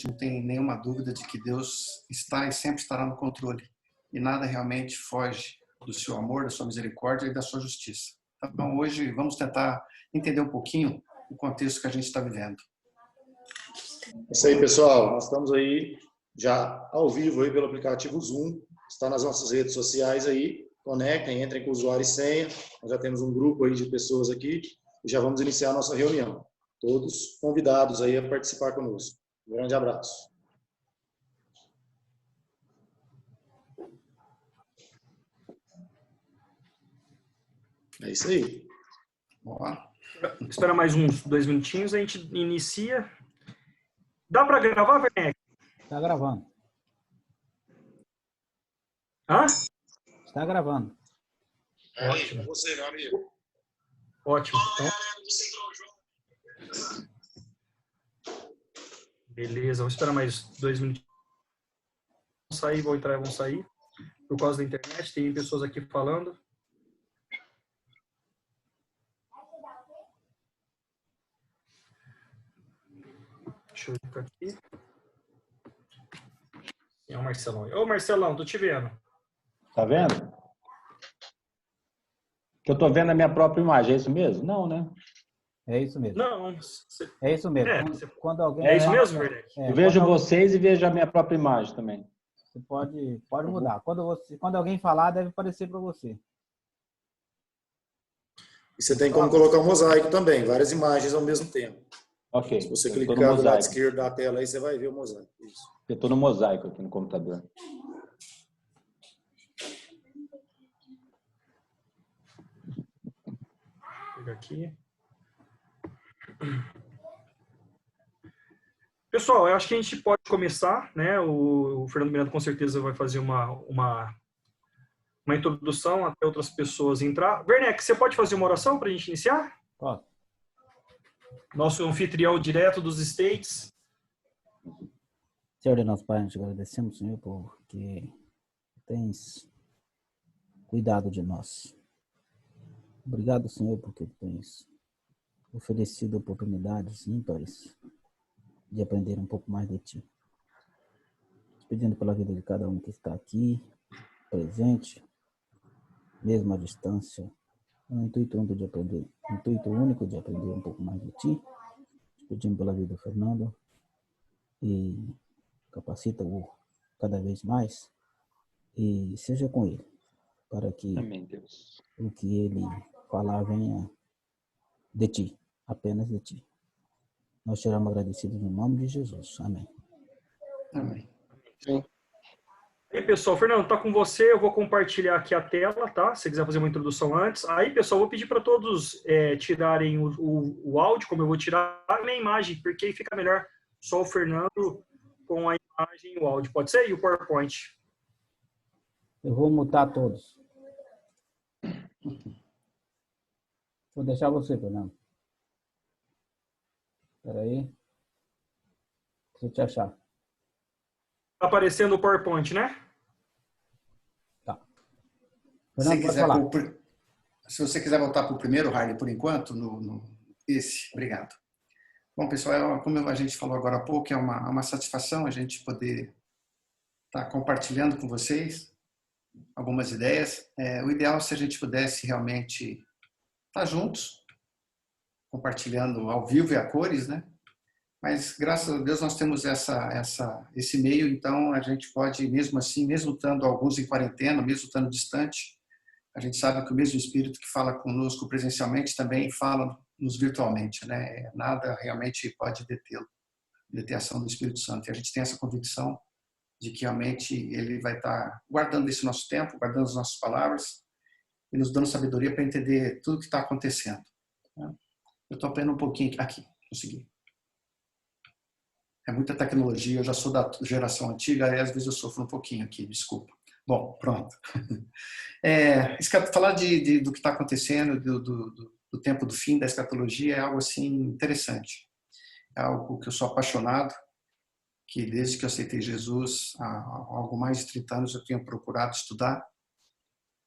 não tem nenhuma dúvida de que Deus está e sempre estará no controle. E nada realmente foge do seu amor, da sua misericórdia e da sua justiça. Então, hoje, vamos tentar entender um pouquinho o contexto que a gente está vivendo. É isso aí, pessoal. Nós estamos aí já ao vivo aí pelo aplicativo Zoom. Está nas nossas redes sociais aí. Conectem, entrem com o usuário e senha. Nós já temos um grupo aí de pessoas aqui e já vamos iniciar a nossa reunião. Todos convidados aí a participar conosco. Um grande abraço. É isso aí. Boa. Espera mais uns 2 minutinhos, a gente inicia. Dá para gravar, Werneck? Está gravando. Hã? Está gravando. Ótimo. Você, meu amigo. Ótimo. Então, beleza, vou esperar mais 2 minutinhos. Vão sair, vão entrar e vão sair. Por causa da internet, tem pessoas aqui falando. Deixa eu ir aqui. É o Marcelão. Ô, Marcelão, tô te vendo. Tá vendo? Que eu tô vendo a minha própria imagem, é isso mesmo? Não, né? É isso mesmo. Não, É isso mesmo. É, Quando alguém é isso fala- mesmo, Werneck? É, Eu vejo quando vocês e vejo a minha própria imagem também. Você pode mudar. Quando alguém falar, deve aparecer para você. E você tem como colocar um mosaico também, várias imagens ao mesmo tempo. Ok. Se você eu tô no clicar do lado mosaico. esquerdo da tela aí, você vai ver o mosaico. Isso. Eu estou no mosaico aqui no computador. Pega aqui. Pessoal, eu acho que a gente pode começar, né? O Fernando Miranda com certeza vai fazer uma introdução até outras pessoas entrar. Werneck, você pode fazer uma oração para a gente iniciar? Ó, Nosso anfitrião direto dos States. Senhor e nosso Pai, nós te agradecemos, Senhor, porque tens cuidado de nós. Obrigado, Senhor, porque tens oferecido oportunidades ímpares de aprender um pouco mais de Ti. Pedindo pela vida de cada um que está aqui, presente, mesmo à distância, no intuito único de aprender, um pouco mais de Ti. Pedimos pela vida do Fernando e capacita-o cada vez mais e seja com ele, para que Amém, Deus. o que ele falar venha de Ti, apenas de Ti. Nós seremos agradecidos no nome de Jesus. Amém. Amém. E aí, pessoal, Fernando, tá com você. Eu vou compartilhar aqui a tela, tá? Se você quiser fazer uma introdução antes. Aí, pessoal, vou pedir para todos tirarem o áudio, como eu vou tirar a minha imagem, porque aí fica melhor só o Fernando com a imagem e o áudio. Pode ser? E o PowerPoint. Eu vou mutar todos. Vou deixar você, Fernando. Espera aí. Deixa eu te achar. Tá aparecendo o PowerPoint, né? Tá. Se Fernando, pode quiser falar. se você quiser voltar para o primeiro, Harley, por enquanto, esse. Obrigado. Bom, pessoal, como a gente falou agora há pouco, é uma satisfação a gente poder estar compartilhando com vocês algumas ideias. O ideal é se a gente pudesse realmente estar juntos, compartilhando ao vivo e a cores, né? Mas, graças a Deus, nós temos esse meio, então a gente pode, mesmo assim, mesmo estando alguns em quarentena, mesmo estando distante, a gente sabe que o mesmo Espírito que fala conosco presencialmente também fala-nos virtualmente, né? Nada realmente pode deter a ação do Espírito Santo. E a gente tem essa convicção de que realmente ele vai estar guardando esse nosso tempo, guardando as nossas palavras e nos dando sabedoria para entender tudo o que está acontecendo. Eu estou apenas um pouquinho aqui, consegui. É muita tecnologia, eu já sou da geração antiga, e às vezes eu sofro um pouquinho aqui, desculpa. Bom, pronto. Falar do que está acontecendo, do tempo do fim da escatologia, é algo assim interessante. É algo que eu sou apaixonado, que desde que eu aceitei Jesus, há algo mais de 30 anos eu tenho procurado estudar,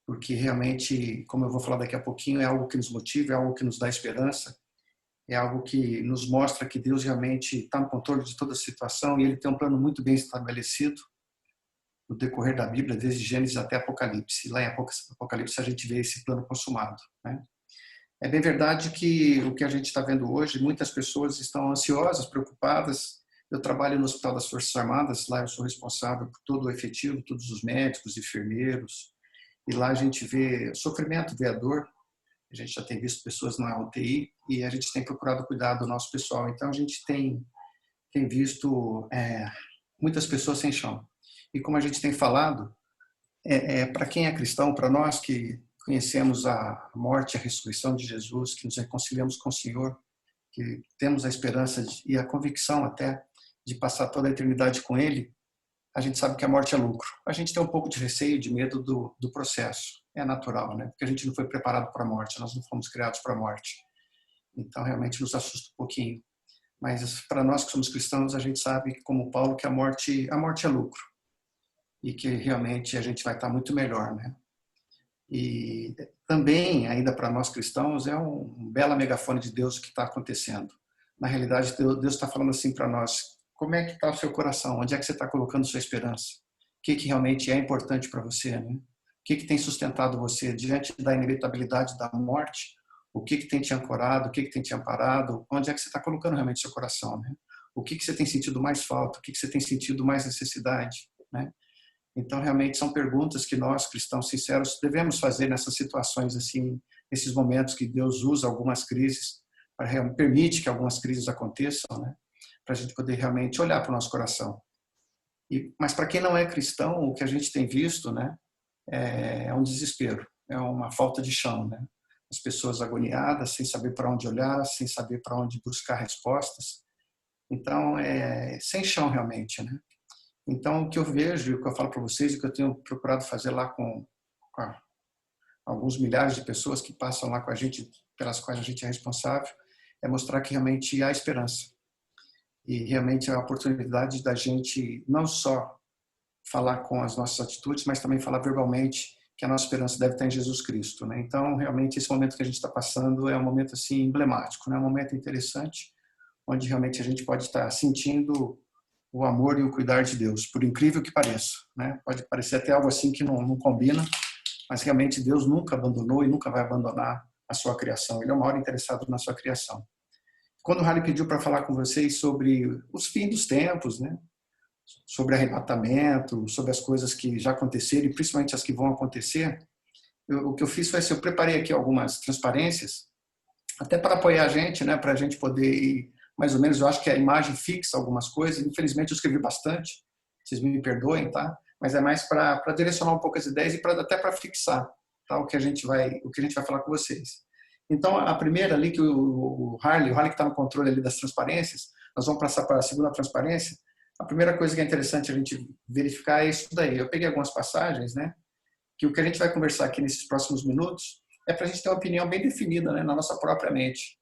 porque realmente, como eu vou falar daqui a pouquinho, é algo que nos motiva, é algo que nos dá esperança, é algo que nos mostra que Deus realmente está no controle de toda a situação e Ele tem um plano muito bem estabelecido no decorrer da Bíblia, desde Gênesis até Apocalipse. E lá em Apocalipse a gente vê esse plano consumado, né? É bem verdade que o que a gente está vendo hoje, muitas pessoas estão ansiosas, preocupadas. Eu trabalho no Hospital das Forças Armadas, lá eu sou responsável por todo o efetivo, todos os médicos, enfermeiros, e lá a gente vê sofrimento, vê a dor. A gente já tem visto pessoas na UTI e a gente tem procurado cuidar do nosso pessoal. Então a gente tem visto muitas pessoas sem chão. E como a gente tem falado, para quem é cristão, para nós que conhecemos a morte e a ressurreição de Jesus, que nos reconciliamos com o Senhor, que temos a esperança e a convicção até de passar toda a eternidade com Ele, a gente sabe que a morte é lucro. A gente tem um pouco de receio, de medo do processo. É natural, né? Porque a gente não foi preparado para a morte, nós não fomos criados para a morte. Então, realmente nos assusta um pouquinho. Mas para nós que somos cristãos, a gente sabe, como Paulo, que a morte é lucro. E que realmente a gente vai estar muito melhor, né? E também, ainda para nós cristãos, é um belo megafone de Deus que está acontecendo. Na realidade, Deus está falando assim para nós: como é que está o seu coração? Onde é que você está colocando sua esperança? O que realmente é importante para você, né? O que tem sustentado você diante da inevitabilidade da morte? O que tem te ancorado? O que tem te amparado? Onde é que você está colocando realmente seu coração, né? O que você tem sentido mais falta? O que você tem sentido mais necessidade, né? Então, realmente, são perguntas que nós, cristãos sinceros, devemos fazer nessas situações, assim, nesses momentos que Deus usa algumas crises, permite que algumas crises aconteçam, né? Para a gente poder realmente olhar para o nosso coração. Mas para quem não é cristão, o que a gente tem visto, né, é um desespero, é uma falta de chão, né? As pessoas agoniadas, sem saber para onde olhar, sem saber para onde buscar respostas. Então, sem chão realmente, né? Então, o que eu vejo, o que eu falo para vocês, o que eu tenho procurado fazer lá com alguns milhares de pessoas que passam lá com a gente, pelas quais a gente é responsável, é mostrar que realmente há esperança. E realmente é a oportunidade da gente não só falar com as nossas atitudes, mas também falar verbalmente que a nossa esperança deve estar em Jesus Cristo, né? Então, realmente, esse momento que a gente está passando é um momento assim emblemático, né? Um momento interessante, onde realmente a gente pode estar sentindo o amor e o cuidar de Deus, por incrível que pareça, né? Pode parecer até algo assim que não combina, mas realmente Deus nunca abandonou e nunca vai abandonar a sua criação. Ele é o maior interessado na sua criação. Quando o Harry pediu para falar com vocês sobre os fins dos tempos, né? Sobre arrebatamento, sobre as coisas que já aconteceram e principalmente as que vão acontecer, o que eu fiz foi assim, eu preparei aqui algumas transparências, até para apoiar a gente, né? Para a gente poder ir mais ou menos, eu acho que a imagem fixa algumas coisas. Infelizmente, eu escrevi bastante. Vocês me perdoem, tá? Mas é mais para direcionar um pouco as ideias e até para fixar, tá? O que a gente vai falar com vocês. Então, a primeira ali, que o Harley que está no controle ali das transparências, nós vamos passar para a segunda transparência. A primeira coisa que é interessante a gente verificar é isso daí. Eu peguei algumas passagens, né? Que o que a gente vai conversar aqui nesses próximos minutos é para a gente ter uma opinião bem definida, né? Na nossa própria mente.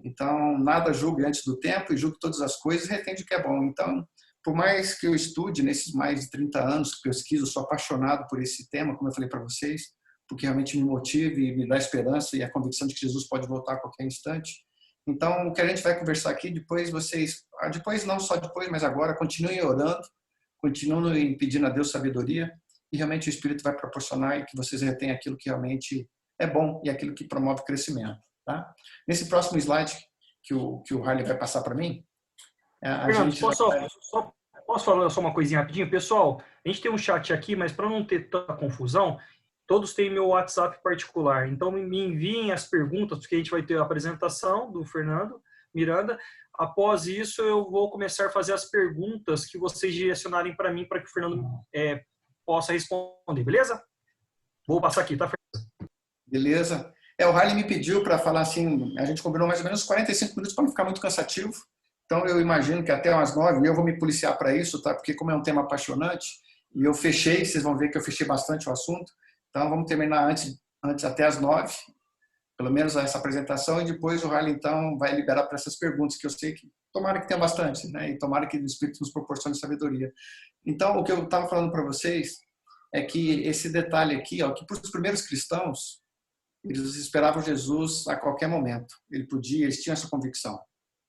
Então, nada julgue antes do tempo e julgue todas as coisas e retende o que é bom. Então, por mais que eu estude nesses mais de 30 anos que pesquiso, sou apaixonado por esse tema, como eu falei para vocês, porque realmente me motiva e me dá esperança e a convicção de que Jesus pode voltar a qualquer instante. Então, o que a gente vai conversar aqui, depois não só depois, mas agora, continuem orando, continuem pedindo a Deus sabedoria e realmente o Espírito vai proporcionar e que vocês retenham aquilo que realmente é bom e aquilo que promove crescimento. Tá? Nesse próximo slide que o Harley vai passar para mim, Fernando, posso falar só uma coisinha rapidinho? Pessoal, a gente tem um chat aqui, mas para não ter tanta confusão, todos têm meu WhatsApp particular. Então, me enviem as perguntas, porque a gente vai ter a apresentação do Fernando Miranda. Após isso, eu vou começar a fazer as perguntas que vocês direcionarem para mim, para que o Fernando possa responder, beleza? Vou passar aqui, tá, Fernando? Beleza. O Harley me pediu para falar assim, a gente combinou mais ou menos 45 minutos para não ficar muito cansativo. Então, eu imagino que até umas 9 eu vou me policiar para isso, tá? Porque como é um tema apaixonante, e eu fechei, vocês vão ver que eu fechei bastante o assunto. Então, vamos terminar antes até as 9, pelo menos essa apresentação, e depois o Harley, então, vai liberar para essas perguntas, que eu sei que tomara que tenha bastante, né? E tomara que o Espírito nos proporcione sabedoria. Então, o que eu estava falando para vocês é que esse detalhe aqui, ó, que para os primeiros cristãos, Eles esperavam Jesus a qualquer momento. Eles tinham essa convicção.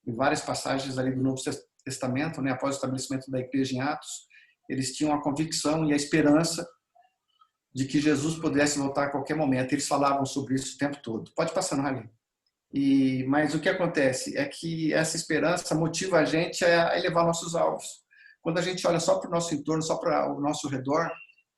Em várias passagens ali do Novo Testamento, né, após o estabelecimento da igreja em Atos, eles tinham a convicção e a esperança de que Jesus pudesse voltar a qualquer momento. Eles falavam sobre isso o tempo todo. Pode passar no Rally. Mas o que acontece é que essa esperança motiva a gente a elevar nossos alvos. Quando a gente olha só para o nosso entorno, só para o nosso redor,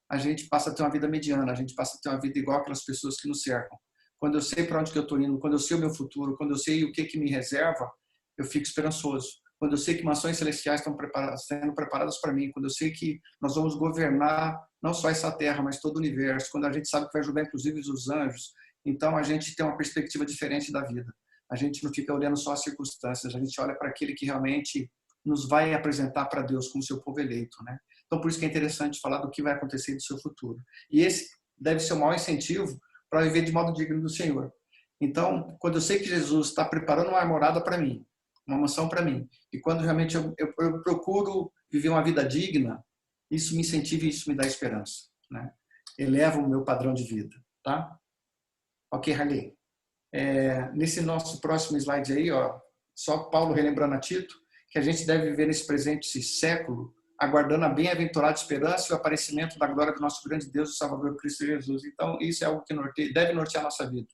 a gente passa a ter uma vida mediana, a gente passa a ter uma vida igual aquelas pessoas que nos cercam. Quando eu sei para onde que eu estou indo, quando eu sei o meu futuro, quando eu sei o que me reserva, eu fico esperançoso. Quando eu sei que mansões celestiais estão sendo preparadas para mim, quando eu sei que nós vamos governar não só essa terra, mas todo o universo, quando a gente sabe que vai ajudar inclusive os anjos, então a gente tem uma perspectiva diferente da vida. A gente não fica olhando só as circunstâncias, a gente olha para aquele que realmente nos vai apresentar para Deus como seu povo eleito, né? Então, por isso que é interessante falar do que vai acontecer no seu futuro. E esse deve ser o maior incentivo para viver de modo digno do Senhor. Então, quando eu sei que Jesus está preparando uma morada para mim, uma mansão para mim, e quando realmente eu procuro viver uma vida digna, isso me incentiva e isso me dá esperança, né? Eleva o meu padrão de vida, tá? Ok, Harley. Nesse nosso próximo slide aí, ó, só Paulo relembrando a Tito, que a gente deve viver nesse presente século, aguardando a bem-aventurada esperança e o aparecimento da glória do nosso grande Deus e Salvador Cristo Jesus. Então, isso é algo que deve nortear a nossa vida.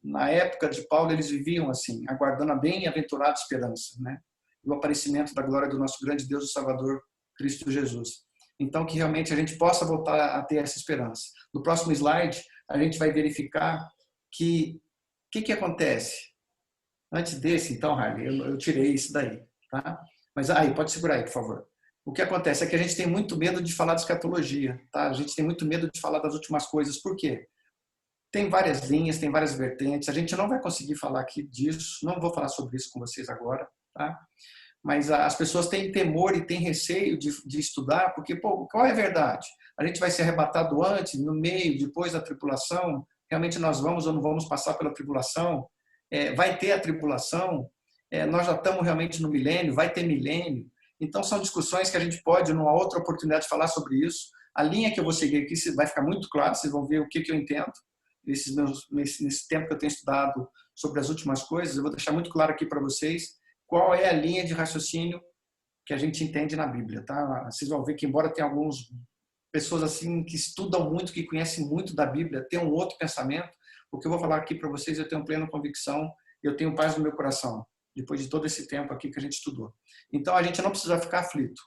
Na época de Paulo, eles viviam assim, aguardando a bem-aventurada esperança, né? O aparecimento da glória do nosso grande Deus e Salvador Cristo Jesus. Então, que realmente a gente possa voltar a ter essa esperança. No próximo slide, a gente vai verificar que o que acontece? Antes desse, então, Harley, eu tirei isso daí, tá? Mas aí, pode segurar aí, por favor. O que acontece é que a gente tem muito medo de falar de escatologia, tá? A gente tem muito medo de falar das últimas coisas. Por quê? Tem várias linhas, tem várias vertentes. A gente não vai conseguir falar aqui disso. Não vou falar sobre isso com vocês agora, tá? Mas as pessoas têm temor e têm receio de estudar, porque, pô, qual é a verdade? A gente vai ser arrebatado antes, no meio, depois da tribulação? Realmente nós vamos ou não vamos passar pela tribulação? Vai ter a tribulação? Nós já estamos realmente no milênio? Vai ter milênio? Então, são discussões que a gente pode, numa outra oportunidade, falar sobre isso. A linha que eu vou seguir aqui vai ficar muito claro, vocês vão ver o que eu entendo. Nesse tempo que eu tenho estudado sobre as últimas coisas, eu vou deixar muito claro aqui para vocês qual é a linha de raciocínio que a gente entende na Bíblia, tá? Vocês vão ver que, embora tenha algumas pessoas assim que estudam muito, que conhecem muito da Bíblia, tem um outro pensamento, o que eu vou falar aqui para vocês, eu tenho plena convicção, eu tenho paz no meu coração, depois de todo esse tempo aqui que a gente estudou. Então, a gente não precisa ficar aflito.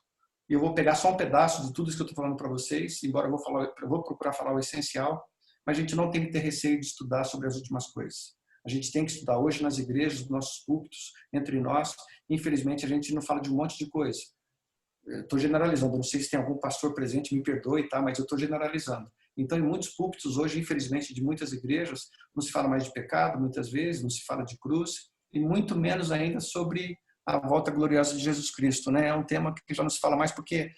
Eu vou pegar só um pedaço de tudo isso que eu estou falando para vocês, embora eu vou procurar falar o essencial, mas a gente não tem que ter receio de estudar sobre as últimas coisas. A gente tem que estudar hoje nas igrejas, nos nossos púlpitos, entre nós. Infelizmente, a gente não fala de um monte de coisa. Estou generalizando, não sei se tem algum pastor presente, me perdoe, tá? Mas eu estou generalizando. Então, em muitos púlpitos hoje, infelizmente, de muitas igrejas, não se fala mais de pecado, muitas vezes, não se fala de cruz, e muito menos ainda sobre a volta gloriosa de Jesus Cristo, né? É um tema que já não se fala mais porque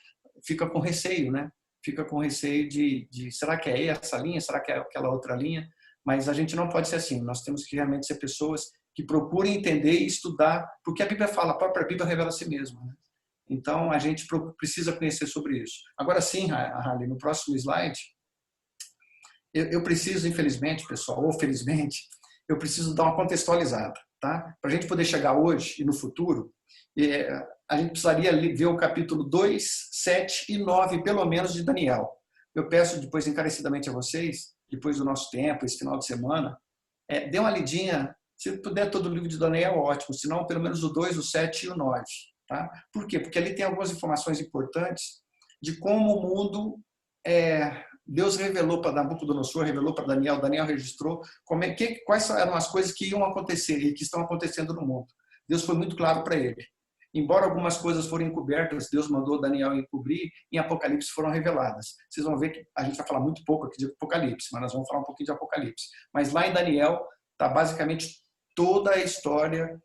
fica com receio, né? Fica com receio de será que é essa linha? Será que é aquela outra linha? Mas a gente não pode ser assim. Nós temos que realmente ser pessoas que procurem entender e estudar, porque a Bíblia fala, a própria Bíblia revela a si mesma, né? Então, a gente precisa conhecer sobre isso. Agora sim, Harley, no próximo slide, eu preciso, infelizmente, pessoal, ou felizmente, eu preciso dar uma contextualizada, tá? Para a gente poder chegar hoje e no futuro, a gente precisaria ver o capítulo 2, 7 e 9, pelo menos, de Daniel. Eu peço depois encarecidamente a vocês, depois do nosso tempo, esse final de semana, dê uma lidinha, se puder todo o livro de Daniel, ótimo, se não, pelo menos o 2, o 7 e o 9. Tá? Por quê? Porque ali tem algumas informações importantes de como o mundo, Deus revelou para Nabucodonosor, revelou para Daniel, Daniel registrou quais eram as coisas que iam acontecer e que estão acontecendo no mundo. Deus foi muito claro para ele. Embora algumas coisas foram encobertas, Deus mandou Daniel encobrir, em Apocalipse foram reveladas. Vocês vão ver que a gente vai falar muito pouco aqui de Apocalipse, mas nós vamos falar um pouquinho de Apocalipse. Mas lá em Daniel está basicamente toda a história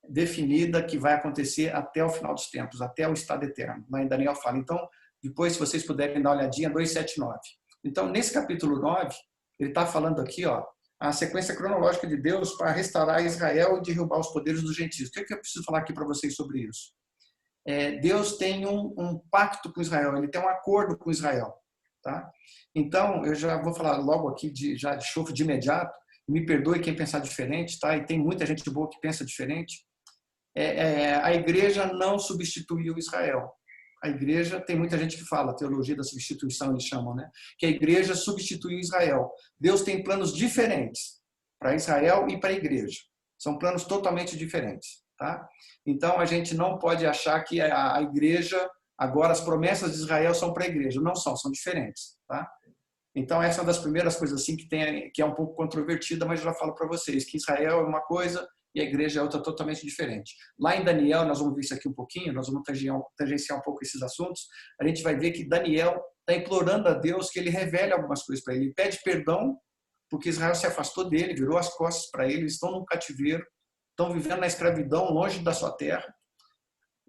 definida que vai acontecer até o final dos tempos, até o estado eterno. Lá em Daniel fala. Então, depois, se vocês puderem dar uma olhadinha, 2, 7, 9. Então, nesse capítulo 9, ele está falando aqui, ó, a sequência cronológica de Deus para restaurar Israel e derrubar os poderes dos gentios. O que eu preciso falar aqui para vocês sobre isso? Deus tem um pacto com Israel, ele tem um acordo com Israel. Tá? Então, eu já vou falar logo aqui, já de chofre de imediato, me perdoe quem pensar diferente, tá? E tem muita gente boa que pensa diferente. A igreja não substituiu Israel. A igreja, tem muita gente que fala, a teologia da substituição eles chamam, né? Que a igreja substituiu Israel. Deus tem planos diferentes para Israel e para a igreja. São planos totalmente diferentes, tá? Então a gente não pode achar que a igreja, agora as promessas de Israel são para a igreja. Não são, são diferentes, tá? Então essa é uma das primeiras coisas assim que é um pouco controvertida, mas eu já falo para vocês que Israel é uma coisa e a igreja é outra totalmente diferente. Lá em Daniel, nós vamos ver isso aqui um pouquinho, nós vamos tangenciar um pouco esses assuntos, a gente vai ver que Daniel está implorando a Deus que ele revele algumas coisas para ele. Ele pede perdão, porque Israel se afastou dele, virou as costas para ele, eles estão no cativeiro, estão vivendo na escravidão, longe da sua terra.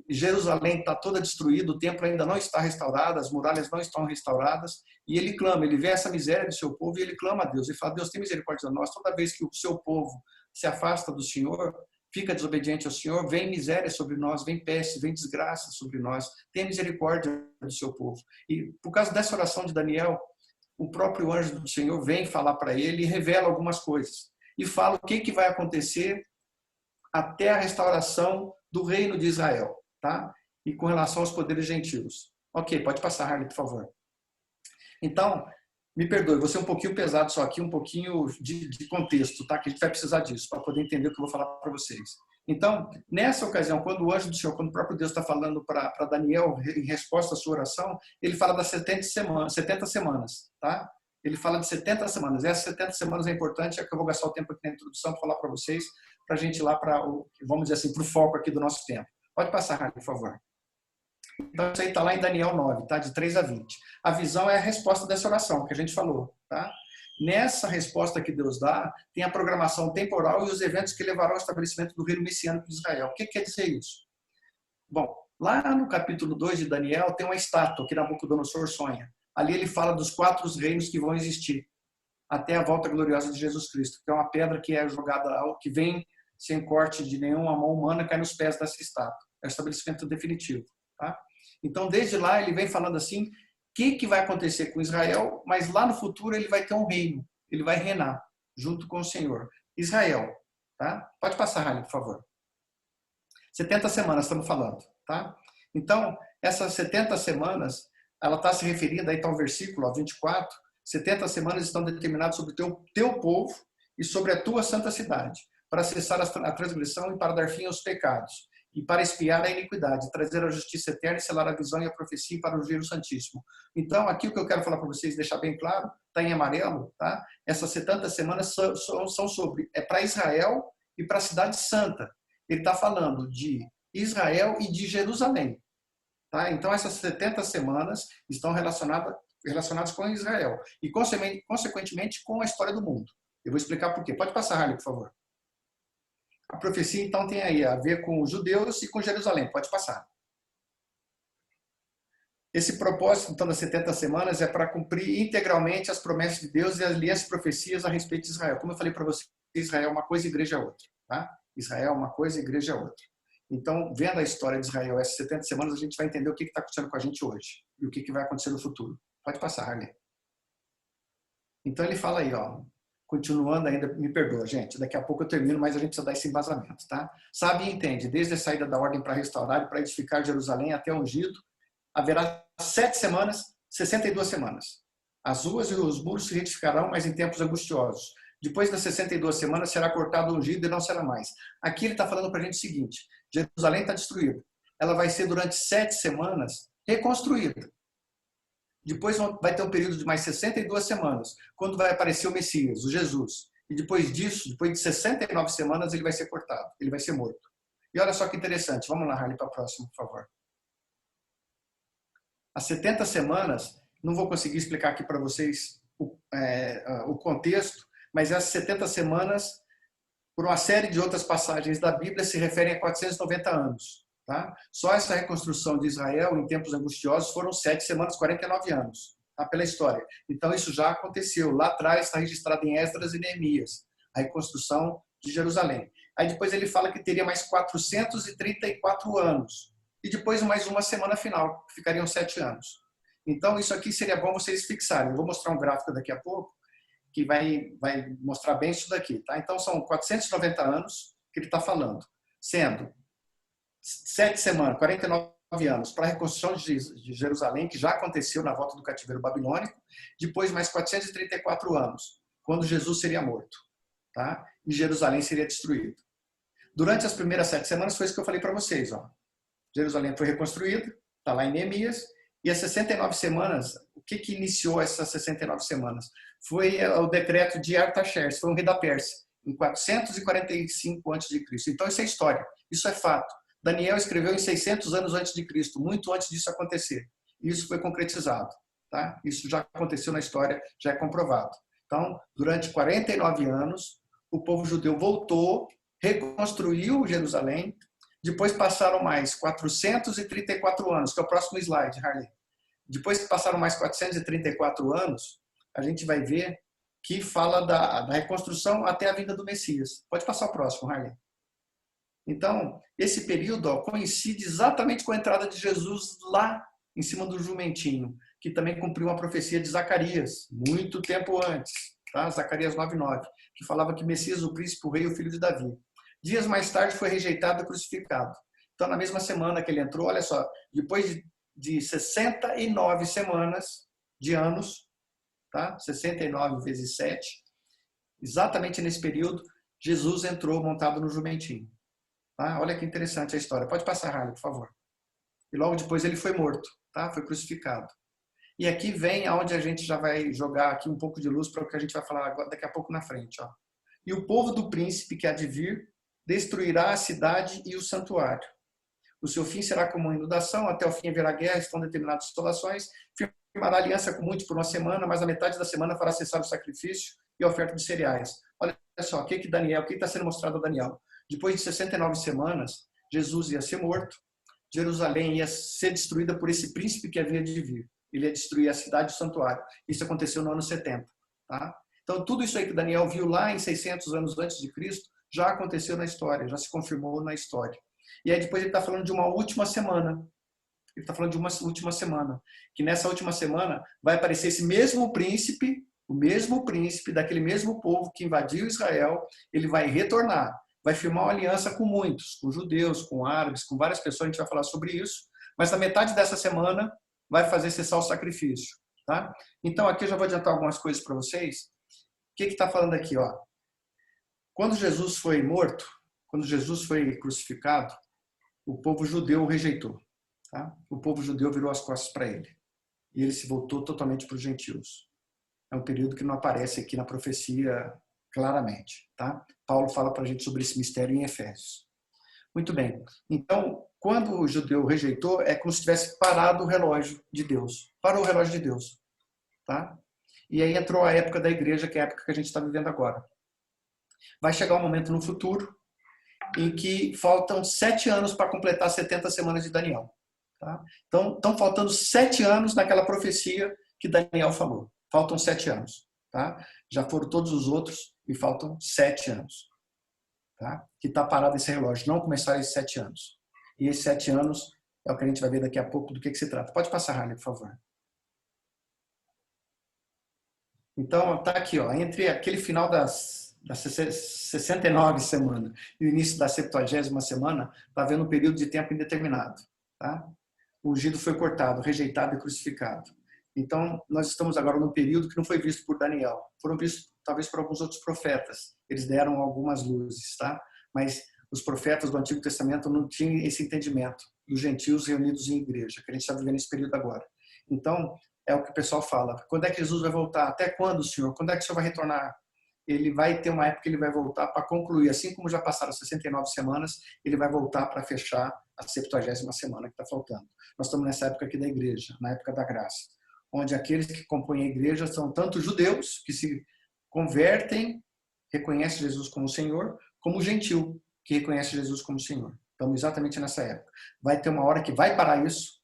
Jerusalém está toda destruída, o templo ainda não está restaurado, as muralhas não estão restauradas, e ele clama, ele vê essa miséria do seu povo e ele clama a Deus. Ele fala, Deus, tem misericórdia de nós. Toda vez que o seu povo se afasta do Senhor, fica desobediente ao Senhor, vem miséria sobre nós, vem peste, vem desgraça sobre nós. Tenha misericórdia do seu povo. E por causa dessa oração de Daniel, o próprio anjo do Senhor vem falar para ele e revela algumas coisas. E fala o que vai acontecer até a restauração do reino de Israel, tá? E com relação aos poderes gentios. Ok, pode passar, Harley, por favor. Então, me perdoe, vou ser um pouquinho pesado só aqui, um pouquinho de contexto, tá? Que a gente vai precisar disso para poder entender o que eu vou falar para vocês. Então, nessa ocasião, quando o anjo do Senhor, quando o próprio Deus está falando para Daniel, em resposta à sua oração, ele fala das 70 semanas, tá? Ele fala de 70 semanas. Essas 70 semanas é importante, é que eu vou gastar o tempo aqui na introdução para falar para vocês, para a gente ir lá para, vamos dizer assim, para o foco aqui do nosso tempo. Pode passar, Harley, por favor. Então, isso aí está lá em Daniel 9, tá? De 3 a 20. A visão é a resposta dessa oração que a gente falou, tá? Nessa resposta que Deus dá, tem a programação temporal e os eventos que levarão ao estabelecimento do reino messiânico de Israel. O que quer dizer isso? Bom, lá no capítulo 2 de Daniel tem uma estátua que Nabucodonosor sonha. Ali ele fala dos 4 reinos que vão existir até a volta gloriosa de Jesus Cristo, que é uma pedra que é jogada, que vem sem corte de nenhuma mão humana, cai nos pés dessa estátua. É o estabelecimento definitivo, tá? Então, desde lá, ele vem falando assim, o que vai acontecer com Israel, mas lá no futuro ele vai ter um reino, ele vai reinar junto com o Senhor. Israel, tá? Pode passar, Harley, por favor. 70 semanas estamos falando, tá? Então, essas 70 semanas, ela está se referindo, aí está o versículo 24, 70 semanas estão determinadas sobre o teu povo e sobre a tua santa cidade, para cessar a transgressão e para dar fim aos pecados, e para espiar a iniquidade, trazer a justiça eterna e selar a visão e a profecia para ungir o Santíssimo. Então, aqui o que eu quero falar para vocês, deixar bem claro, está em amarelo, tá? Essas 70 semanas são sobre, é para Israel e para a cidade santa. Ele está falando de Israel e de Jerusalém, tá? Então, essas 70 semanas estão relacionadas com Israel e, consequentemente, com a história do mundo. Eu vou explicar por quê. Pode passar, Harley, por favor. A profecia, então, tem aí a ver com os judeus e com Jerusalém. Pode passar. Esse propósito, então, das 70 semanas é para cumprir integralmente as promessas de Deus e as alianças e profecias a respeito de Israel. Como eu falei para vocês, Israel é uma coisa e igreja é outra, tá? Israel é uma coisa e igreja é outra. Então, vendo a história de Israel, essas 70 semanas, a gente vai entender o que está acontecendo com a gente hoje e o que vai acontecer no futuro. Pode passar, Harley. Então, ele fala aí, ó, continuando ainda, me perdoa, gente, daqui a pouco eu termino, mas a gente precisa dar esse embasamento, tá? Sabe e entende, desde a saída da ordem para restaurar e para edificar Jerusalém até o ungido, haverá 7 semanas, 62 semanas. As ruas e os muros se retificarão, mas em tempos angustiosos. Depois das 62 semanas será cortado o ungido e não será mais. Aqui ele está falando para a gente o seguinte, Jerusalém está destruída. Ela vai ser durante 7 semanas reconstruída. Depois vai ter um período de mais 62 semanas, quando vai aparecer o Messias, o Jesus. E depois disso, depois de 69 semanas, ele vai ser cortado, ele vai ser morto. E olha só que interessante. Vamos lá, Harley, para a próxima, por favor. As 70 semanas, não vou conseguir explicar aqui para vocês o contexto, mas essas 70 semanas, por uma série de outras passagens da Bíblia, se referem a 490 anos. Tá? Só essa reconstrução de Israel em tempos angustiosos foram 7 semanas, 49 anos, tá? Pela história. Então isso já aconteceu. Lá atrás está registrado em Esdras e Neemias, a reconstrução de Jerusalém. Aí depois ele fala que teria mais 434 anos. E depois mais uma semana final, que ficariam 7 anos. Então isso aqui seria bom vocês fixarem. Eu vou mostrar um gráfico daqui a pouco. que vai mostrar bem isso daqui. Tá? Então, são 490 anos que ele está falando, sendo 7 semanas, 49 anos para a reconstrução de Jerusalém, que já aconteceu na volta do cativeiro babilônico, depois mais 434 anos, quando Jesus seria morto, tá? E Jerusalém seria destruído. Durante as primeiras 7 semanas foi isso que eu falei para vocês. Ó. Jerusalém foi reconstruída, está lá em Neemias, e as 69 semanas, o que iniciou essas 69 semanas? Foi o decreto de Artaxerxes, foi um rei da Pérsia, em 445 a.C. Então isso é história, isso é fato. Daniel escreveu em 600 anos antes de Cristo, muito antes disso acontecer. E isso foi concretizado. Tá? Isso já aconteceu na história, já é comprovado. Então, durante 49 anos, o povo judeu voltou, reconstruiu Jerusalém. Depois passaram mais 434 anos, que é o próximo slide, Harley. Depois que passaram mais 434 anos, a gente vai ver que fala da reconstrução até a vinda do Messias. Pode passar o próximo, Harley. Então, esse período coincide exatamente com a entrada de Jesus lá em cima do jumentinho, que também cumpriu uma profecia de Zacarias, muito tempo antes, tá? Zacarias 9:9, que falava que Messias, o príncipe, o rei, o filho de Davi. Dias mais tarde foi rejeitado e crucificado. Então, na mesma semana que ele entrou, olha só, depois de 69 semanas de anos, tá? 69 vezes 7, exatamente nesse período, Jesus entrou montado no jumentinho. Tá? Olha que interessante a história. Pode passar, Harley, por favor. E logo depois ele foi morto, tá? Foi crucificado. E aqui vem aonde a gente já vai jogar aqui um pouco de luz para o que a gente vai falar agora, daqui a pouco na frente. Ó. E o povo do príncipe que há de vir destruirá a cidade e o santuário. O seu fim será como uma inundação, até o fim haverá guerra, estão determinadas situações. Firmará aliança com muitos por uma semana, mas a metade da semana fará cessar o sacrifício e a oferta de cereais. Olha só, o que está sendo mostrado a Daniel? Depois de 69 semanas, Jesus ia ser morto, Jerusalém ia ser destruída por esse príncipe que havia de vir. Ele ia destruir a cidade e o santuário. Isso aconteceu no ano 70. Tá? Então, tudo isso aí que Daniel viu lá em 600 anos antes de Cristo, já aconteceu na história, já se confirmou na história. E aí depois ele está falando de uma última semana. Ele está falando de uma última semana. Que nessa última semana vai aparecer esse mesmo príncipe, o mesmo príncipe daquele mesmo povo que invadiu Israel, ele vai retornar. Vai firmar uma aliança com muitos, com judeus, com árabes, com várias pessoas, a gente vai falar sobre isso. Mas na metade dessa semana vai fazer cessar o sacrifício. Tá? Então aqui eu já vou adiantar algumas coisas para vocês. O que está falando aqui? Ó? Quando Jesus foi morto, quando Jesus foi crucificado, o povo judeu o rejeitou. Tá? O povo judeu virou as costas para ele. E ele se voltou totalmente para os gentios. É um período que não aparece aqui na profecia claramente. Tá? Paulo fala para a gente sobre esse mistério em Efésios. Muito bem. Então, quando o judeu rejeitou, é como se tivesse parado o relógio de Deus. Parou o relógio de Deus. Tá? E aí entrou a época da igreja, que é a época que a gente está vivendo agora. Vai chegar um momento no futuro em que faltam 7 anos para completar 70 semanas de Daniel. Tá? Então, estão faltando 7 anos naquela profecia que Daniel falou. Faltam 7 anos. Tá? Já foram todos os outros e faltam 7 anos. Tá? Que está parado esse relógio. Não começaram esses 7 anos. E esses 7 anos é o que a gente vai ver daqui a pouco do que se trata. Pode passar, Harley, por favor. Então, está aqui, ó, entre aquele final das 69 semanas e o início da 70ª semana, está havendo um período de tempo indeterminado. Tá? O ungido foi cortado, rejeitado e crucificado. Então, nós estamos agora num período que não foi visto por Daniel. Foram vistos, talvez, por alguns outros profetas. Eles deram algumas luzes, tá? Mas os profetas do Antigo Testamento não tinham esse entendimento dos gentios reunidos em igreja, que a gente está vivendo esse período agora. Então, é o que o pessoal fala. Quando é que Jesus vai voltar? Até quando, Senhor? Quando é que o Senhor vai retornar? Ele vai ter uma época que ele vai voltar para concluir. Assim como já passaram 69 semanas, ele vai voltar para fechar a 70ª semana que está faltando. Nós estamos nessa época aqui da igreja, na época da graça, onde aqueles que compõem a igreja são tanto judeus, que se convertem, reconhecem Jesus como Senhor, como gentil, que reconhece Jesus como Senhor. Estamos exatamente nessa época. Vai ter uma hora que vai parar isso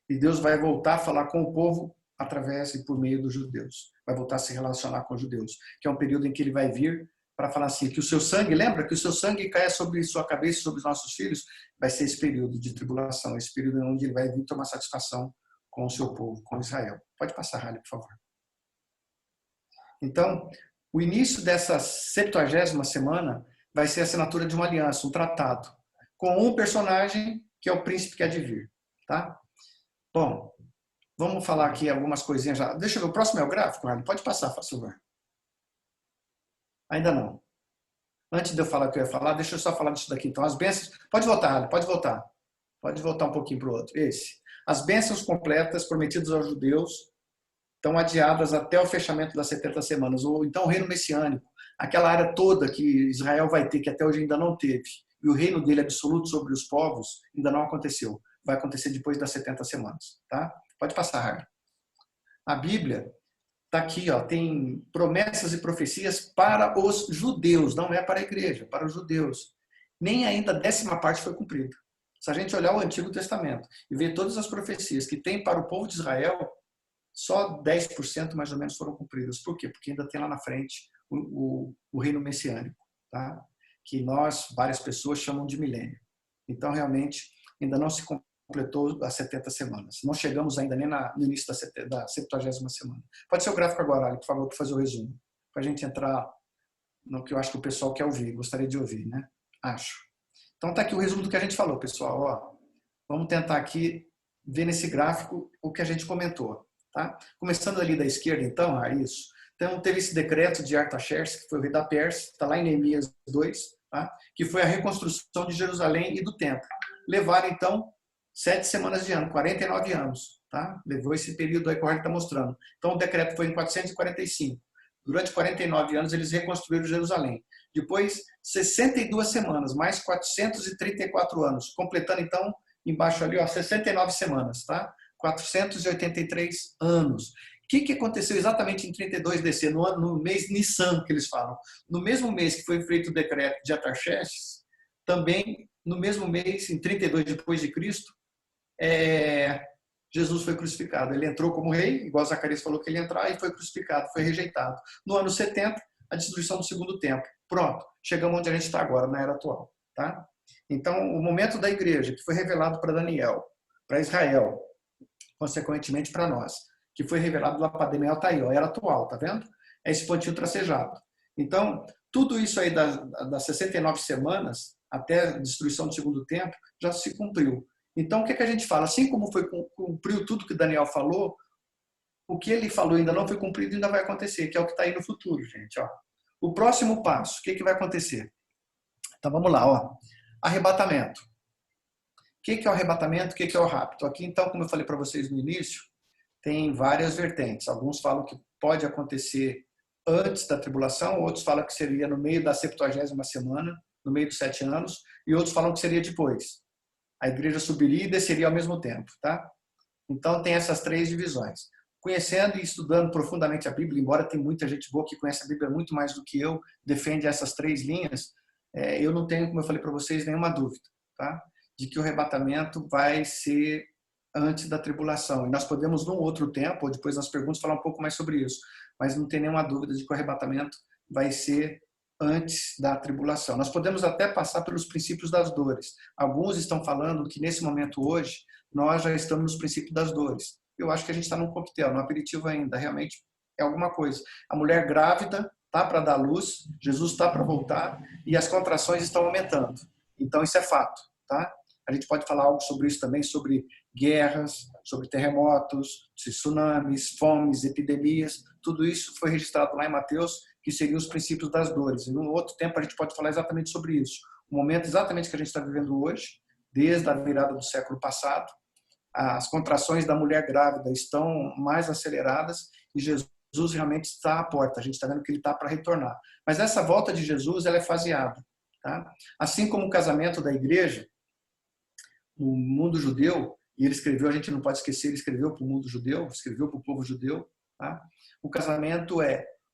e Deus vai voltar a falar com o povo através e por meio dos judeus. Vai voltar a se relacionar com os judeus, que é um período em que ele vai vir para falar assim, que o seu sangue, lembra que o seu sangue caia sobre sua cabeça, sobre os nossos filhos, vai ser esse período de tribulação, esse período onde ele vai vir tomar satisfação com o seu povo, com Israel. Pode passar, Harley, por favor. Então, O início dessa 70ª semana vai ser a assinatura de uma aliança, um tratado, com um personagem que é o príncipe que há de vir. Tá? Bom, vamos falar aqui algumas coisinhas já. Deixa eu ver, o próximo é o gráfico, Harley? Pode passar, por favor. Ainda não. Antes de eu falar o que eu ia falar, deixa eu só falar disso daqui. Então, as bênçãos... Pode voltar, Harley, pode voltar. Pode voltar um pouquinho para o outro. Esse. As bênçãos completas prometidas aos judeus estão adiadas até o fechamento das 70 semanas. Ou então o reino messiânico, aquela área toda que Israel vai ter, que até hoje ainda não teve, e o reino dele absoluto sobre os povos ainda não aconteceu. Vai acontecer depois das 70 semanas. Tá? Pode passar, Harley. A Bíblia está aqui, ó, tem promessas e profecias para os judeus, não é para a igreja, para os judeus. Nem ainda a 10ª parte foi cumprida. Se a gente olhar o Antigo Testamento e ver todas as profecias que tem para o povo de Israel, só 10% mais ou menos foram cumpridas. Por quê? Porque ainda tem lá na frente o reino messiânico, tá? Que nós, várias pessoas, chamam de milênio. Então, realmente, ainda não se completou as 70 semanas. Não chegamos ainda nem no início da 70ª semana. Pode ser o gráfico agora, Ali, por favor, para fazer o resumo. Para a gente entrar no que eu acho que o pessoal quer ouvir, gostaria de ouvir, né? Acho. Então, está aqui o resumo do que a gente falou, pessoal. Ó, vamos tentar aqui ver nesse gráfico o que a gente comentou. Tá? Começando ali da esquerda, então, isso. Então, teve esse decreto de Artaxerxes, que foi o rei da Pérsia, está lá em Neemias 2, tá? Que foi a reconstrução de Jerusalém e do templo. Levaram, então, 7 semanas de ano, 49 anos. Tá? Levou esse período aí que o Harley está mostrando. Então, o decreto foi em 445. Durante 49 anos, eles reconstruíram Jerusalém. Depois, 62 semanas, mais 434 anos, completando, então, embaixo ali, ó, 69 semanas, tá? 483 anos. O que aconteceu exatamente em 32 DC, no mês Nissan, que eles falam? No mesmo mês que foi feito o decreto de Artaxerxes, também, no mesmo mês, em 32 depois de Cristo, Jesus foi crucificado. Ele entrou como rei, igual Zacarias falou que ele ia entrar, e foi crucificado, foi rejeitado. No ano 70, a destruição do segundo templo. Pronto, chegamos onde a gente está agora, na era atual. Tá? Então, o momento da igreja, que foi revelado para Daniel, para Israel, consequentemente para nós, que foi revelado lá para Daniel, está aí, ó, era atual, tá vendo? É esse pontinho tracejado. Então, tudo isso aí das 69 semanas, até a destruição do segundo templo, já se cumpriu. Então, o que a gente fala? Assim como cumpriu tudo que Daniel falou, o que ele falou ainda não foi cumprido e ainda vai acontecer, que é o que está aí no futuro, gente. Ó. O próximo passo, o que vai acontecer? Então, vamos lá. Ó. Arrebatamento. O que é o arrebatamento? O que é o rapto? Aqui, então, como eu falei para vocês no início, tem várias vertentes. Alguns falam que pode acontecer antes da tribulação, outros falam que seria no meio da 70ª semana, no meio dos 7 anos, e outros falam que seria depois. A igreja subiria e desceria ao mesmo tempo. Tá? Então, tem essas 3 divisões. Conhecendo e estudando profundamente a Bíblia, embora tem muita gente boa que conhece a Bíblia muito mais do que eu, defende essas 3 linhas, eu não tenho, como eu falei para vocês, nenhuma dúvida, tá? De que o arrebatamento vai ser antes da tribulação. E nós podemos, num outro tempo, ou depois nas perguntas, falar um pouco mais sobre isso. Mas não tem nenhuma dúvida de que o arrebatamento vai ser antes da tribulação. Nós podemos até passar pelos princípios das dores. Alguns estão falando que, nesse momento hoje, nós já estamos nos princípios das dores. Eu acho que a gente está num coquetel, num aperitivo ainda. Realmente é alguma coisa. A mulher grávida está para dar luz, Jesus está para voltar e as contrações estão aumentando. Então, isso é fato. Tá? A gente pode falar algo sobre isso também, sobre guerras, sobre terremotos, tsunamis, fomes, epidemias. Tudo isso foi registrado lá em Mateus, que seriam os princípios das dores. E num outro tempo a gente pode falar exatamente sobre isso. O momento exatamente que a gente está vivendo hoje, desde a virada do século passado, as contrações da mulher grávida estão mais aceleradas e Jesus realmente está à porta. A gente está vendo que ele está para retornar. Mas essa volta de Jesus ela é faseada. Tá? Assim como o casamento da igreja, no mundo judeu, e ele escreveu, a gente não pode esquecer, ele escreveu para o mundo judeu, escreveu para o povo judeu. Tá? O casamento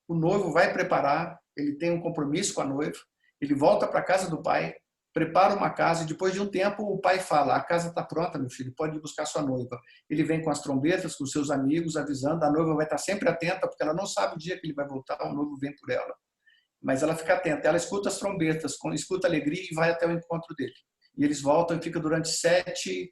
o noivo vai preparar, ele tem um compromisso com a noiva, ele volta para a casa do pai, prepara uma casa e depois de um tempo o pai fala, a casa está pronta, meu filho, pode ir buscar sua noiva. Ele vem com as trombetas, com seus amigos, avisando, a noiva vai estar sempre atenta, porque ela não sabe o dia que ele vai voltar, o noivo vem por ela. Mas ela fica atenta, ela escuta as trombetas, escuta a alegria e vai até o encontro dele. E eles voltam e ficam durante 7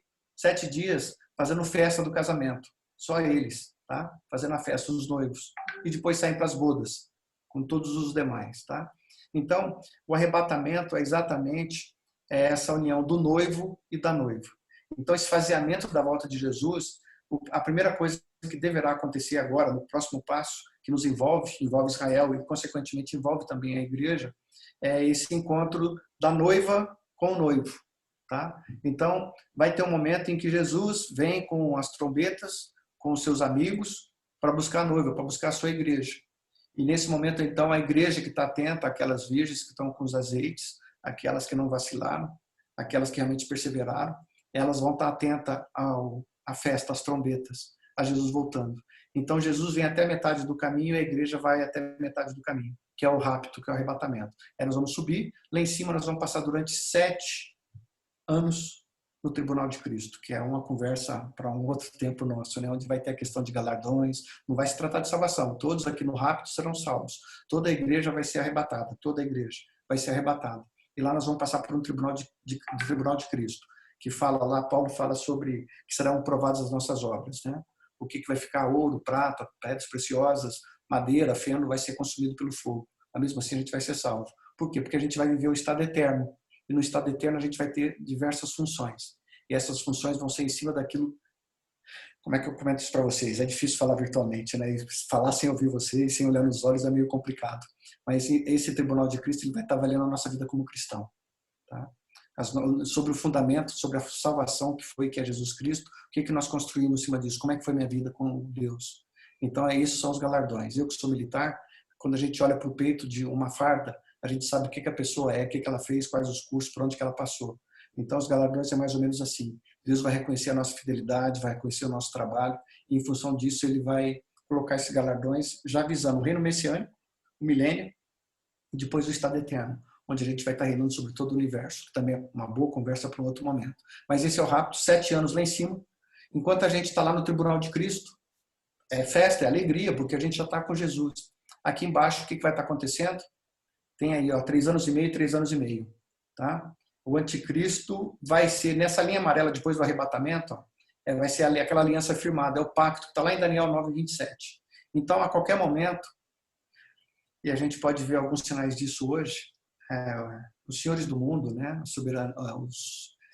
dias fazendo festa do casamento. Só eles, tá? Fazendo a festa dos noivos. E depois saem para as bodas. com todos os demais, tá? Então, o arrebatamento é exatamente essa união do noivo e da noiva. Então, esse esvaziamento da volta de Jesus, a primeira coisa que deverá acontecer agora, no próximo passo, que nos envolve Israel e, consequentemente, envolve também a igreja, é esse encontro da noiva com o noivo. Tá? Então, vai ter um momento em que Jesus vem com as trombetas, com os seus amigos, para buscar a noiva, para buscar a sua igreja. E nesse momento, então, a igreja que está atenta, aquelas virgens que estão com os azeites, aquelas que não vacilaram, aquelas que realmente perseveraram, elas vão estar atentas à festa, às trombetas, a Jesus voltando. Então, Jesus vem até metade do caminho e a igreja vai até metade do caminho, que é o rapto, que é o arrebatamento. Aí nós vamos subir, lá em cima nós vamos passar durante 7 anos no tribunal de Cristo, que é uma conversa para um outro tempo nosso, né? Onde vai ter a questão de galardões, não vai se tratar de salvação, todos aqui no rapto serão salvos, toda a igreja vai ser arrebatada, toda a igreja vai ser arrebatada. E lá nós vamos passar por um tribunal de Cristo, que fala lá, Paulo fala sobre que serão provadas as nossas obras, né? O que vai ficar? Ouro, prata, pedras preciosas, madeira, feno vai ser consumido pelo fogo. Mas mesmo assim a gente vai ser salvo. Por quê? Porque a gente vai viver o estado eterno. E no estado eterno a gente vai ter diversas funções. E essas funções vão ser em cima daquilo... Como é que eu comento isso para vocês? É difícil falar virtualmente, né? Falar sem ouvir vocês, sem olhar nos olhos é meio complicado. Mas esse tribunal de Cristo ele vai estar valendo a nossa vida como cristão. Tá? Sobre o fundamento, sobre a salvação que é Jesus Cristo, o que nós construímos em cima disso? Como é que foi minha vida com Deus? Então, esses são os galardões. Eu que sou militar, quando a gente olha para o peito de uma farda, a gente sabe o que a pessoa é, o que ela fez, quais os cursos, por onde que ela passou. Então, os galardões é mais ou menos assim. Deus vai reconhecer a nossa fidelidade, vai reconhecer o nosso trabalho, e em função disso ele vai colocar esses galardões, já visando o reino messiânico, o milênio, e depois o estado eterno, onde a gente vai estar reinando sobre todo o universo, que também é uma boa conversa para um outro momento. Mas esse é o rapto, 7 anos lá em cima, enquanto a gente está lá no tribunal de Cristo, é festa, é alegria, porque a gente já está com Jesus. Aqui embaixo, o que vai estar acontecendo? Tem aí, 3 anos e meio, 3 anos e meio. Tá? O anticristo vai ser, nessa linha amarela, depois do arrebatamento, vai ser aquela aliança firmada, é o pacto que está lá em Daniel 9:27. Então, a qualquer momento, e a gente pode ver alguns sinais disso hoje, os senhores do mundo, né?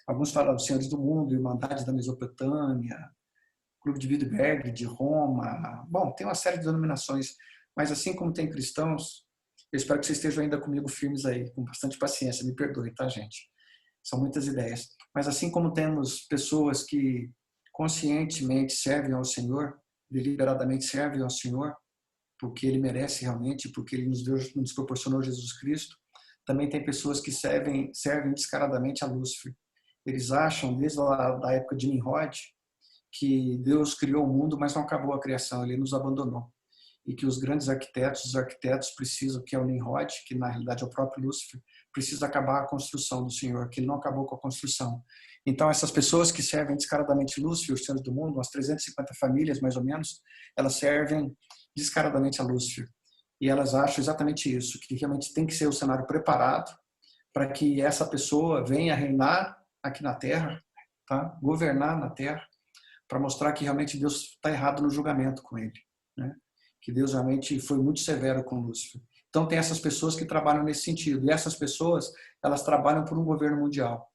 Alguns falam os senhores do mundo, Irmandade da Mesopotâmia, Clube de Bilderberg, de Roma. Bom, tem uma série de denominações, mas assim como tem cristãos, eu espero que vocês estejam ainda comigo firmes aí, com bastante paciência, me perdoem, tá, gente? São muitas ideias. Mas assim como temos pessoas que conscientemente servem ao Senhor, deliberadamente servem ao Senhor, porque Ele merece realmente, porque Ele nos proporcionou Jesus Cristo, também tem pessoas que servem descaradamente a Lúcifer. Eles acham, desde a época de Nimrod, que Deus criou o mundo, mas não acabou a criação, Ele nos abandonou. E que os grandes arquitetos, precisam, que é o Nimrod, que na realidade é o próprio Lúcifer, precisa acabar a construção do Senhor, que Ele não acabou com a construção. Então, essas pessoas que servem descaradamente Lúcifer, os senhores do mundo, umas 350 famílias, mais ou menos, elas servem descaradamente a Lúcifer. E elas acham exatamente isso, que realmente tem que ser o cenário preparado para que essa pessoa venha reinar aqui na Terra, tá? Governar na Terra, para mostrar que realmente Deus está errado no julgamento com ele, né? Que Deus realmente foi muito severo com Lúcifer. Então tem essas pessoas que trabalham nesse sentido. E essas pessoas, elas trabalham por um governo mundial.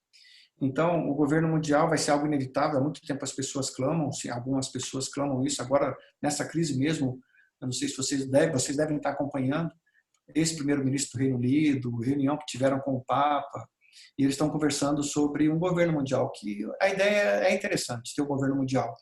Então, o governo mundial vai ser algo inevitável. Há muito tempo as pessoas clamam, algumas pessoas clamam isso. Agora, nessa crise mesmo, eu não sei se vocês devem estar acompanhando, esse primeiro-ministro do Reino Unido, reunião que tiveram com o Papa, e eles estão conversando sobre um governo mundial, que a ideia é interessante, ter um governo mundial.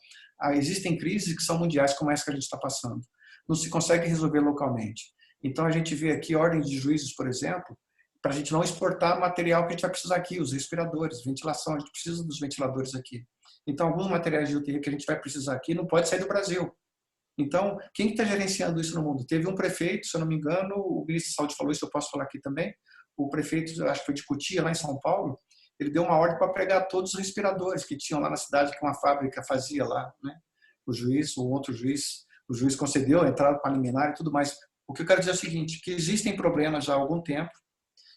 Existem crises que são mundiais, como essa que a gente está passando. Não se consegue resolver localmente. Então, a gente vê aqui ordens de juízes, por exemplo, para a gente não exportar material que a gente vai precisar aqui, os respiradores, ventilação, a gente precisa dos ventiladores aqui. Então, alguns materiais de UTI que a gente vai precisar aqui não pode sair do Brasil. Então, quem está gerenciando isso no mundo? Teve um prefeito, se eu não me engano, o ministro da Saúde falou isso, eu posso falar aqui também, o prefeito, acho que foi de Cotia, lá em São Paulo, ele deu uma ordem para pregar todos os respiradores que tinham lá na cidade, que uma fábrica fazia lá, né? O juiz concedeu a entrada para liminar e tudo mais. O que eu quero dizer é o seguinte, que existem problemas já há algum tempo,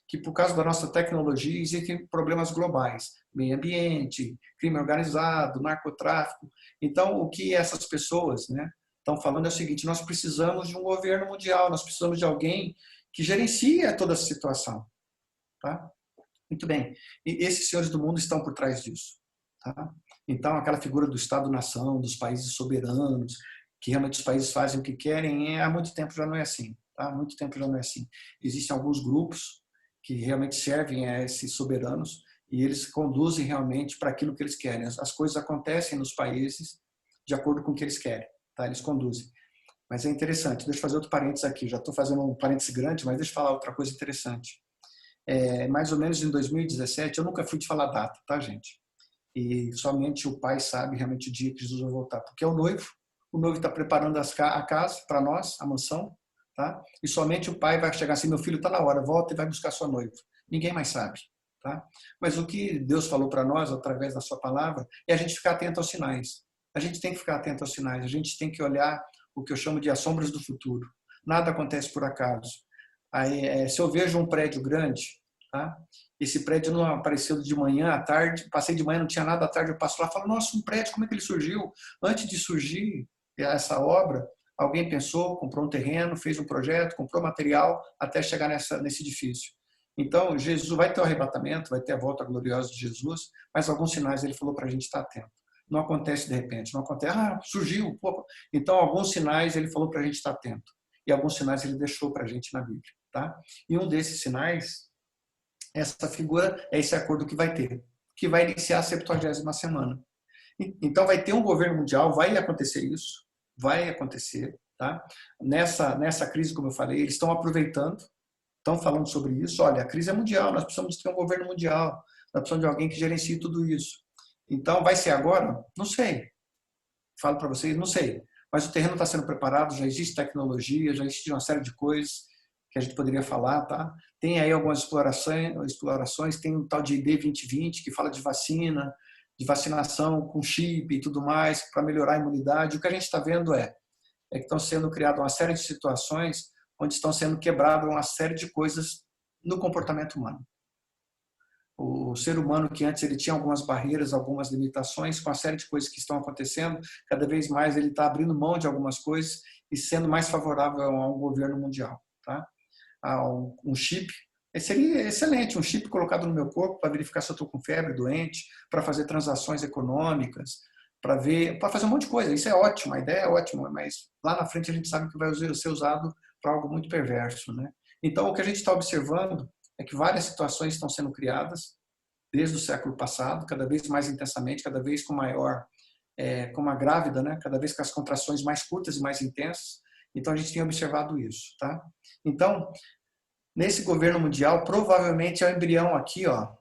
que por causa da nossa tecnologia existem problemas globais, meio ambiente, crime organizado, narcotráfico. Então, o que essas pessoas, né, estão falando é o seguinte: nós precisamos de um governo mundial, nós precisamos de alguém que gerencie toda essa situação. Tá? Muito bem. E esses senhores do mundo estão por trás disso. Tá? Então, aquela figura do Estado-nação, dos países soberanos, que realmente os países fazem o que querem, há muito tempo já não é assim. Tá? Há muito tempo já não é assim. Existem alguns grupos que realmente servem a esses soberanos e eles conduzem realmente para aquilo que eles querem. As coisas acontecem nos países de acordo com o que eles querem. Tá? Eles conduzem. Mas é interessante. Deixa eu fazer outro parênteses aqui. Já estou fazendo um parênteses grande, mas deixa eu falar outra coisa interessante. Mais ou menos em 2017, eu nunca fui te falar data, tá, gente? E somente o pai sabe realmente o dia que Jesus vai voltar. Porque é o noivo está preparando a casa para nós, a mansão, tá? E somente o pai vai chegar assim: meu filho, está na hora, volta e vai buscar sua noiva. Ninguém mais sabe, tá? Mas o que Deus falou para nós, através da sua palavra, é a gente ficar atento aos sinais. A gente tem que ficar atento aos sinais, a gente tem que olhar o que eu chamo de as sombras do futuro. Nada acontece por acaso. Aí, se eu vejo um prédio grande, tá? Esse prédio não apareceu de manhã à tarde, passei de manhã, não tinha nada à tarde, eu passo lá e falo: nossa, um prédio, como é que ele surgiu? Antes de surgir essa obra, alguém pensou, comprou um terreno, fez um projeto, comprou material, até chegar nesse edifício. Então, Jesus vai ter o arrebatamento, vai ter a volta gloriosa de Jesus, mas alguns sinais ele falou para a gente estar atento. Não acontece de repente, não acontece, surgiu. Pô. Então, alguns sinais ele falou para a gente estar atento. E alguns sinais ele deixou para a gente na Bíblia. Tá? E um desses sinais, essa figura, é esse acordo que vai ter, que vai iniciar a 70ª semana. Então, vai ter um governo mundial, vai acontecer isso, vai acontecer. Tá? Nessa crise, como eu falei, eles estão aproveitando, estão falando sobre isso. Olha, a crise é mundial, nós precisamos ter um governo mundial, nós precisamos de alguém que gerencie tudo isso. Então, vai ser agora? Não sei. Falo para vocês, não sei. Mas o terreno está sendo preparado, já existe tecnologia, já existe uma série de coisas que a gente poderia falar, tá? Tem aí algumas explorações, tem um tal de ID 2020 que fala de vacina, de vacinação com chip e tudo mais, para melhorar a imunidade. O que a gente está vendo é que estão sendo criadas uma série de situações onde estão sendo quebradas uma série de coisas no comportamento humano. O ser humano, que antes ele tinha algumas barreiras, algumas limitações, com a série de coisas que estão acontecendo, cada vez mais ele está abrindo mão de algumas coisas e sendo mais favorável a um governo mundial. Tá? Um chip, seria excelente, um chip colocado no meu corpo para verificar se eu estou com febre, doente, para fazer transações econômicas, para fazer um monte de coisa. Isso é ótimo, a ideia é ótima, mas lá na frente a gente sabe que vai ser usado para algo muito perverso. Né? Então, o que a gente está observando é que várias situações estão sendo criadas desde o século passado, cada vez mais intensamente, cada vez com maior, como a grávida, né? Cada vez com as contrações mais curtas e mais intensas. Então, a gente tem observado isso. Tá? Então, nesse governo mundial, provavelmente é o embrião aqui, ó,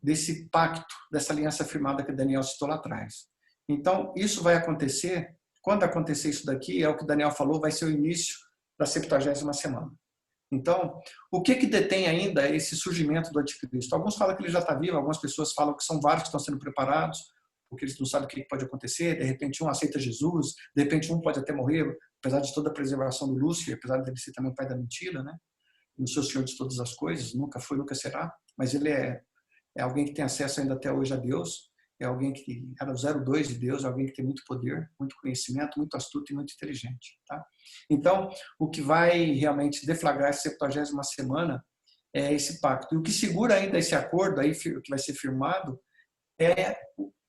desse pacto, dessa aliança firmada que Daniel citou lá atrás. Então, isso vai acontecer, quando acontecer isso daqui, é o que Daniel falou, vai ser o início da 70ª semana. Então, o que detém ainda esse surgimento do anticristo? Alguns falam que ele já está vivo, algumas pessoas falam que são vários que estão sendo preparados, porque eles não sabem o que pode acontecer, de repente um aceita Jesus, de repente um pode até morrer, apesar de toda a preservação do Lúcifer, apesar de ele ser também o pai da mentira, né? No seu Senhor de todas as coisas, nunca foi, nunca será, mas ele é alguém que tem acesso ainda até hoje a Deus, é alguém que era o 02 de Deus, é alguém que tem muito poder, muito conhecimento, muito astuto e muito inteligente. Tá? Então, o que vai realmente deflagrar essa 70ª semana é esse pacto. E o que segura ainda esse acordo aí, que vai ser firmado, é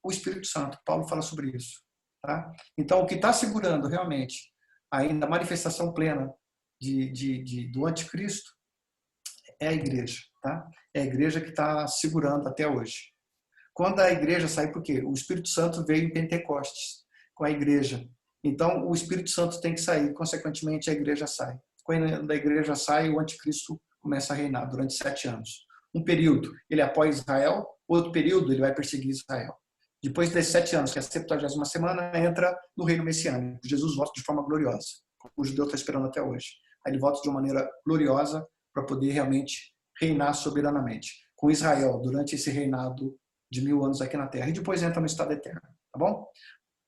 o Espírito Santo. Paulo fala sobre isso. Tá? Então, o que está segurando realmente ainda a manifestação plena do anticristo é a igreja. Tá? É a igreja que está segurando até hoje. Quando a igreja sai, por quê? O Espírito Santo veio em Pentecostes com a igreja. Então, o Espírito Santo tem que sair, consequentemente, a igreja sai. Quando a igreja sai, o anticristo começa a reinar durante 7 anos. Um período, ele apoia Israel, outro período, ele vai perseguir Israel. Depois desses 7 anos, que é a 70ª semana, entra no reino messiânico. Jesus volta de forma gloriosa, como o judeu está esperando até hoje. Aí ele volta de uma maneira gloriosa para poder realmente reinar soberanamente com Israel durante esse reinado de 1000 anos aqui na Terra. E depois entra no estado eterno. Tá bom?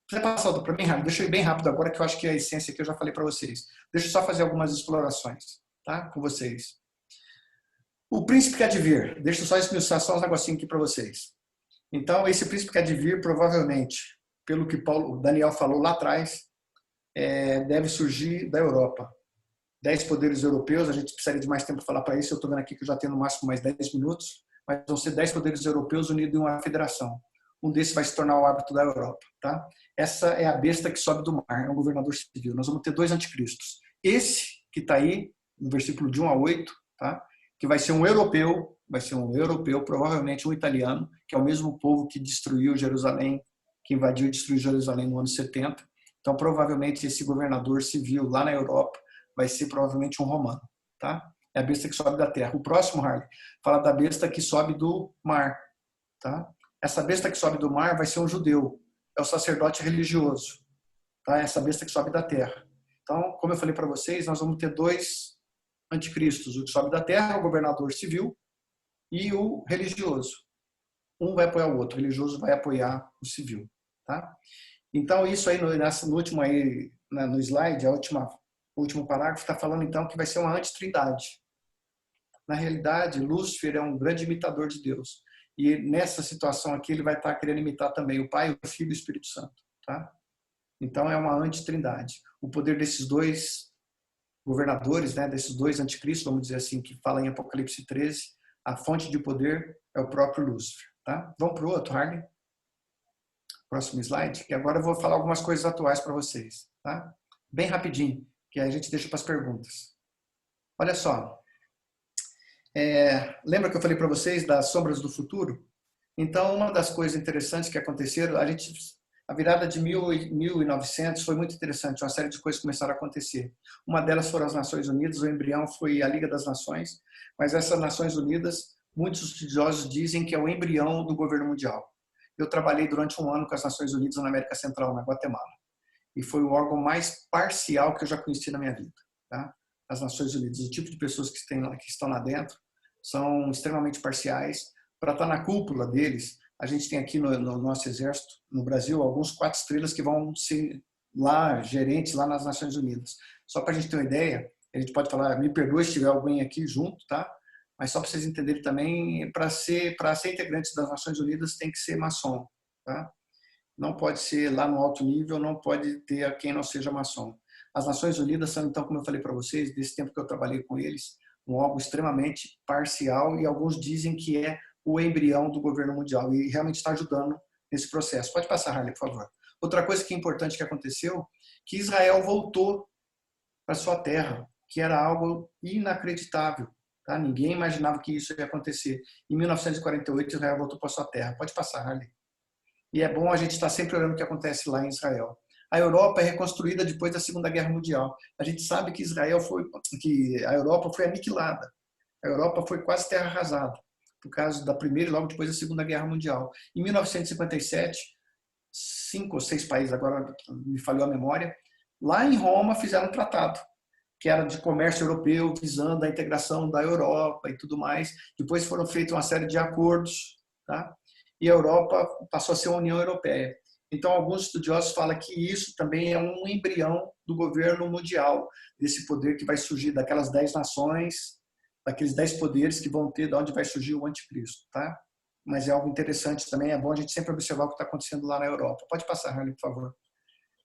Você passa para mim, rápido. Deixa eu ir bem rápido agora, que eu acho que a essência aqui eu já falei para vocês. Deixa eu só fazer algumas explorações, tá? Com vocês. O príncipe que há de vir. Deixa eu só esmiuçar só uns negocinhos aqui para vocês. Então, esse príncipe que há de vir, provavelmente, pelo que Daniel falou lá atrás, deve surgir da Europa. 10 poderes europeus, a gente precisaria de mais tempo para falar para isso, eu estou vendo aqui que eu já tenho no máximo mais 10 minutos, mas vão ser 10 poderes europeus unidos em uma federação. Um desses vai se tornar o árbitro da Europa. Tá? Essa é a besta que sobe do mar, é um governador civil. Nós vamos ter 2 anticristos. Esse que está aí, no versículo de 1 a 8, tá? Que vai ser um europeu, provavelmente um italiano, que é o mesmo povo que destruiu Jerusalém, que invadiu e destruiu Jerusalém no ano 70. Então, provavelmente, esse governador civil lá na Europa vai ser provavelmente um romano. Tá? É a besta que sobe da terra. O próximo, Harley, fala da besta que sobe do mar. Tá? Essa besta que sobe do mar vai ser um judeu. É o sacerdote religioso. Tá? Essa besta que sobe da terra. Então, como eu falei para vocês, nós vamos ter 2 anticristos. O que sobe da terra é o governador civil e o religioso. Um vai apoiar o outro. O religioso vai apoiar o civil. Tá? Então, isso aí, no último aí, no slide, o último parágrafo está falando, então, que vai ser uma antitrindade. Na realidade, Lúcifer é um grande imitador de Deus. E nessa situação aqui, ele vai estar querendo imitar também o Pai, o Filho e o Espírito Santo. Tá? Então, é uma antitrindade. O poder desses 2 governadores, né, desses 2 anticristos, vamos dizer assim, que fala em Apocalipse 13, a fonte de poder é o próprio Lúcifer. Tá? Vamos para o outro, Harley? Próximo slide. E agora eu vou falar algumas coisas atuais para vocês. Tá? Bem rapidinho, que aí a gente deixa para as perguntas. Olha só. Lembra que eu falei para vocês das sombras do futuro? Então, uma das coisas interessantes que aconteceram, a virada de 1900 foi muito interessante, uma série de coisas começaram a acontecer. Uma delas foram as Nações Unidas, o embrião foi a Liga das Nações, mas essas Nações Unidas, muitos estudiosos dizem que é o embrião do governo mundial. Eu trabalhei durante um ano com as Nações Unidas na América Central, na Guatemala, e foi o órgão mais parcial que eu já conheci na minha vida. Tá? As Nações Unidas, o tipo de pessoas que estão lá dentro são extremamente parciais. Para estar na cúpula deles, a gente tem aqui no nosso exército, no Brasil, alguns 4 estrelas que vão ser lá, gerentes lá nas Nações Unidas. Só para a gente ter uma ideia, a gente pode falar, me perdoe se tiver alguém aqui junto, tá? Mas só para vocês entenderem também, para ser integrante das Nações Unidas tem que ser maçom, tá? Não pode ser lá no alto nível, não pode ter quem não seja maçom. As Nações Unidas são, então, como eu falei para vocês, desse tempo que eu trabalhei com eles, um órgão extremamente parcial e alguns dizem que é o embrião do governo mundial e realmente está ajudando nesse processo. Pode passar, Harley, por favor. Outra coisa que é importante que aconteceu, que Israel voltou para sua terra, que era algo inacreditável. Tá? Ninguém imaginava que isso ia acontecer. Em 1948, Israel voltou para sua terra. Pode passar, Harley. E é bom a gente estar sempre olhando o que acontece lá em Israel. A Europa é reconstruída depois da Segunda Guerra Mundial. A gente sabe que a Europa foi aniquilada. A Europa foi quase terra arrasada, por causa da Primeira e logo depois da Segunda Guerra Mundial. Em 1957, 5 ou 6 países, agora me falhou a memória, lá em Roma fizeram um tratado, que era de comércio europeu, visando a integração da Europa e tudo mais. Depois foram feitas uma série de acordos, tá? E a Europa passou a ser a União Europeia. Então, alguns estudiosos falam que isso também é um embrião do governo mundial, desse poder que vai surgir daquelas 10 nações, daqueles 10 poderes que vão ter, de onde vai surgir o anticristo, tá? Mas é algo interessante também, é bom a gente sempre observar o que está acontecendo lá na Europa. Pode passar, Harley, por favor.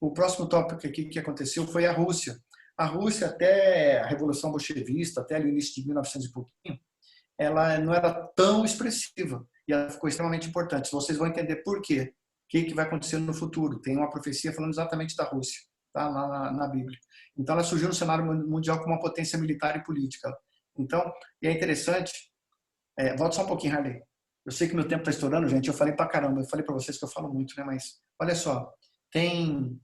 O próximo tópico aqui que aconteceu foi a Rússia. A Rússia, até a Revolução Bolchevista, até o início de 1900 e pouquinho, ela não era tão expressiva e ela ficou extremamente importante. Vocês vão entender por quê. O que vai acontecer no futuro. Tem uma profecia falando exatamente da Rússia, tá? Lá na Bíblia. Então, ela surgiu no cenário mundial como uma potência militar e política. Então, e é interessante, volta só um pouquinho, Harley. Eu sei que meu tempo está estourando, gente, eu falei pra caramba, eu falei para vocês que eu falo muito, né? Mas, olha só, tem,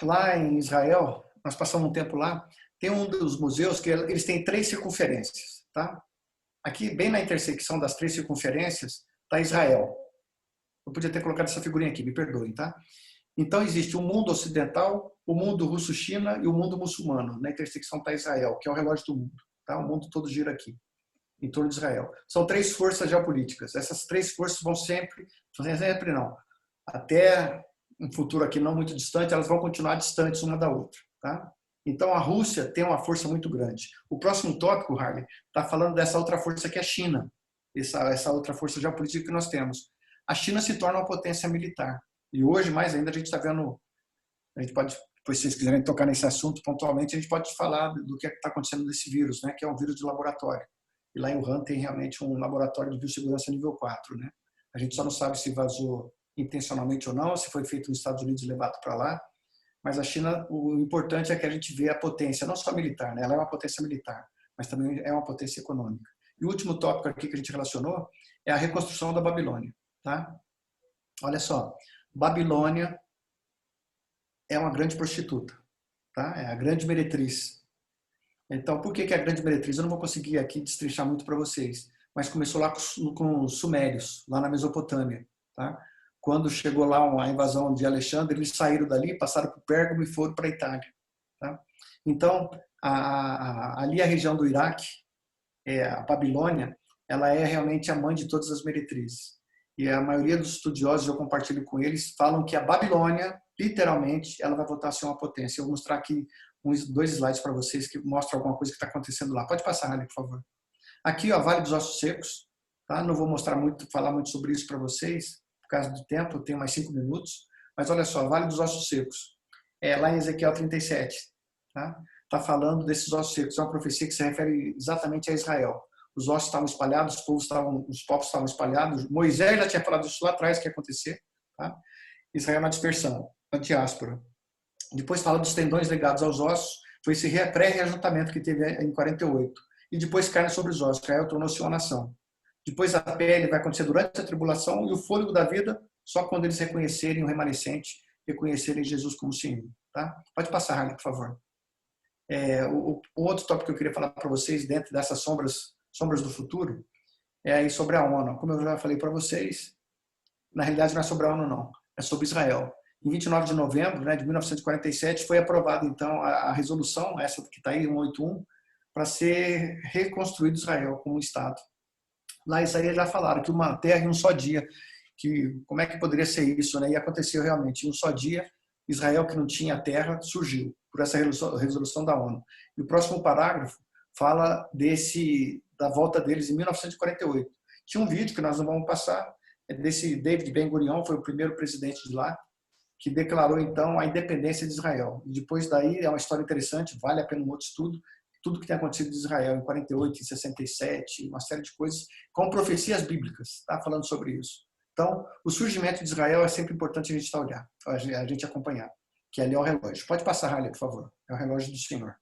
lá em Israel, nós passamos um tempo lá, tem um dos museus que eles têm 3 circunferências, tá? Aqui, bem na intersecção das 3 circunferências, está Israel. Eu podia ter colocado essa figurinha aqui, me perdoem, tá? Então, existe o mundo ocidental, o mundo russo-china e o mundo muçulmano. Na intersecção está Israel, que é o relógio do mundo. Tá? O mundo todo gira aqui, em torno de Israel. São 3 forças geopolíticas. Essas 3 forças vão sempre não, até um futuro aqui não muito distante, elas vão continuar distantes uma da outra. Tá? Então, a Rússia tem uma força muito grande. O próximo tópico, Harley, está falando dessa outra força que é a China. Essa outra força geopolítica que nós temos. A China se torna uma potência militar. E hoje, mais ainda, a gente está vendo A gente pode, depois se vocês quiserem tocar nesse assunto pontualmente, a gente pode falar do que está acontecendo nesse vírus, né, que é um vírus de laboratório. E lá em Wuhan tem realmente um laboratório de biossegurança nível 4, né? A gente só não sabe se vazou intencionalmente ou não, se foi feito nos Estados Unidos e levado para lá. Mas a China, o importante é que a gente vê a potência, não só militar, né? Ela é uma potência militar, mas também é uma potência econômica. E o último tópico aqui que a gente relacionou é a reconstrução da Babilônia, tá? Olha só, Babilônia é uma grande prostituta, tá? É a grande meretriz. Então, por que é a grande meretriz? Eu não vou conseguir aqui destrinchar muito para vocês, mas começou lá com os sumérios, lá na Mesopotâmia, tá? Quando chegou lá a invasão de Alexandre, eles saíram dali, passaram por Pérgamo e foram para a Itália, tá? Então, ali a região do Iraque, a Babilônia, ela é realmente a mãe de todas as meretrizes. E a maioria dos estudiosos, eu compartilho com eles, falam que a Babilônia, literalmente, ela vai voltar a ser uma potência. Eu vou mostrar aqui dois slides para vocês que mostram alguma coisa que está acontecendo lá. Pode passar, Rani, por favor. Aqui, ó, Vale dos Ossos Secos. Tá? Não vou falar muito sobre isso para vocês, por causa do tempo, eu tenho mais 5 minutos. Mas olha só, Vale dos Ossos Secos. Lá em Ezequiel 37. Tá falando desses ossos secos. É uma profecia que se refere exatamente a Israel. Os ossos estavam espalhados, os povos estavam espalhados. Moisés já tinha falado isso lá atrás, que ia acontecer. Tá? Israel na dispersão, na diáspora. Depois fala dos tendões ligados aos ossos. Foi esse pré-reajuntamento que teve em 48. E depois carne sobre os ossos. Israel tornou-se uma nação. Depois a pele vai acontecer durante a tribulação e o fôlego da vida só quando eles reconhecerem o remanescente, reconhecerem Jesus como Senhor. Tá? Pode passar, Harley, por favor. O outro tópico que eu queria falar para vocês dentro dessas sombras do futuro é aí sobre a ONU. Como eu já falei para vocês, na realidade não é sobre a ONU, não. É sobre Israel. Em 29 de novembro, né, de 1947, foi aprovada, então, a resolução, essa que está aí, 181, para ser reconstruído Israel como um Estado. Lá em Isaías já falaram que uma terra em um só dia, que como é que poderia ser isso, né? E aconteceu realmente. Em um só dia, Israel, que não tinha terra, surgiu por essa resolução da ONU. E o próximo parágrafo fala da volta deles em 1948. Tinha um vídeo que nós não vamos passar, é desse David Ben-Gurion, foi o primeiro presidente de lá, que declarou, então, a independência de Israel. E depois daí, é uma história interessante, vale a pena um outro estudo, tudo que tem acontecido de Israel em 48, em 67, uma série de coisas, com profecias bíblicas, tá? Falando sobre isso. Então, o surgimento de Israel é sempre importante a gente olhar, a gente acompanhar, que ali é o relógio. Pode passar, Harley, por favor. É o relógio do Senhor.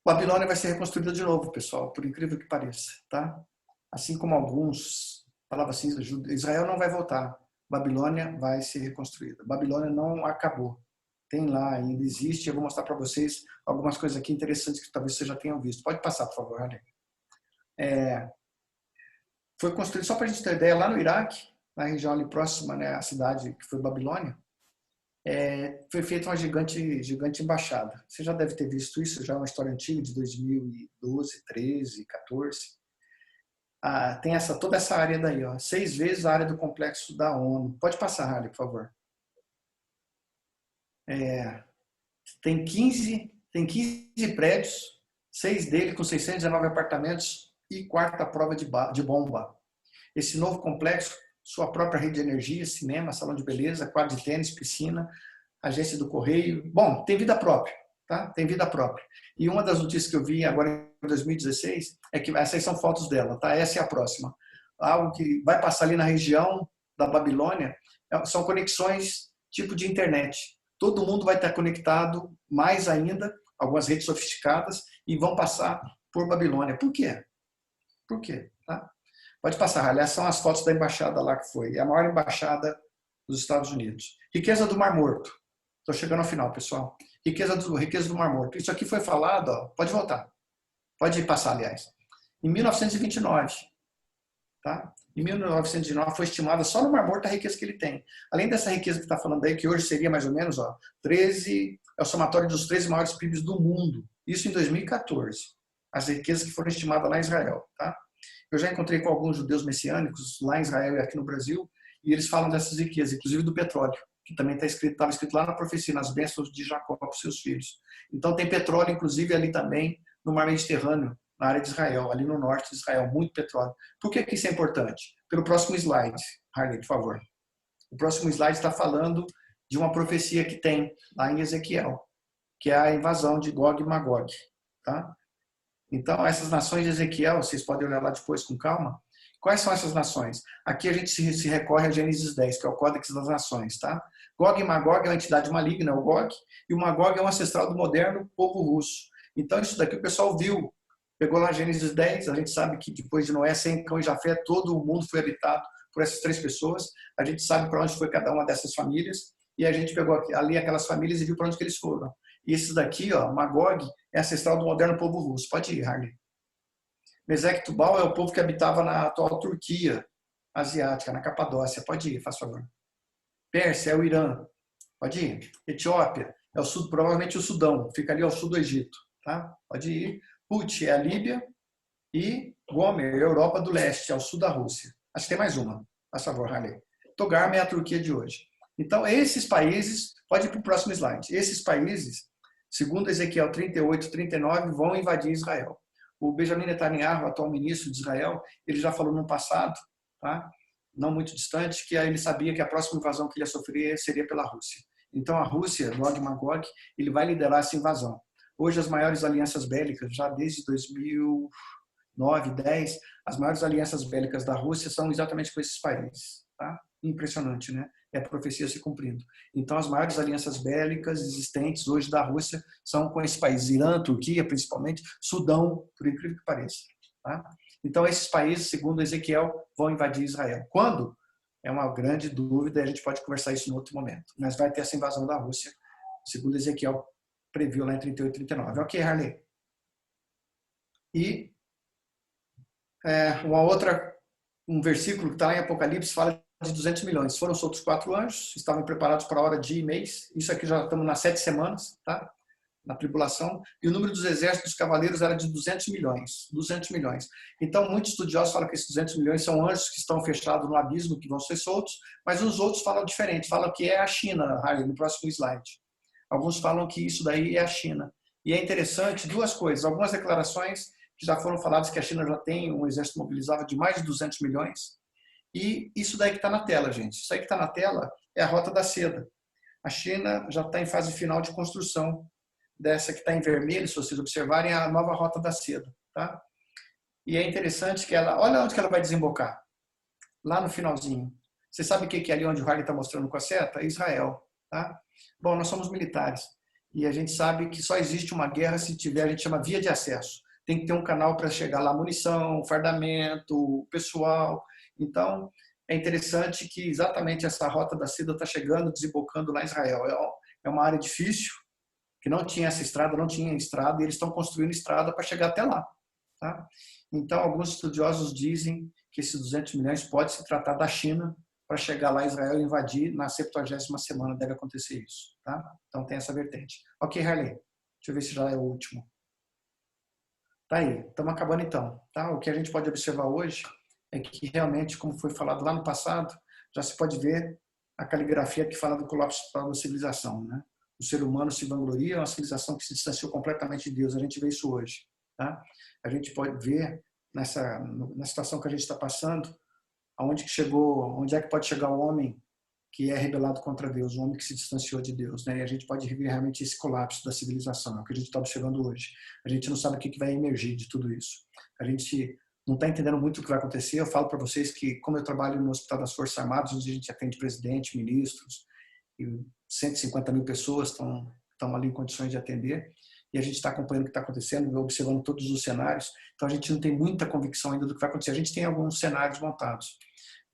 Babilônia vai ser reconstruída de novo, pessoal, por incrível que pareça, tá? Assim como alguns falavam assim, Israel não vai voltar, Babilônia vai ser reconstruída. Babilônia não acabou. Tem lá, ainda existe. Eu vou mostrar para vocês algumas coisas aqui interessantes que talvez vocês já tenham visto. Pode passar, por favor, Harley. Foi construído, só para a gente ter ideia, lá no Iraque, na região ali próxima, né, à cidade que foi Babilônia, foi feita uma gigante embaixada. Você já deve ter visto isso, já é uma história antiga, de 2012, 13, 14. Tem toda essa área daí, ó, 6 vezes a área do complexo da ONU. Pode passar, Harley, por favor. Tem 15 prédios, 6 deles com 619 apartamentos e quarta prova de bomba. Esse novo complexo, sua própria rede de energia, cinema, salão de beleza, quadro de tênis, piscina, agência do correio. Bom, tem vida própria, tá? Tem vida própria. E uma das notícias que eu vi agora em 2016 é que essas são fotos dela, tá? Essa é a próxima. Algo que vai passar ali na região da Babilônia são conexões tipo de internet. Todo mundo vai estar conectado, mais ainda, algumas redes sofisticadas, e vão passar por Babilônia. Por quê? Por quê? Tá? Pode passar, aliás, são as fotos da embaixada lá que foi. É a maior embaixada dos Estados Unidos. Riqueza do Mar Morto. Estou chegando ao final, pessoal. Riqueza do Mar Morto. Isso aqui foi falado, ó, pode voltar. Pode passar, aliás. Em 1929. Tá? Em 1909 foi estimada só no Mar Morto a riqueza que ele tem. Além dessa riqueza que está falando aí, que hoje seria mais ou menos 13, é o somatório dos 13 maiores PIBs do mundo. Isso em 2014. As riquezas que foram estimadas lá em Israel. Tá? Eu já encontrei com alguns judeus messiânicos lá em Israel e aqui no Brasil, e eles falam dessas riquezas, inclusive do petróleo, que também estava escrito lá na profecia, nas bênçãos de Jacó para os seus filhos. Então tem petróleo, inclusive, ali também no Mar Mediterrâneo, na área de Israel, ali no norte de Israel, muito petróleo. Por que isso é importante? Pelo próximo slide, Harley, por favor. O próximo slide está falando de uma profecia que tem lá em Ezequiel, que é a invasão de Gog e Magog. Tá? Então, essas nações de Ezequiel, vocês podem olhar lá depois com calma. Quais são essas nações? Aqui a gente se recorre a Gênesis 10, que é o Códex das Nações. Tá? Gog e Magog é uma entidade maligna, o Gog, e o Magog é um ancestral do moderno povo russo. Então, isso daqui o pessoal viu. Pegou lá Gênesis 10, a gente sabe que depois de Noé, Sem, Cão e Jafé, todo o mundo foi habitado por essas 3 pessoas. A gente sabe para onde foi cada uma dessas famílias, e a gente pegou ali aquelas famílias e viu para onde que eles foram. E esse daqui, ó, Magog, é ancestral do moderno povo russo. Pode ir, Harley. Mesec Tubal é o povo que habitava na atual Turquia asiática, na Capadócia. Pode ir, faz favor. Pérsia é o Irã. Pode ir. Etiópia é o sul, provavelmente o Sudão. Fica ali ao sul do Egito. Tá? Pode ir. Put é a Líbia. E Gomer é a Europa do Leste, ao sul da Rússia. Acho que tem mais uma. Faz favor, Harley. Togarma é a Turquia de hoje. Então, esses países, pode ir para o próximo slide. Esses países, segundo Ezequiel 38, 39, vão invadir Israel. O Benjamin Netanyahu, atual ministro de Israel, ele já falou no passado, tá? Não muito distante, que ele sabia que a próxima invasão que ele ia sofrer seria pela Rússia. Então, a Rússia, Gog e Magog, ele vai liderar essa invasão. Hoje, as maiores alianças bélicas, já desde 2009, 2010, as maiores alianças bélicas da Rússia são exatamente com esses países. Tá? Impressionante, né? É a profecia se cumprindo. Então, as maiores alianças bélicas existentes hoje da Rússia são com esses países, Irã, Turquia, principalmente, Sudão, por incrível que pareça. Tá? Então, esses países, segundo Ezequiel, vão invadir Israel. Quando? É uma grande dúvida e a gente pode conversar isso em outro momento. Mas vai ter essa invasão da Rússia, segundo Ezequiel previu lá em 38 e 39. Ok, Harley? E um versículo que está lá em Apocalipse fala de 200 milhões. Foram soltos 4 anjos, estavam preparados para a hora, dia e mês. Isso aqui já estamos nas 7 semanas, tá? Na tribulação. E o número dos exércitos dos cavaleiros era de 200 milhões. 200 milhões. Então, muitos estudiosos falam que esses 200 milhões são anjos que estão fechados no abismo, que vão ser soltos, mas os outros falam diferente. Falam que é a China, Harley, no próximo slide. Alguns falam que isso daí é a China. E é interessante, 2 coisas. Algumas declarações que já foram faladas que a China já tem um exército mobilizado de mais de 200 milhões. E isso daí que está na tela, gente. Isso aí que está na tela é a Rota da Seda. A China já está em fase final de construção dessa que está em vermelho, se vocês observarem, a nova Rota da Seda. Tá? E é interessante que ela... Olha onde que ela vai desembocar. Lá no finalzinho. Você sabe o que é ali onde o Harley está mostrando com a seta? Israel. Tá? Bom, nós somos militares. E a gente sabe que só existe uma guerra se tiver, a gente chama via de acesso. Tem que ter um canal para chegar lá, munição, fardamento, pessoal. Então, é interessante que exatamente essa Rota da Seda está chegando, desembocando lá em Israel. É uma área difícil, que não tinha essa estrada, não tinha estrada, e eles estão construindo estrada para chegar até lá. Tá? Então, alguns estudiosos dizem que esses 200 milhões pode se tratar da China para chegar lá em Israel e invadir na 70ª semana, deve acontecer isso. Tá? Então, tem essa vertente. Ok, Harley, deixa eu ver se já é o último. Tá aí, estamos acabando então. Tá? O que a gente pode observar hoje é que realmente, como foi falado lá no passado, já se pode ver a caligrafia que fala do colapso da civilização. Né? O ser humano se vangloria, é uma civilização que se distanciou completamente de Deus. A gente vê isso hoje. Tá? A gente pode ver na situação que a gente está passando, aonde que chegou, onde é que pode chegar o homem que é rebelado contra Deus, o homem que se distanciou de Deus. Né? E a gente pode ver realmente esse colapso da civilização, é o que a gente está observando hoje. A gente não sabe o que vai emergir de tudo isso. A gente não está entendendo muito o que vai acontecer. Eu falo para vocês que, como eu trabalho no Hospital das Forças Armadas, onde a gente atende presidente, ministros, e 150 mil pessoas estão ali em condições de atender, e a gente está acompanhando o que está acontecendo, observando todos os cenários, então a gente não tem muita convicção ainda do que vai acontecer. A gente tem alguns cenários montados,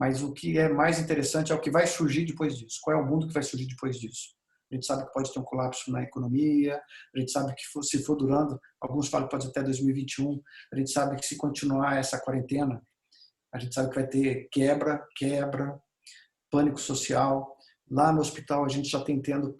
mas o que é mais interessante é o que vai surgir depois disso. Qual é o mundo que vai surgir depois disso? A gente sabe que pode ter um colapso na economia, a gente sabe que se for durando, alguns falam que pode até 2021, a gente sabe que se continuar essa quarentena, a gente sabe que vai ter quebra, pânico social. Lá no hospital a gente já tem tendo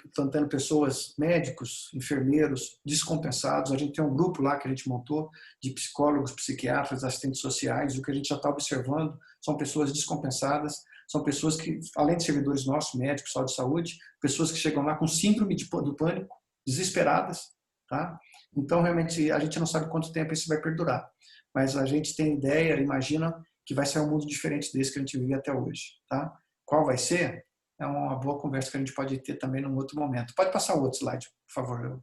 pessoas, médicos, enfermeiros, descompensados. A gente tem um grupo lá que a gente montou de psicólogos, psiquiatras, assistentes sociais. O que a gente já está observando são pessoas descompensadas, são pessoas que, além de servidores nossos, médicos, de saúde, pessoas que chegam lá com síndrome do pânico, desesperadas. Tá? Então, realmente, a gente não sabe quanto tempo isso vai perdurar. Mas a gente tem ideia, imagina que vai ser um mundo diferente desse que a gente vive até hoje. Tá? Qual vai ser? é uma boa conversa que a gente pode ter também num outro momento. Pode passar o outro slide, por favor.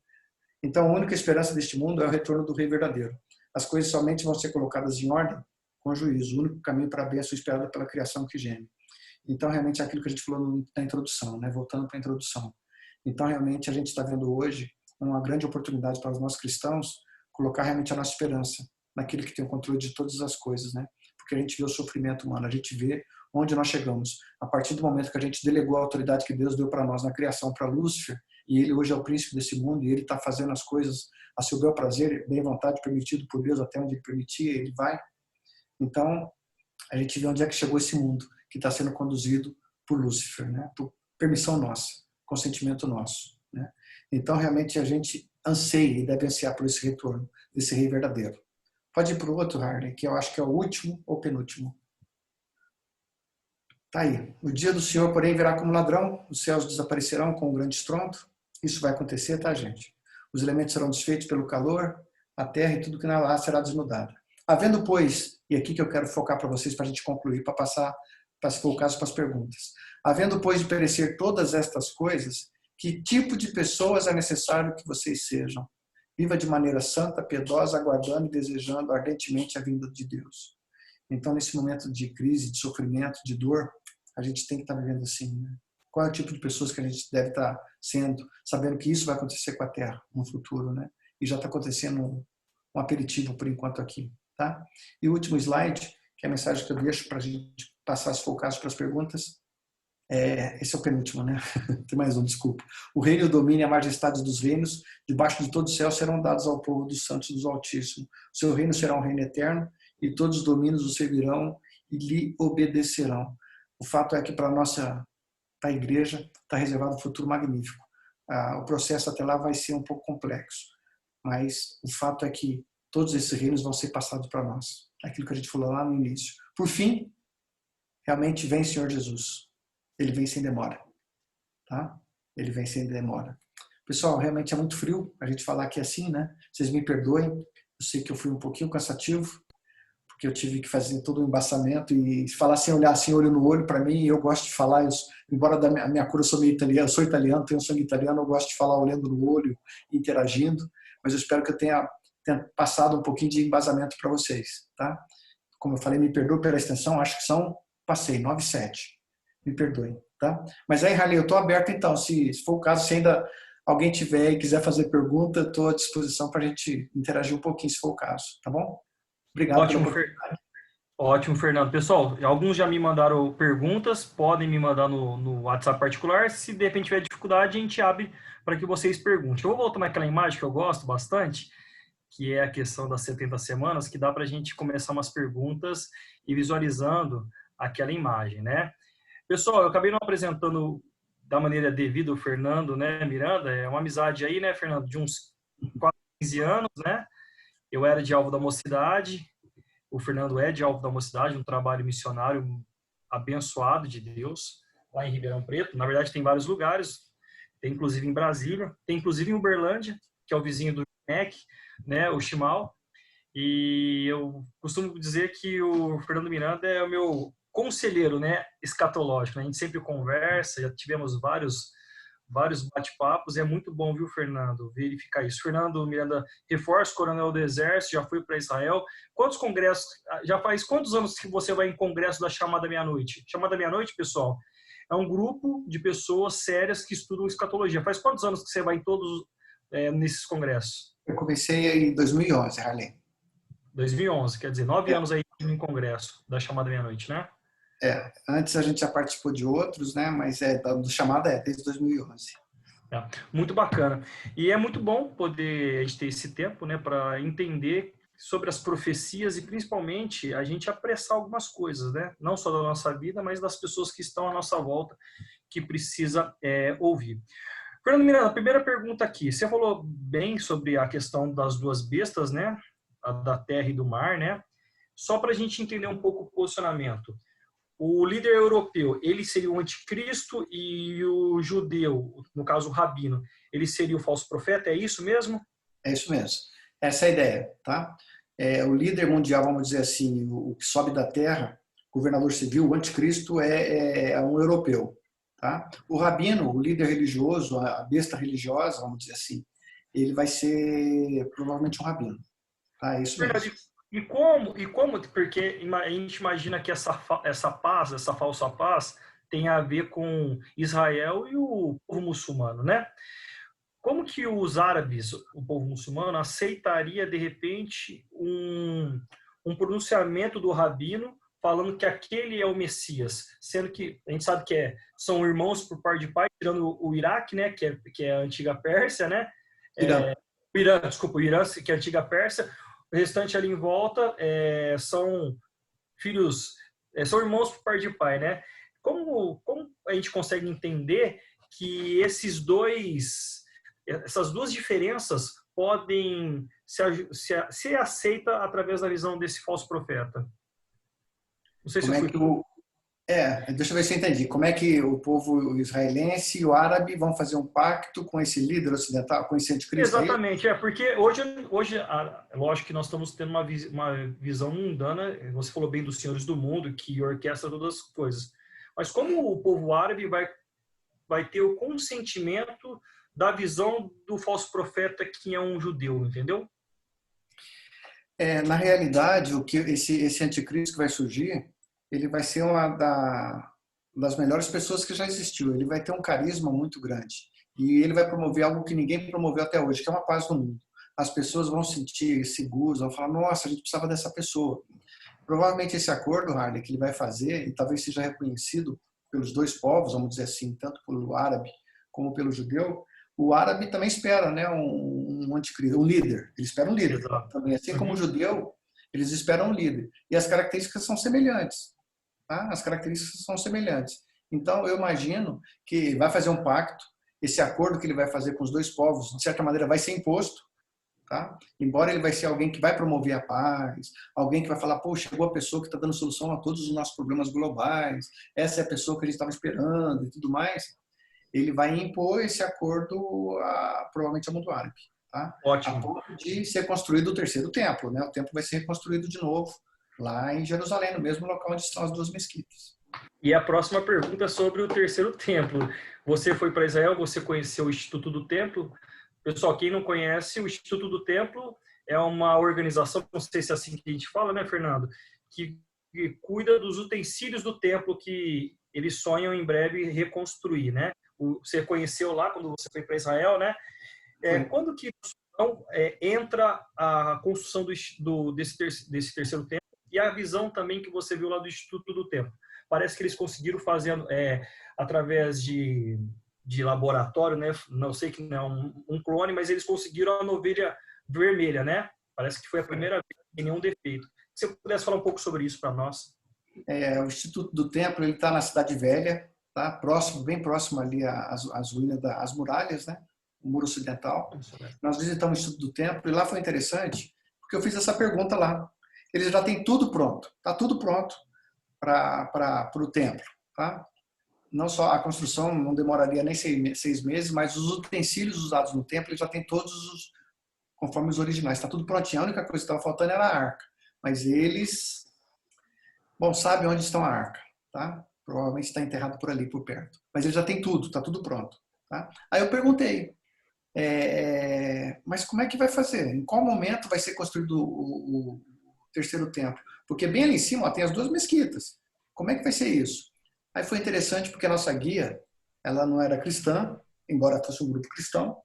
Então, a única esperança deste mundo é o retorno do Rei verdadeiro. As coisas somente vão ser colocadas em ordem com juízo, o único caminho para a bênção esperada pela criação que geme. Então, realmente, é aquilo que a gente falou na introdução, né? Voltando para a introdução. Então, realmente, a gente está vendo hoje uma grande oportunidade para os nossos cristãos colocar realmente a nossa esperança naquele que tem o controle de todas as coisas, né? Porque a gente vê o sofrimento humano, a gente vê onde nós chegamos. A partir do momento que a gente delegou a autoridade que Deus deu para nós na criação para Lúcifer, e ele hoje é o príncipe desse mundo, e ele está fazendo as coisas a seu bel prazer, bem à vontade, permitido por Deus, até onde ele permitir, ele vai. Então, a gente vê onde é que chegou esse mundo, que está sendo conduzido por Lúcifer, né? Por permissão nossa, consentimento nosso, né? Então, realmente, a gente anseia e deve ansiar por esse retorno desse Rei verdadeiro. Pode ir para o outro, Harley, que eu acho que é o último ou penúltimo. Tá aí. O dia do Senhor, porém, virá como ladrão, os céus desaparecerão com um grande estrondo. Isso vai acontecer, tá, gente? Os elementos serão desfeitos pelo calor, a terra e tudo que nela há será desnudado. Havendo, pois, e aqui que eu quero focar para vocês, para a gente concluir, para passar, se for o caso, para as perguntas. Havendo, pois, de perecer todas estas coisas, que tipo de pessoas é necessário que vocês sejam? Viva de maneira santa, piedosa, aguardando e desejando ardentemente a vinda de Deus. Então, nesse momento de crise, de sofrimento, de dor, a gente tem que estar vivendo assim, né? Qual é o tipo de pessoas que a gente deve estar sendo, sabendo que isso vai acontecer com a Terra no futuro, né? E já está acontecendo um aperitivo por enquanto aqui, tá? E o último slide, que é a mensagem que eu deixo para a gente passar, se for o caso, para as perguntas. Esse é o penúltimo, né? Tem mais um, desculpa. O reino e o domínio e a majestade dos reinos, debaixo de todo o céu, serão dados ao povo dos santos do Altíssimo. O seu reino será um reino eterno, e todos os domínios o servirão e lhe obedecerão. O fato é que para a igreja está reservado um futuro magnífico. O processo até lá vai ser um pouco complexo, mas o fato é que todos esses reinos vão ser passados para nós. Aquilo que a gente falou lá no início. Por fim, realmente vem o Senhor Jesus. Ele vem sem demora, tá? Ele vem sem demora. Pessoal, realmente é muito frio a gente falar aqui assim, né? Vocês me perdoem. Eu sei que eu fui um pouquinho cansativo, porque eu tive que fazer todo o embaçamento e falar sem olhar assim, olho no olho, para mim, eu gosto de falar, embora da minha cor eu sou meio italiano, eu sou italiano, tenho sangue italiano, eu gosto de falar olhando no olho, interagindo, mas eu espero que eu tenha passado um pouquinho de embasamento para vocês, tá? Como eu falei, me perdoe pela extensão, acho que passei, 9,7. Me perdoem, tá? Mas aí, Harley, eu estou aberto então, se for o caso, se ainda alguém tiver e quiser fazer pergunta, estou à disposição para a gente interagir um pouquinho, se for o caso, tá bom? Obrigado. Ótimo, Fernando. Pessoal, alguns já me mandaram perguntas, podem me mandar no WhatsApp particular. Se de repente tiver dificuldade, a gente abre para que vocês perguntem. Eu vou voltar naquela imagem que eu gosto bastante, que é a questão das 70 semanas, que dá para a gente começar umas perguntas e visualizando aquela imagem, né? Pessoal, eu acabei não apresentando da maneira devida o Fernando, né, Miranda? É uma amizade aí, né, Fernando, de uns 15 anos, né? Eu era de Alvo da Mocidade, o Fernando é de Alvo da Mocidade, um trabalho missionário abençoado de Deus, lá em Ribeirão Preto. Na verdade, tem vários lugares, tem inclusive em Brasília, tem inclusive em Uberlândia, que é o vizinho do MEC, né, o Chimal. E eu costumo dizer que o Fernando Miranda é o meu conselheiro, né, escatológico, né? A gente sempre conversa, já tivemos vários bate-papos, e é muito bom, viu, Fernando, verificar isso. Fernando Miranda, reforço, coronel do Exército, já foi para Israel. Quantos congressos, já faz quantos anos que você vai em congresso da Chamada Meia-Noite? Chamada Meia-Noite, pessoal, é um grupo de pessoas sérias que estudam escatologia. Faz quantos anos que você vai em todos nesses congressos? Eu comecei em 2011, Harley. 2011, quer dizer, 9 anos aí em congresso da Chamada Meia-Noite, né? Antes a gente já participou de outros, né? Mas do Chamada desde 2011. Muito bacana. E é muito bom poder a gente ter esse tempo, né, para entender sobre as profecias e principalmente a gente apressar algumas coisas, né? Não só da nossa vida, mas das pessoas que estão à nossa volta, que precisa ouvir. Fernando Miranda, a primeira pergunta aqui. Você falou bem sobre a questão das duas bestas, né? A da terra e do mar, né? Só para a gente entender um pouco o posicionamento. O líder europeu, ele seria o anticristo, e o judeu, no caso o rabino, ele seria o falso profeta, é isso mesmo? É isso mesmo. Essa é a ideia, tá? O líder mundial, vamos dizer assim, o que sobe da terra, governador civil, o anticristo é um europeu, Tá? O rabino, o líder religioso, a besta religiosa, vamos dizer assim, ele vai ser provavelmente um rabino. Tá? É isso mesmo. Verdade. Porque a gente imagina que essa paz, essa falsa paz, tem a ver com Israel e o povo muçulmano, né? Como que os árabes, o povo muçulmano, aceitaria, de repente, um pronunciamento do rabino falando que aquele é o Messias, sendo que a gente sabe que são irmãos por parte de pai, tirando o Iraque, né, que é a antiga Pérsia, né? Irã. O Irã, desculpa, o Irã, que é a antiga Pérsia, o restante ali em volta são filhos, são irmãos por parte de pai, né? Como a gente consegue entender que essas duas diferenças podem ser aceitas através da visão desse falso profeta? Não sei se Como eu é fui... que deixa eu ver se eu entendi. Como é que o povo israelense e o árabe vão fazer um pacto com esse líder ocidental, com esse anticristo aí? Exatamente, porque hoje lógico que nós estamos tendo uma visão mundana, você falou bem dos senhores do mundo, que orquestra todas as coisas. Mas como o povo árabe vai ter o consentimento da visão do falso profeta que é um judeu, entendeu? Na realidade, o que esse anticristo que vai surgir, ele vai ser das melhores pessoas que já existiu. Ele vai ter um carisma muito grande. E ele vai promover algo que ninguém promoveu até hoje, que é uma paz no mundo. As pessoas vão se sentir seguras, vão falar, nossa, a gente precisava dessa pessoa. Provavelmente esse acordo, Harley, que ele vai fazer, e talvez seja reconhecido pelos dois povos, vamos dizer assim, tanto pelo árabe como pelo judeu, o árabe também espera, né, um anticristo, um líder. Ele espera um líder. Também, assim como o judeu, eles esperam um líder. E as características são semelhantes. Tá? As características são semelhantes. Então, eu imagino que vai fazer um pacto, esse acordo que ele vai fazer com os dois povos, de certa maneira, vai ser imposto, tá? Embora ele vai ser alguém que vai promover a paz, alguém que vai falar, pô, chegou a pessoa que está dando solução a todos os nossos problemas globais, essa é a pessoa que a gente estava esperando e tudo mais, ele vai impor esse acordo provavelmente ao mundo árabe. Tá? Ótimo. A ponto de ser construído o terceiro templo, né? O templo vai ser reconstruído de novo, lá em Jerusalém, no mesmo local onde estão as duas mesquitas. E a próxima pergunta é sobre o terceiro templo. Você foi para Israel, você conheceu o Instituto do Templo. Pessoal, quem não conhece, o Instituto do Templo é uma organização, não sei se é assim que a gente fala, né, Fernando? Que cuida dos utensílios do templo que eles sonham em breve reconstruir, né? Você conheceu lá quando você foi para Israel, né? Quando que entra a construção desse terceiro templo e a visão também que você viu lá do Instituto do Templo? Parece que eles conseguiram fazer através de laboratório, né? Não sei que não é um clone, mas eles conseguiram a novilha vermelha, né? Parece que foi a primeira vez sem nenhum defeito. Se você pudesse falar um pouco sobre isso para nós. O Instituto do Templo, ele está na Cidade Velha, tá? Próximo, bem próximo ali às ruínas das muralhas, né? O muro ocidental. Nós visitamos o Instituto do Templo e lá foi interessante, porque eu fiz essa pergunta lá. Eles já têm tudo pronto, está tudo pronto para o templo, tá? Não só a construção não demoraria nem 6 meses, mas os utensílios usados no templo eles já têm todos conforme os originais, está tudo prontinho. A única coisa que estava faltando era a arca, mas eles, sabem onde estão a arca, tá? Provavelmente está enterrado por ali, por perto. Mas eles já têm tudo, está tudo pronto, tá? Aí eu perguntei, mas como é que vai fazer? Em qual momento vai ser construído o terceiro templo? Porque bem ali em cima tem as duas mesquitas. Como é que vai ser isso? Aí foi interessante porque a nossa guia, ela não era cristã, embora fosse um grupo cristão,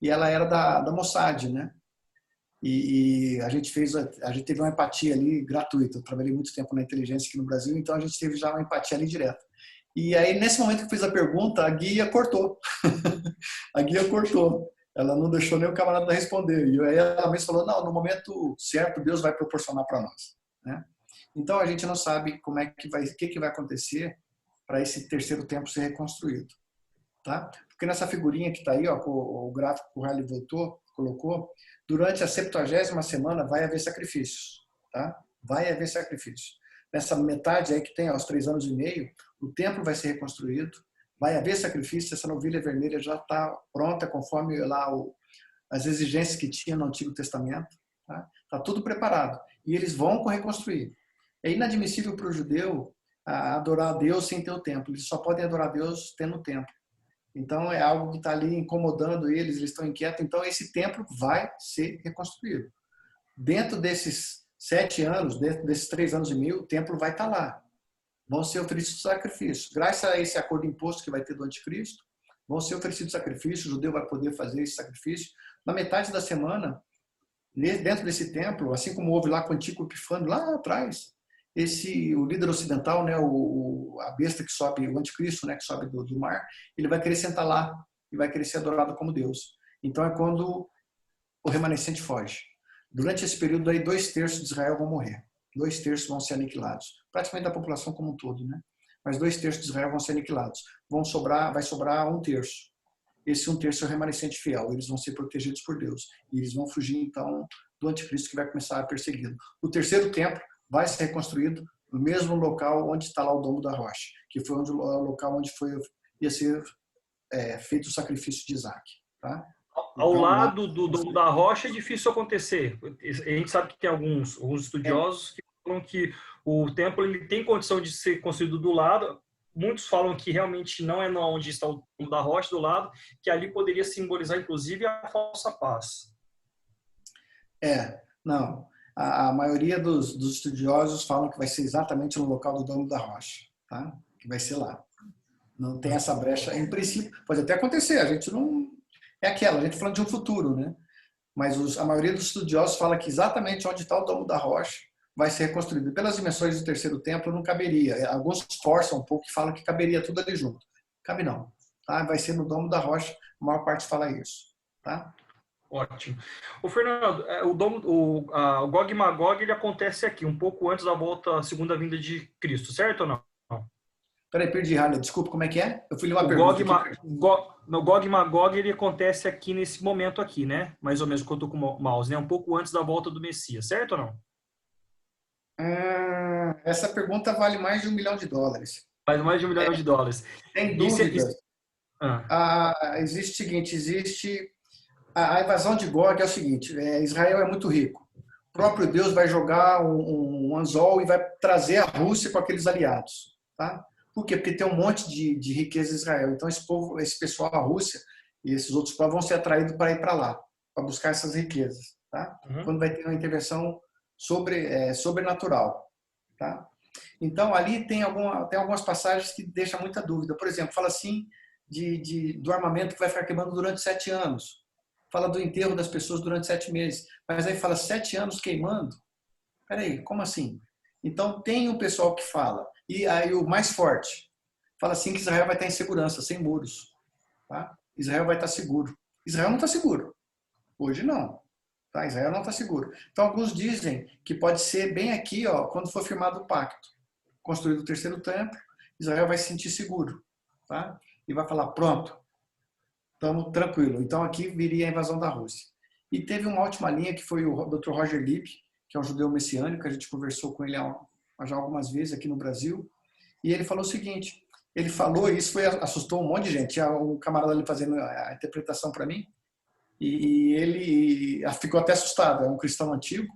e ela era da Mossad, né? E a gente teve uma empatia ali gratuita. Eu trabalhei muito tempo na inteligência aqui no Brasil, então a gente teve já uma empatia ali direta. E aí, nesse momento que eu fiz a pergunta, a guia cortou. A guia cortou. Ela não deixou nem o camarada responder. E aí ela mesmo falou, não, no momento certo, Deus vai proporcionar para nós. Né? Então, a gente não sabe o que vai acontecer para esse terceiro templo ser reconstruído. Tá? Porque nessa figurinha que está aí, ó, o gráfico que o Harley colocou, durante a 70ª semana vai haver sacrifícios. Tá? Vai haver sacrifícios. Nessa metade aí que tem, aos 3 anos e meio, o templo vai ser reconstruído, vai haver sacrifício, essa novilha vermelha já está pronta conforme lá as exigências que tinha no Antigo Testamento. Tá tudo preparado. E eles vão reconstruir. É inadmissível para o judeu a adorar a Deus sem ter o templo. Eles só podem adorar a Deus tendo o templo. Então, é algo que está ali incomodando eles estão inquietos. Então, esse templo vai ser reconstruído. Dentro desses 7 anos, dentro desses 3 anos e meio, o templo vai estar lá. Vão ser oferecidos sacrifícios. Graças a esse acordo imposto que vai ter do anticristo, vão ser oferecidos sacrifícios, o judeu vai poder fazer esse sacrifício. Na metade da semana, dentro desse templo, assim como houve lá com o Antigo Epifânio, lá atrás, o líder ocidental, né, a besta que sobe, o anticristo, né, que sobe do mar, ele vai querer sentar lá e vai querer ser adorado como Deus. Então é quando o remanescente foge. Durante esse período aí, 2/3 de Israel vão morrer. 2/3 vão ser aniquilados. Praticamente da população como um todo, né? Mas 2/3 de Israel vão ser aniquilados. Vai sobrar 1/3. Esse 1/3 é o remanescente fiel. Eles vão ser protegidos por Deus. E eles vão fugir, então, do anticristo que vai começar a persegui-lo. O terceiro templo vai ser reconstruído no mesmo local onde está lá o Domo da Rocha, que foi o local onde ia ser feito o sacrifício de Isaac. Tá? Ao lado do Domo da Rocha é difícil acontecer. A gente sabe que tem alguns estudiosos que falam que o templo ele tem condição de ser construído do lado. Muitos falam que realmente não é onde está o Domo da Rocha, do lado, que ali poderia simbolizar, inclusive, a falsa paz. Não. A maioria dos estudiosos falam que vai ser exatamente no local do Domo da Rocha, tá? Que vai ser lá. Não tem essa brecha. Em princípio, pode até acontecer, a gente não... a gente falando de um futuro, né? Mas a maioria dos estudiosos fala que exatamente onde está o Domo da Rocha vai ser reconstruído. Pelas dimensões do terceiro templo, não caberia. Alguns forçam um pouco e falam que caberia tudo ali junto. Cabe não. Tá? Vai ser no Domo da Rocha, a maior parte fala isso. Tá? Ótimo. O Fernando, o Gog e Magog ele acontece aqui, um pouco antes da volta, a segunda vinda de Cristo, certo ou não? Peraí, perdi, Harley. Desculpa, como é que é? Eu fui ler uma pergunta o Gog e Magog ele acontece aqui nesse momento aqui, né? Mais ou menos quando eu tô com o mouse, né? Um pouco antes da volta do Messias, certo ou não? Essa pergunta vale mais de $1 milhão. Vale mais de $1 milhão. Sem dúvida. Existe o seguinte, a invasão de Gog é o seguinte, Israel é muito rico. O próprio Deus vai jogar um anzol e vai trazer a Rússia com aqueles aliados. Tá? Por quê? Porque tem um monte de riqueza em Israel. Então esse pessoal, a Rússia e esses outros povos vão ser atraídos para ir para lá, para buscar essas riquezas. Tá? Quando vai ter uma intervenção sobrenatural. Tá? Então ali tem algumas passagens que deixam muita dúvida. Por exemplo, fala assim do armamento que vai ficar queimando durante 7 anos. Fala do enterro das pessoas durante 7 meses. Mas aí fala 7 anos queimando. Peraí, como assim? Então tem um pessoal que fala. E aí o mais forte fala assim que Israel vai estar em segurança, sem muros. Tá? Israel vai estar seguro. Israel não está seguro. Hoje não. Tá? Israel não está seguro. Então alguns dizem que pode ser bem aqui, quando for firmado o pacto. Construído o terceiro templo, Israel vai se sentir seguro. Tá? E vai falar, pronto, estamos tranquilo. Então aqui viria a invasão da Rússia. E teve uma última linha que foi o Dr. Roger Lieb, que é um judeu messiânico, a gente conversou com ele já algumas vezes aqui no Brasil, e ele falou o seguinte, ele falou, e isso assustou um monte de gente, tinha um camarada ali fazendo a interpretação para mim, e ele ficou até assustado, é um cristão antigo,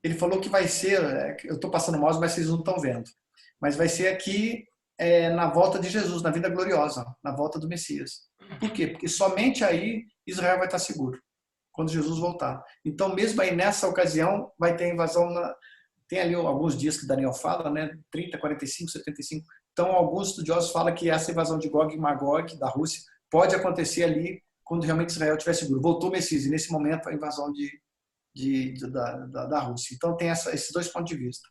ele falou que vai ser, eu estou passando o mouse, mas vocês não estão vendo, mas vai ser aqui na volta de Jesus, na vida gloriosa, na volta do Messias. Por quê? Porque somente aí Israel vai estar seguro, quando Jesus voltar. Então, mesmo aí nessa ocasião, vai ter invasão, tem ali alguns dias que Daniel fala, né? 30, 45, 75. Então, alguns estudiosos falam que essa invasão de Gog e Magog, da Rússia, pode acontecer ali quando realmente Israel estiver seguro. Voltou o Messias, e nesse momento a invasão da Rússia. Então, tem esses dois pontos de vista.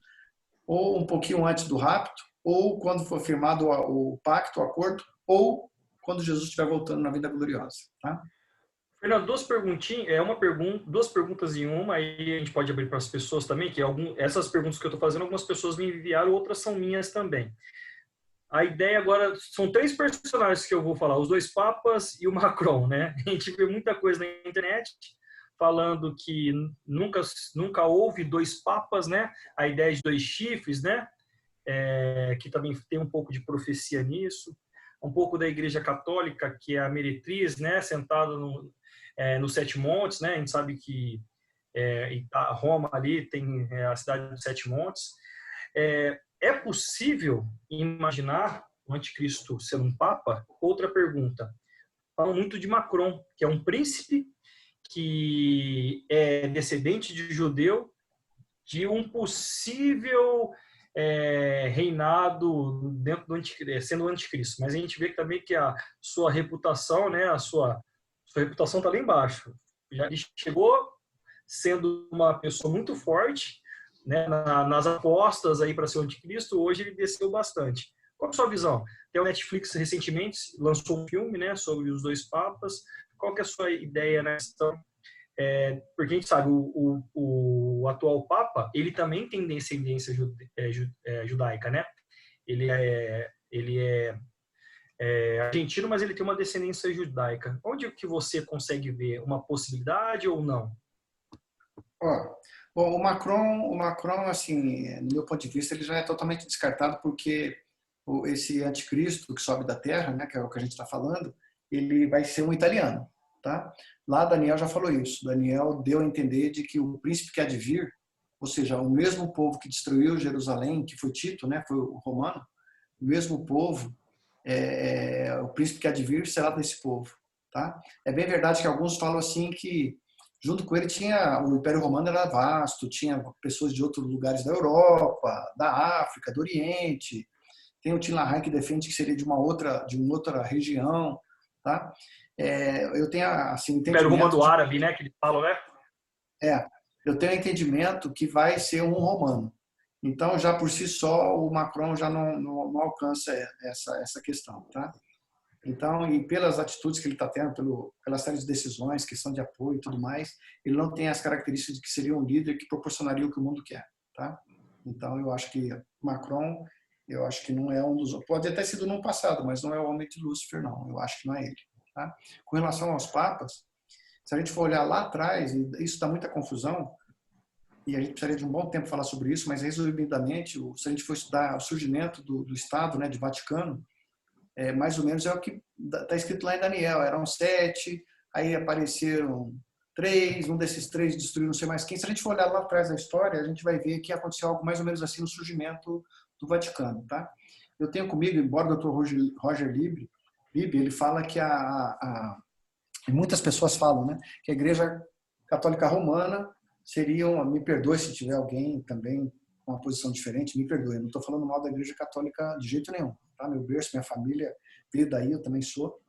Ou um pouquinho antes do rapto, ou quando for firmado o pacto, o acordo, ou quando Jesus estiver voltando na vida gloriosa. Tá? Fernando, duas perguntas em uma, aí a gente pode abrir para as pessoas também, que essas perguntas que eu estou fazendo, algumas pessoas me enviaram, outras são minhas também. A ideia agora, são 3 personagens que eu vou falar, os 2 papas e o Macron, né? A gente vê muita coisa na internet falando que nunca houve 2 papas, né? A ideia de 2 chifres, né? Que também tem um pouco de profecia nisso. Um pouco da Igreja Católica, que é a meretriz, né? Sentada nos 7 montes, né? A gente sabe que Roma ali tem a cidade dos 7 montes. é possível imaginar o anticristo sendo um papa? Outra pergunta. Falam muito de Macron, que é um príncipe que é descendente de judeu, de um possível reinado dentro do sendo o anticristo. Mas a gente vê também que a sua reputação, né, a sua reputação está lá embaixo. Ele chegou sendo uma pessoa muito forte, né, nas apostas aí para ser o anticristo. Hoje ele desceu bastante. Qual é a sua visão? Tem o Netflix recentemente lançou um filme, né, sobre os dois papas. Qual que é a sua ideia nessa questão? Porque a gente sabe, o atual Papa, ele também tem descendência judaica, né? Ele é argentino, mas ele tem uma descendência judaica. Onde que você consegue ver uma possibilidade ou não? Bom, o Macron, assim, no meu ponto de vista, ele já é totalmente descartado porque esse anticristo que sobe da terra, né, que é o que a gente está falando, ele vai ser um italiano. Tá? Lá Daniel já falou isso. Daniel deu a entender de que o príncipe que há de vir, ou seja, o mesmo povo que destruiu Jerusalém, que foi Tito, né, foi o romano, o mesmo povo, o príncipe que há de vir será desse povo. Tá? É bem verdade que alguns falam assim que junto com ele tinha o Império Romano era vasto, tinha pessoas de outros lugares da Europa, da África, do Oriente. Tem o Tim LaHaye que defende que seria de uma outra região, tá? Eu tenho assim entendimento. Império Romano Árabe, né, que eles falam, né? Eu tenho entendimento que vai ser um romano. Então, já por si só, o Macron já não alcança essa questão, tá? Então, e pelas atitudes que ele está tendo, pela série de decisões, questão de apoio e tudo mais, ele não tem as características de que seria um líder que proporcionaria o que o mundo quer, tá? Então, eu acho que Macron, eu acho que não é um dos... Pode até ter sido no passado, mas não é o homem de Lúcifer, não. Eu acho que não é ele. Tá? Com relação aos papas, se a gente for olhar lá atrás, e isso dá muita confusão, e a gente precisaria de um bom tempo para falar sobre isso, mas resumidamente, se a gente for estudar o surgimento do Estado, né, de Vaticano, mais ou menos é o que está escrito lá em Daniel. Eram 7, aí apareceram 3, um desses 3 destruiu não sei mais quem. Se a gente for olhar lá atrás da história, a gente vai ver que aconteceu algo mais ou menos assim no surgimento do Vaticano. Tá? Eu tenho comigo, embora o Dr. Roger Libby, ele fala que muitas pessoas falam, né, que a Igreja Católica Romana seria, me perdoe se tiver alguém também com uma posição diferente, me perdoe, eu não estou falando mal da Igreja Católica de jeito nenhum, tá? Meu berço, minha família veio daí, eu também sou,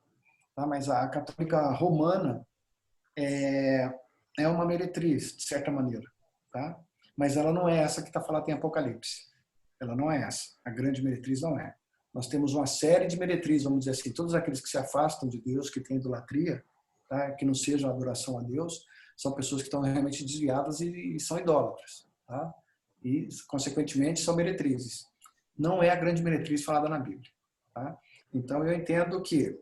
tá? Mas a Católica Romana é uma meretriz, de certa maneira, tá? Mas ela não é essa que está falando em Apocalipse, ela não é essa, a grande meretriz não é. Nós temos uma série de meretrizes, vamos dizer assim, todos aqueles que se afastam de Deus, que têm idolatria, tá? Que não seja adoração a Deus, são pessoas que estão realmente desviadas e são idólatras. Tá? E, consequentemente, são meretrizes. Não é a grande meretriz falada na Bíblia. Tá? Então, eu entendo que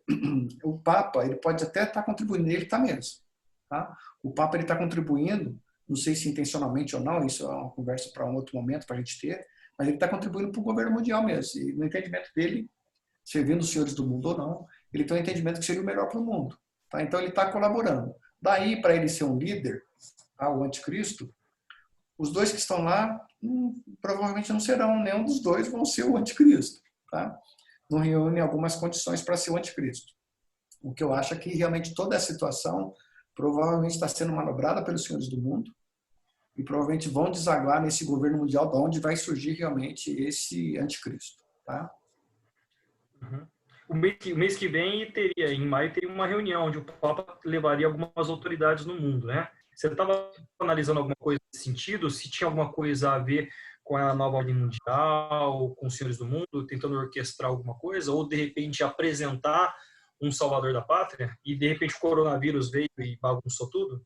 o Papa ele pode até estar contribuindo, ele está mesmo. Tá? O Papa está contribuindo, não sei se intencionalmente ou não, isso é uma conversa para um outro momento para a gente ter, mas ele está contribuindo para o governo mundial mesmo. E no entendimento dele, servindo os senhores do mundo ou não, ele tem um entendimento que seria o melhor para o mundo. Tá? Então, ele está colaborando. Daí, para ele ser um líder, o anticristo, os dois que estão lá provavelmente não serão, nenhum dos dois vão ser o anticristo. Tá? Não reúne algumas condições para ser o anticristo. O que eu acho é que realmente toda a situação provavelmente está sendo manobrada pelos senhores do mundo, e provavelmente vão desaguar nesse governo mundial de onde vai surgir realmente esse anticristo. Tá? Uhum. O mês que vem, em maio, teria uma reunião onde o Papa levaria algumas autoridades no mundo, né? Você estava analisando alguma coisa nesse sentido? Se tinha alguma coisa a ver com a nova ordem mundial, com os senhores do mundo, tentando orquestrar alguma coisa? Ou, de repente, apresentar um salvador da pátria? E, de repente, o coronavírus veio e bagunçou tudo?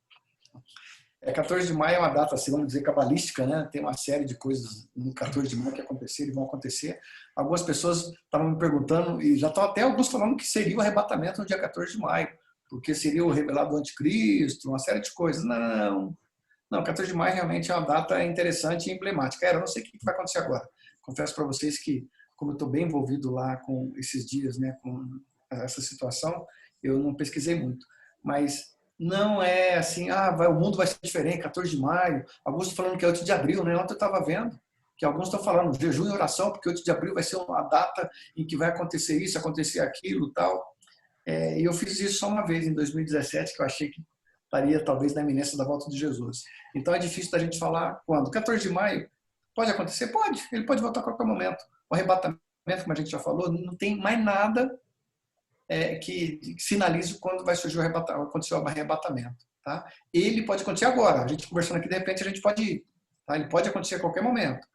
14 de maio é uma data, assim, vamos dizer, cabalística, né? Tem uma série de coisas no 14 de maio que aconteceram e vão acontecer. Algumas pessoas estavam me perguntando, e já estão até alguns falando que seria o arrebatamento no dia 14 de maio, porque seria o revelado do anticristo, uma série de coisas. Não, 14 de maio realmente é uma data interessante e emblemática. Eu não sei o que vai acontecer agora. Confesso para vocês que, como eu estou bem envolvido lá com esses dias, né, com essa situação, eu não pesquisei muito. Mas não é assim, o mundo vai ser diferente, 14 de maio. Alguns estão falando que é 8 de abril, né? Ontem eu estava vendo que alguns estão falando jejum e oração, porque 8 de abril vai ser uma data em que vai acontecer isso, acontecer aquilo, tal. E eu fiz isso só uma vez, em 2017, que eu achei que estaria talvez na iminência da volta de Jesus. Então é difícil da gente falar quando. 14 de maio, pode acontecer? Pode. Ele pode voltar a qualquer momento. O arrebatamento, como a gente já falou, não tem mais nada que sinalize quando vai surgir acontecer o arrebatamento. Tá? Ele pode acontecer agora. A gente conversando aqui, de repente, a gente pode ir. Tá? Ele pode acontecer a qualquer momento.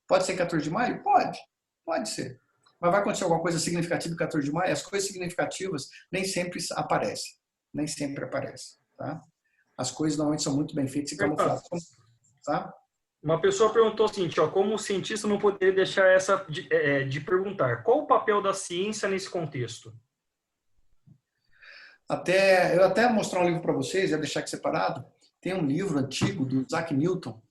Pode ser 14 de maio? Pode. Pode ser. Mas vai acontecer alguma coisa significativa no 14 de maio? As coisas significativas nem sempre aparecem. Nem sempre aparecem. Tá? As coisas normalmente são muito bem feitas e camufladas. Tá? Uma pessoa perguntou o seguinte, ó, como o cientista não poderia deixar essa de perguntar, qual o papel da ciência nesse contexto? Eu até mostrar um livro para vocês, ia deixar aqui separado. Tem um livro antigo do Isaac Newton,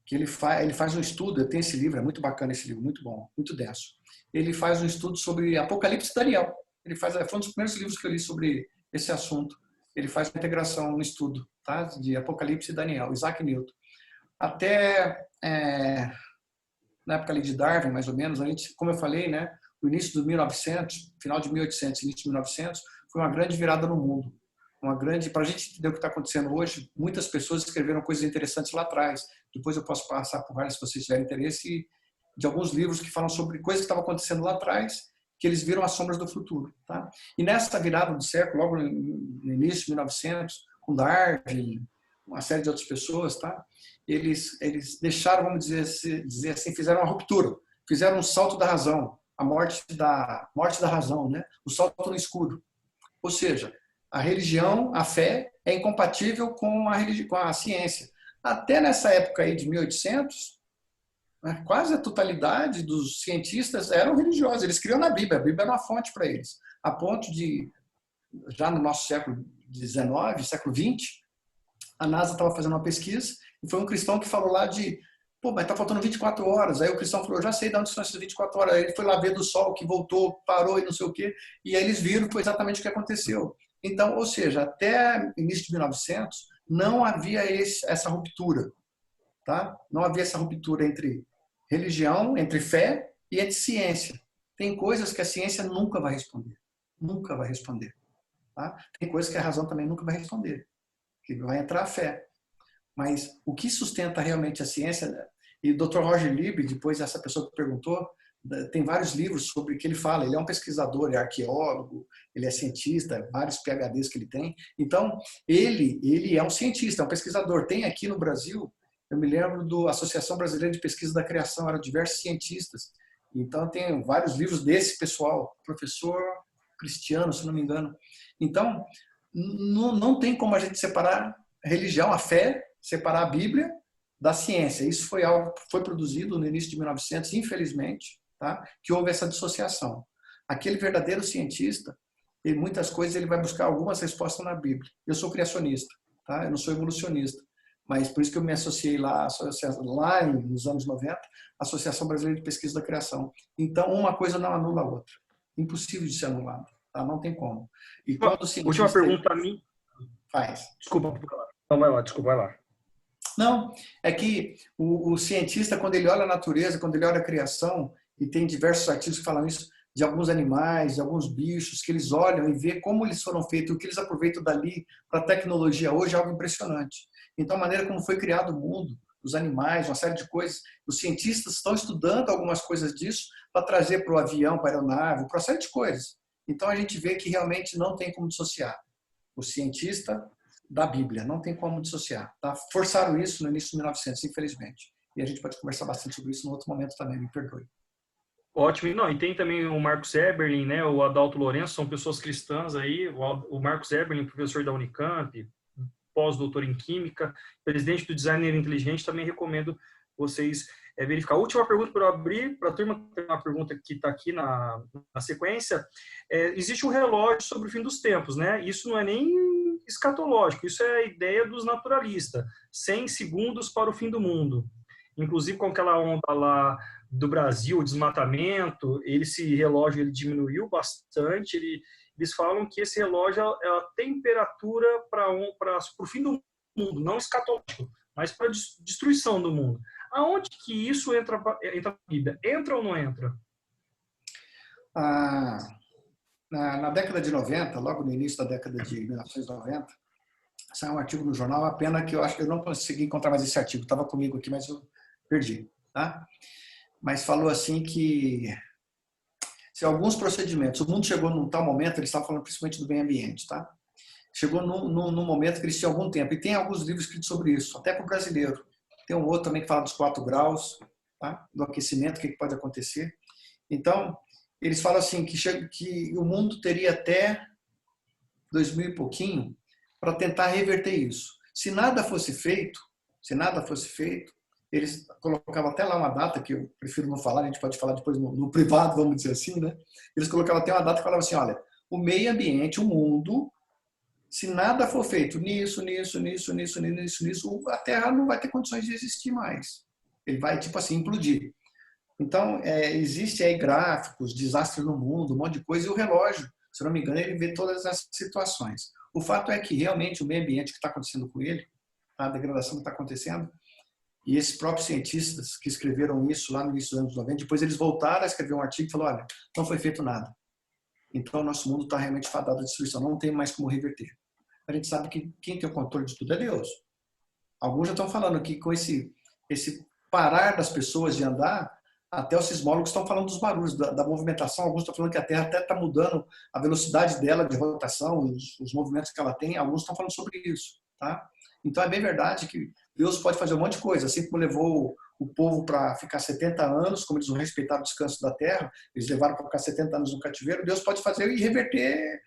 que ele faz um estudo, eu tenho esse livro, é muito bacana esse livro, muito bom, muito denso. Ele faz um estudo sobre Apocalipse e Daniel. Foi um dos primeiros livros que eu li sobre esse assunto. Ele faz uma integração no estudo, tá? De Apocalipse e Daniel, Isaac Newton. Até na época ali de Darwin, mais ou menos, a gente, como eu falei, né, o início dos 1900, final de 1800, início de 1900, foi uma grande virada no mundo. Para a gente entender o que está acontecendo hoje, muitas pessoas escreveram coisas interessantes lá atrás. Depois eu posso passar por várias, se vocês tiverem interesse, de alguns livros que falam sobre coisas que estavam acontecendo lá atrás, que eles viram as sombras do futuro. Tá? E nessa virada do século, logo no início de 1900, com Darwin, uma série de outras pessoas, tá? Eles deixaram, vamos dizer assim, fizeram uma ruptura, fizeram um salto da razão, a morte da razão, né? O salto no escuro. Ou seja, a religião, a fé, é incompatível com a ciência. Até nessa época aí de 1800, né, quase a totalidade dos cientistas eram religiosos. Eles criam na Bíblia. A Bíblia era uma fonte para eles. A ponto de, já no nosso século XIX, século XX, a NASA estava fazendo uma pesquisa e foi um cristão que falou lá mas está faltando 24 horas. Aí o cristão falou, já sei de onde são essas 24 horas. Aí ele foi lá ver do sol que voltou, parou e não sei o quê. E aí eles viram foi exatamente o que aconteceu. Então, ou seja, até início de 1900, não havia essa ruptura. Tá? Não havia essa ruptura entre religião, entre fé e entre ciência. Tem coisas que a ciência nunca vai responder. Nunca vai responder. Tá? Tem coisas que a razão também nunca vai responder. Que vai entrar a fé. Mas o que sustenta realmente a ciência, e o Dr. Roger Lieb, depois essa pessoa que perguntou, tem vários livros sobre o que ele fala. Ele é um pesquisador, ele é arqueólogo, ele é cientista, vários PhDs que ele tem. Então, ele é um cientista, é um pesquisador. Tem aqui no Brasil, eu me lembro da Associação Brasileira de Pesquisa da Criação, eram diversos cientistas. Então, tem vários livros desse pessoal, professor Cristiano, se não me engano. Então, não tem como a gente separar a religião, a fé, separar a Bíblia da ciência. Isso foi algo que foi produzido no início de 1900, infelizmente, tá? Que houve essa dissociação. Aquele verdadeiro cientista, em muitas coisas, ele vai buscar algumas respostas na Bíblia. Eu sou criacionista, tá? Eu não sou evolucionista. Mas por isso que eu me associei lá nos anos 90, Associação Brasileira de Pesquisa da Criação. Então, uma coisa não anula a outra. Impossível de ser anulado. Tá? Não tem como. E quando o cientista... Última pergunta a mim. Faz. Desculpa. Não, vai lá, desculpa, vai lá. Não, é que o cientista, quando ele olha a natureza, quando ele olha a criação, e tem diversos artigos que falam isso, de alguns animais, de alguns bichos, que eles olham e vê como eles foram feitos, o que eles aproveitam dali para a tecnologia hoje é algo impressionante. Então, a maneira como foi criado o mundo, os animais, uma série de coisas, os cientistas estão estudando algumas coisas disso para trazer para o avião, para a aeronave, para uma série de coisas. Então, a gente vê que realmente não tem como dissociar o cientista da Bíblia, não tem como dissociar. Tá? Forçaram isso no início de 1900, infelizmente. E a gente pode conversar bastante sobre isso em outro momento também, me perdoe. Ótimo. Não, e tem também o Marcos Eberlin, né, o Adalto Lourenço, são pessoas cristãs aí, o Marcos Eberlin, professor da Unicamp, pós-doutor em Química, presidente do Designer Inteligente, também recomendo vocês verificar. A última pergunta para eu abrir, para a turma, tem uma pergunta que está aqui na sequência. Existe um relógio sobre o fim dos tempos, né? Isso não é nem escatológico, isso é a ideia dos naturalistas. 100 segundos para o fim do mundo. Inclusive com aquela onda lá do Brasil, o desmatamento, esse relógio ele diminuiu bastante, eles falam que esse relógio é a temperatura para o fim do mundo, não escatológico, mas para a destruição do mundo. Aonde que isso entra na Bíblia? Entra ou não entra? Na década de 90, logo no início da década de 1990, saiu um artigo no jornal, a pena que eu acho que eu não consegui encontrar mais esse artigo, estava comigo aqui, mas eu perdi. Tá? Mas falou assim que se alguns procedimentos, o mundo chegou num tal momento, eles estavam falando principalmente do meio ambiente, tá? Chegou num momento que eles tinham algum tempo, e tem alguns livros escritos sobre isso, até para o brasileiro. Tem um outro também que fala dos 4 graus, tá? Do aquecimento, o que pode acontecer. Então, eles falam assim, que o mundo teria até 2000 e pouquinho para tentar reverter isso. Se nada fosse feito, eles colocavam até lá uma data, que eu prefiro não falar, a gente pode falar depois no privado, vamos dizer assim, né? Eles colocavam até uma data que falava assim, olha, o meio ambiente, o mundo, se nada for feito nisso, a Terra não vai ter condições de existir mais. Ele vai, tipo assim, implodir. Então, existe aí gráficos, desastres no mundo, um monte de coisa, e o relógio, se não me engano, ele vê todas as situações. O fato é que realmente o meio ambiente que está acontecendo com ele, a degradação que está acontecendo, e esses próprios cientistas que escreveram isso lá no início dos anos 90, depois eles voltaram a escrever um artigo e falaram, olha, não foi feito nada. Então, o nosso mundo está realmente fadado à destruição, não tem mais como reverter. A gente sabe que quem tem o controle de tudo é Deus. Alguns já estão falando que com esse parar das pessoas de andar, até os sismólogos estão falando dos barulhos, da movimentação. Alguns estão falando que a Terra até está mudando a velocidade dela de rotação, os movimentos que ela tem. Alguns estão falando sobre isso. Tá? Então, é bem verdade que Deus pode fazer um monte de coisa. Assim como levou o povo para ficar 70 anos, como eles não respeitaram o descanso da Terra, eles levaram para ficar 70 anos no cativeiro, Deus pode fazer e reverter,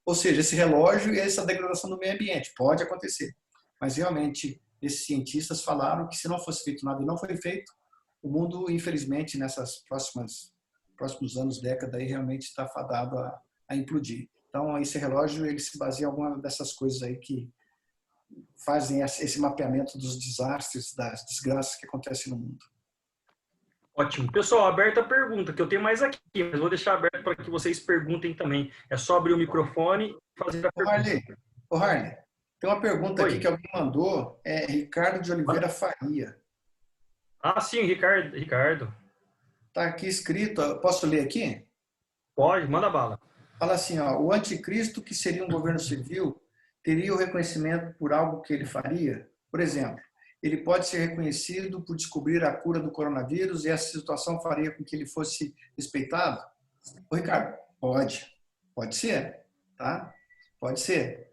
ou seja, esse relógio e essa degradação do meio ambiente. Pode acontecer. Mas, realmente, esses cientistas falaram que se não fosse feito nada e não foi feito, o mundo, infelizmente, nessas próximos anos, décadas, aí, realmente está fadado a implodir. Então, esse relógio ele se baseia em alguma dessas coisas aí que fazem esse mapeamento dos desastres, das desgraças que acontecem no mundo. Ótimo. Pessoal, aberta a pergunta, que eu tenho mais aqui, mas vou deixar aberto para que vocês perguntem também. É só abrir o microfone e fazer a pergunta. Harley, tem uma pergunta Oi. aqui que alguém mandou, Ricardo de Oliveira Faria. Ah, sim, Ricardo. Está aqui escrito, posso ler aqui? Pode, manda bala. Fala assim, ó, o anticristo, que seria um governo civil, teria o reconhecimento por algo que ele faria? Por exemplo, ele pode ser reconhecido por descobrir a cura do coronavírus e essa situação faria com que ele fosse respeitado? Ô, Ricardo, pode ser, tá? Pode ser.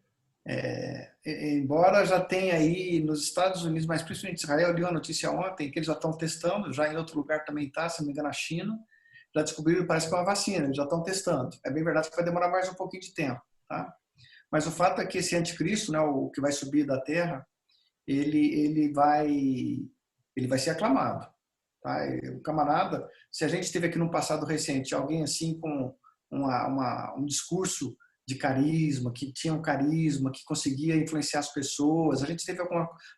Embora já tenha aí nos Estados Unidos, mas principalmente em Israel, eu li uma notícia ontem que eles já estão testando, já em outro lugar também está, se não me engano, na China, já descobriram, parece que é uma vacina, eles já estão testando. É bem verdade que vai demorar mais um pouquinho de tempo, tá? Mas o fato é que esse anticristo, né, o que vai subir da terra, ele vai ser aclamado, tá? O camarada, se a gente teve aqui no passado recente alguém assim com um discurso de carisma, que tinha um carisma, que conseguia influenciar as pessoas. A gente teve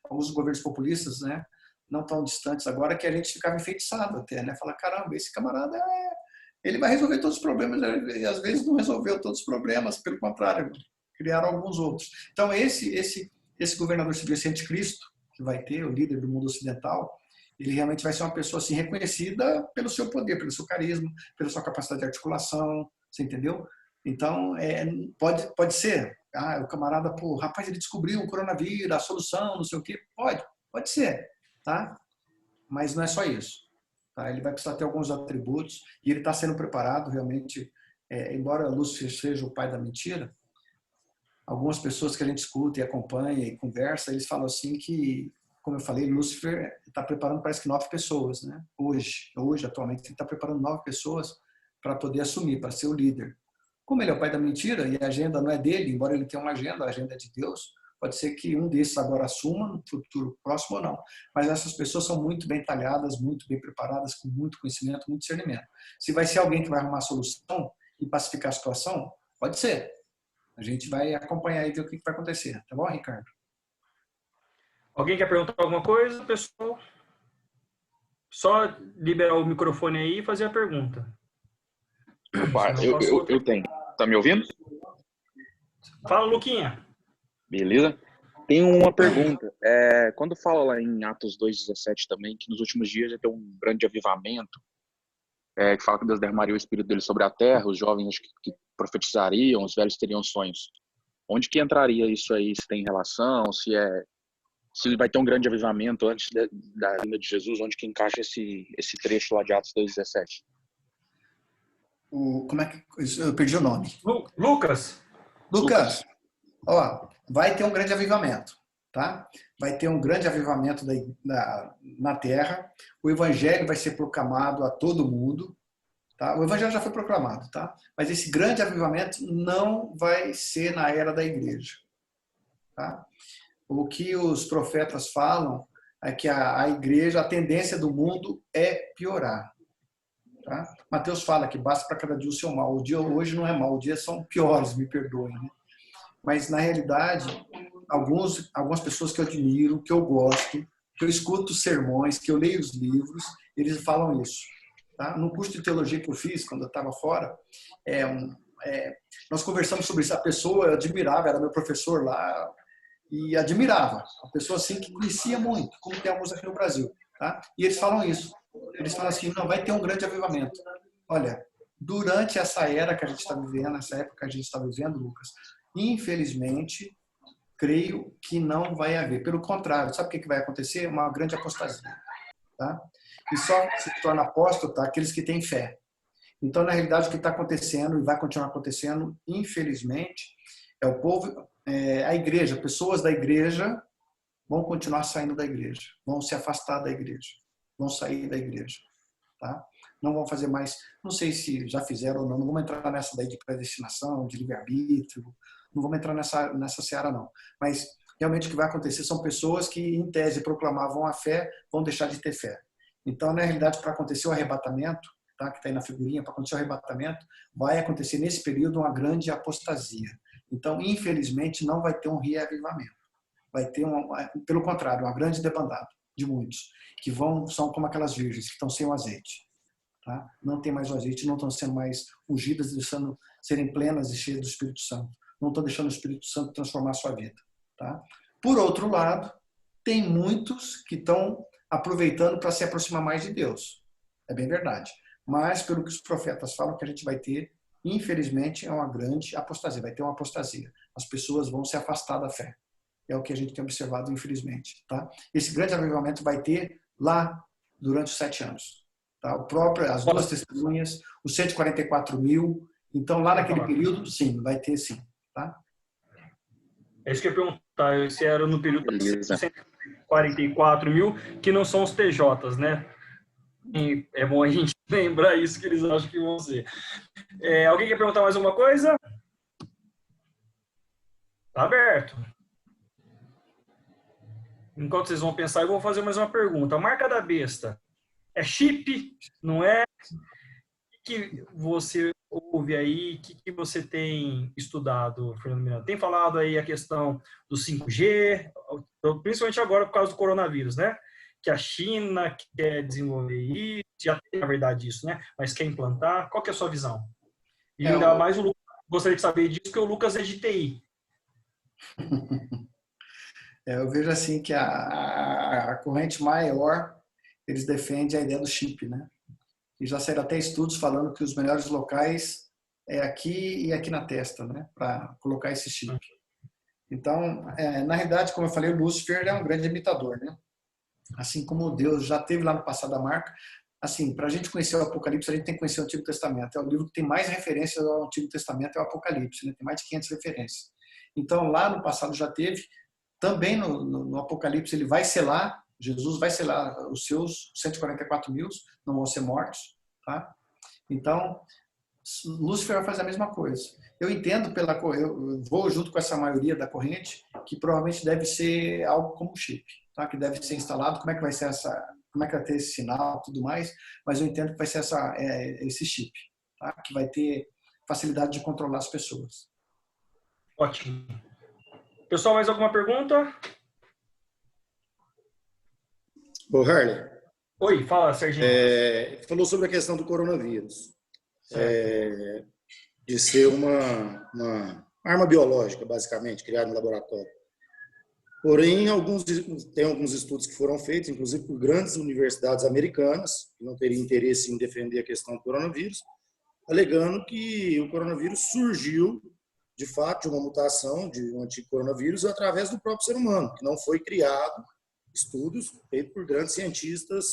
alguns governos populistas, né, não tão distantes agora, que a gente ficava enfeitiçado até, né, falar, caramba, esse camarada, ele vai resolver todos os problemas, e às vezes não resolveu todos os problemas, pelo contrário, criaram alguns outros. Então, esse governador civil, esse anticristo, que vai ter, o líder do mundo ocidental, ele realmente vai ser uma pessoa assim, reconhecida pelo seu poder, pelo seu carisma, pela sua capacidade de articulação, você entendeu? Então, pode ser. O camarada, rapaz, ele descobriu o coronavírus, a solução, não sei o quê. Pode ser, tá? Mas não é só isso. Tá? Ele vai precisar ter alguns atributos e ele está sendo preparado realmente, embora Lúcifer seja o pai da mentira, algumas pessoas que a gente escuta e acompanha e conversa, eles falam assim que, como eu falei, Lúcifer está preparando, parece que 9 pessoas, né? Hoje, atualmente, ele está preparando 9 pessoas para poder assumir, para ser o líder. Como ele é o pai da mentira e a agenda não é dele, embora ele tenha uma agenda, a agenda é de Deus, pode ser que um desses agora assuma no futuro próximo ou não. Mas essas pessoas são muito bem talhadas, muito bem preparadas, com muito conhecimento, muito discernimento. Se vai ser alguém que vai arrumar a solução e pacificar a situação, pode ser. A gente vai acompanhar e ver o que vai acontecer. Tá bom, Ricardo? Alguém quer perguntar alguma coisa, pessoal? Só liberar o microfone aí e fazer a pergunta. Opa, eu tenho. Tá me ouvindo? Fala, Luquinha. Beleza? Tem uma pergunta. Quando fala lá em Atos 2,17 também, que nos últimos dias ia ter um grande avivamento, que fala que Deus derramaria o Espírito dele sobre a terra, os jovens acho que profetizariam, os velhos teriam sonhos. Onde que entraria isso aí? Se tem relação? Se vai ter um grande avivamento antes da vinda de Jesus? Onde que encaixa esse trecho lá de Atos 2,17? Como é que eu perdi o nome? Lucas. Lucas, ó, vai ter um grande avivamento, tá? Vai ter um grande avivamento na Terra. O evangelho vai ser proclamado a todo mundo, tá? O evangelho já foi proclamado, tá? Mas esse grande avivamento não vai ser na era da igreja, tá? O que os profetas falam é que a igreja, a tendência do mundo é piorar. Tá? Mateus fala que basta para cada dia o seu mal. O dia hoje não é mal, o dia são piores, me perdoem. Né? Mas, na realidade, algumas pessoas que eu admiro, que eu gosto, que eu escuto sermões, que eu leio os livros, eles falam isso. Tá? No curso de teologia que eu fiz, quando eu estava fora, nós conversamos sobre isso. A pessoa eu admirava, era meu professor lá, e admirava. Uma pessoa assim que conhecia muito, como tem alguns aqui no Brasil. Tá? E eles falam isso. Eles falam assim, não, vai ter um grande avivamento. Olha, durante essa era que a gente está vivendo, essa época que a gente está vivendo, Lucas, infelizmente, creio que não vai haver. Pelo contrário, sabe o que vai acontecer? Uma grande apostasia. Tá? E só se torna apóstata aqueles que têm fé. Então, na realidade, o que está acontecendo e vai continuar acontecendo, infelizmente, é o povo, a igreja, pessoas da igreja vão continuar saindo da igreja, vão se afastar da igreja, vão sair da igreja. Tá? Não vão fazer mais, não sei se já fizeram ou não, não vamos entrar nessa daí de predestinação, de livre-arbítrio, não vamos entrar nessa seara não. Mas realmente o que vai acontecer são pessoas que, em tese, proclamavam a fé, vão deixar de ter fé. Então, na realidade, para acontecer o arrebatamento, tá, que está aí na figurinha, para acontecer o arrebatamento, vai acontecer nesse período uma grande apostasia. Então, infelizmente, não vai ter um reavivamento. Vai ter, pelo contrário, uma grande debandada de muitos, que são como aquelas virgens, que estão sem o azeite. Tá? Não tem mais o azeite, não estão sendo mais ungidas, deixando serem plenas e cheias do Espírito Santo. Não estão deixando o Espírito Santo transformar a sua vida. Tá? Por outro lado, tem muitos que estão aproveitando para se aproximar mais de Deus. É bem verdade. Mas, pelo que os profetas falam, que a gente vai ter, infelizmente, é uma grande apostasia. Vai ter uma apostasia. As pessoas vão se afastar da fé. É o que a gente tem observado, infelizmente. Tá? Esse grande avivamento vai ter lá durante os 7 anos. Tá? As 2 testemunhas, os 144 mil. Então, lá naquele período, sim, vai ter sim. Tá? É isso que eu ia perguntar, se era no período de 144 mil, que não são os TJs, né? E é bom a gente lembrar isso que eles acham que vão ser. Alguém quer perguntar mais alguma coisa? Tá aberto. Enquanto vocês vão pensar, eu vou fazer mais uma pergunta. A marca da besta é chip? Não é? O que você ouve aí? O que você tem estudado, Fernando Miranda? Tem falado aí a questão do 5G, principalmente agora por causa do coronavírus, né? Que a China quer desenvolver isso, já tem na verdade isso, né? Mas quer implantar. Qual que é a sua visão? E ainda mais o Lucas, gostaria de saber disso, porque o Lucas é de TI. Eu vejo assim que a corrente maior, eles defendem a ideia do chip, né? E já saíram até estudos falando que os melhores locais é aqui e aqui na testa, né? Para colocar esse chip. Então, na realidade, como eu falei, o Lúcifer é um grande imitador, né? Assim como Deus já teve lá no passado a marca. Assim, para a gente conhecer o Apocalipse, a gente tem que conhecer o Antigo Testamento. É o livro que tem mais referências ao Antigo Testamento, é o Apocalipse, né? Tem mais de 500 referências. Então, lá no passado já teve. Também no Apocalipse ele vai selar, Jesus vai selar os seus 144 mil, não vão ser mortos. Tá? Então, Lúcifer vai fazer a mesma coisa. Eu entendo, eu vou junto com essa maioria da corrente, que provavelmente deve ser algo como chip, tá? Que deve ser instalado, como é que vai ser como é que vai ter esse sinal e tudo mais, mas eu entendo que vai ser esse chip, tá? Que vai ter facilidade de controlar as pessoas. Ótimo. Pessoal, mais alguma pergunta? Ô, Harley. Oi, fala, Serginho. Falou sobre a questão do coronavírus. De ser uma arma biológica, basicamente, criada no laboratório. Porém, tem alguns estudos que foram feitos, inclusive por grandes universidades americanas, que não teriam interesse em defender a questão do coronavírus, alegando que o coronavírus surgiu, de fato, de uma mutação de um antigo coronavírus através do próprio ser humano, que não foi criado, estudos feitos por grandes cientistas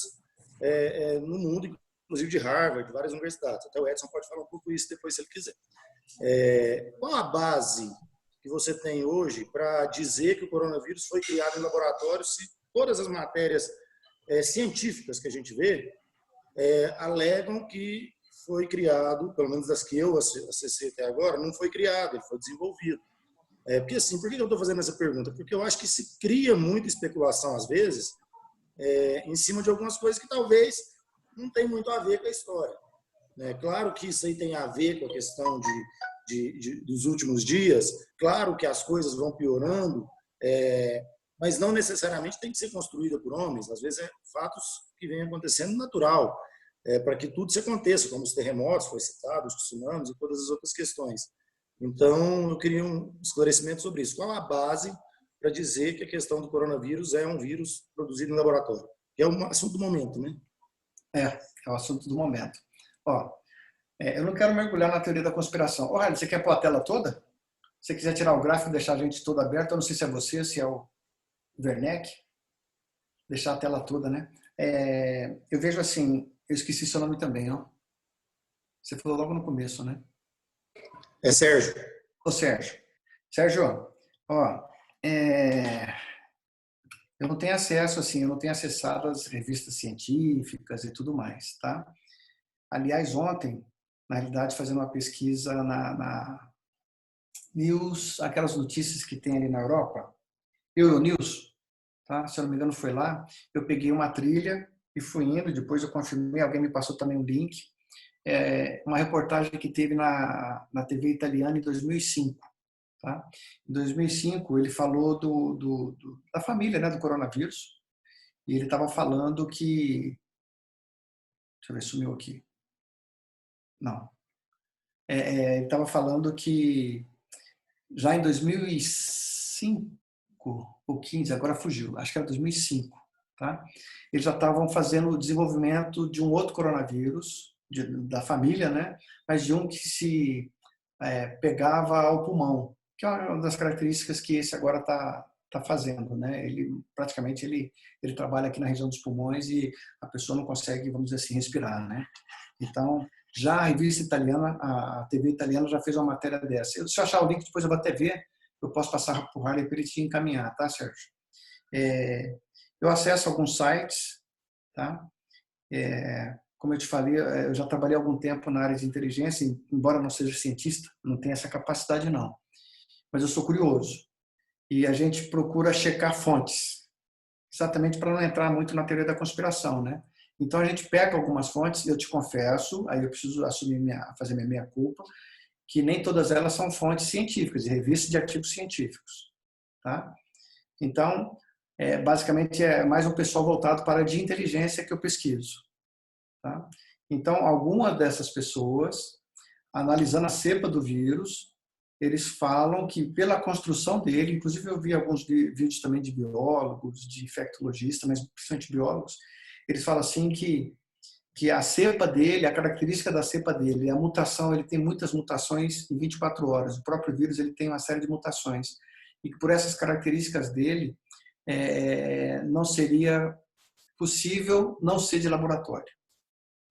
no mundo, inclusive de Harvard, de várias universidades. Até o Edson pode falar um pouco isso depois, se ele quiser. Qual a base que você tem hoje para dizer que o coronavírus foi criado em laboratório, se todas as matérias científicas que a gente vê alegam que foi criado, pelo menos das que eu acessei até agora, não foi criado, ele foi desenvolvido. Porque assim, por que eu estou fazendo essa pergunta? Porque eu acho que se cria muita especulação, às vezes, em cima de algumas coisas que talvez não tem muito a ver com a história. Claro que isso aí tem a ver com a questão dos últimos dias, claro que as coisas vão piorando, mas não necessariamente tem que ser construída por homens, às vezes fatos que vêm acontecendo natural, para que tudo se aconteça, como os terremotos, foi citado, os tsunamis e todas as outras questões. Então, eu queria um esclarecimento sobre isso. Qual a base para dizer que a questão do coronavírus é um vírus produzido em laboratório? Que é um assunto do momento, né? É o assunto do momento. Eu não quero mergulhar na teoria da conspiração. Raíl, você quer pôr a tela toda? Se você quiser tirar o gráfico e deixar a gente toda aberta, eu não sei se é você, se é o Werneck, deixar a tela toda, né? Eu vejo assim, eu esqueci seu nome também, ó. Você falou logo no começo, né? É Sérgio. Ô, Sérgio. Sérgio, eu não tenho acesso, assim, eu não tenho acessado as revistas científicas e tudo mais, tá? Aliás, ontem, na realidade, fazendo uma pesquisa na News, aquelas notícias que tem ali na Europa, Euronews, tá? Se eu não me engano, foi lá, eu peguei uma trilha e fui indo, depois eu confirmei, alguém me passou também um link, uma reportagem que teve na TV italiana em 2005. Tá? Em 2005, ele falou da família, né, do coronavírus, e ele estava falando que... Deixa eu ver, sumiu aqui. Não. Ele estava falando que já em 2005 ou 15, agora fugiu, acho que era 2005, tá? Eles já estavam fazendo o desenvolvimento de um outro coronavírus, da família, né? Mas de um que se pegava ao pulmão, que é uma das características que esse agora está fazendo, né? Ele praticamente ele trabalha aqui na região dos pulmões e a pessoa não consegue, vamos dizer assim, respirar, né? Então, já a revista italiana, a TV italiana já fez uma matéria dessa. Se eu achar o link, depois eu vou até ver, eu posso passar para o Harley para ele te encaminhar, tá, Sérgio? Eu acesso alguns sites, tá? Como eu te falei, eu já trabalhei há algum tempo na área de inteligência, embora não seja cientista, não tenho essa capacidade não. Mas eu sou curioso. E a gente procura checar fontes, exatamente para não entrar muito na teoria da conspiração, né? Então a gente pega algumas fontes, e eu te confesso, aí eu preciso fazer minha meia-culpa, que nem todas elas são fontes científicas, de revistas de artigos científicos, tá? Então, basicamente é mais um pessoal voltado para a de inteligência que eu pesquiso, tá? Então, algumas dessas pessoas, analisando a cepa do vírus, eles falam que pela construção dele, inclusive eu vi alguns vídeos também de biólogos, de infectologistas, mas principalmente biólogos, eles falam assim que a cepa dele, a característica da cepa dele, a mutação, ele tem muitas mutações em 24 horas. O próprio vírus ele tem uma série de mutações. E que por essas características dele, não seria possível não ser de laboratório.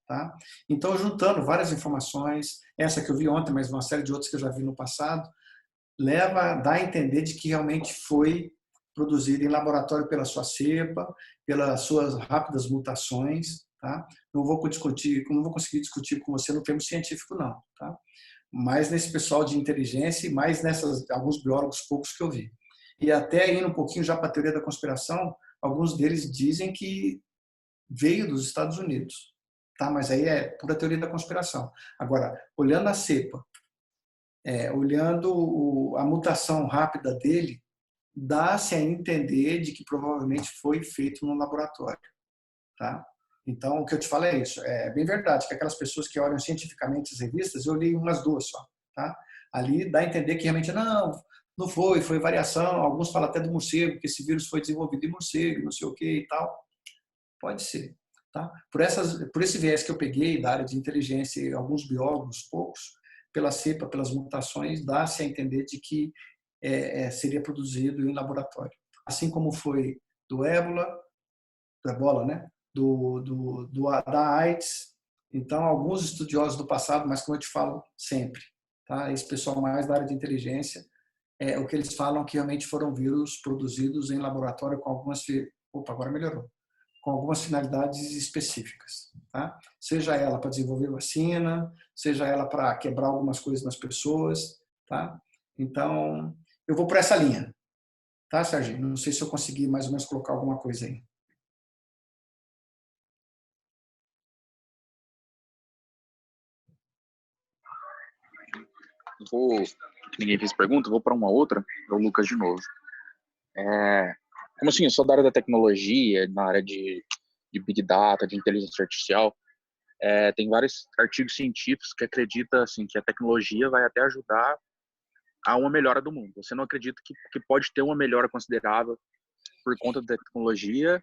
Tá? Então, juntando várias informações, essa que eu vi ontem, mas uma série de outras que eu já vi no passado, dá a entender de que realmente foi produzido em laboratório pela sua cepa, pelas suas rápidas mutações, tá? Não vou conseguir discutir com você no termo científico, não, tá? Mais nesse pessoal de inteligência e mais alguns biólogos poucos que eu vi. E até indo um pouquinho já para a teoria da conspiração, alguns deles dizem que veio dos Estados Unidos, tá? Mas aí é pura teoria da conspiração. Agora, olhando a cepa, olhando a mutação rápida dele, dá-se a entender de que provavelmente foi feito no laboratório, tá? Então, o que eu te falo é isso. É bem verdade que aquelas pessoas que olham cientificamente as revistas, eu li umas duas só, tá? Ali dá a entender que realmente, não, Não foi variação. Alguns falam até do morcego, que esse vírus foi desenvolvido em morcego, não sei o que e tal. Pode ser. Tá? Por esse viés que eu peguei da área de inteligência e alguns biólogos, poucos, pela cepa, pelas mutações, dá-se a entender de que seria produzido em laboratório. Assim como foi do Ebola, né? Da AIDS. Então, alguns estudiosos do passado, mas como eu te falo sempre, tá? Esse pessoal mais da área de inteligência, o que eles falam que realmente foram vírus produzidos em laboratório com algumas... Opa, agora melhorou. Com algumas finalidades específicas, tá? Seja ela para desenvolver vacina, seja ela para quebrar algumas coisas nas pessoas, tá? Então, eu vou por essa linha, tá, Serginho? Não sei se eu consegui mais ou menos colocar alguma coisa aí. Ninguém fez pergunta, vou para uma outra, para o Lucas de novo. Como assim, eu sou da área da tecnologia, na área de Big Data, de inteligência artificial, tem vários artigos científicos que acreditam assim, que a tecnologia vai até ajudar a uma melhora do mundo. Você não acredita que pode ter uma melhora considerável por conta da tecnologia?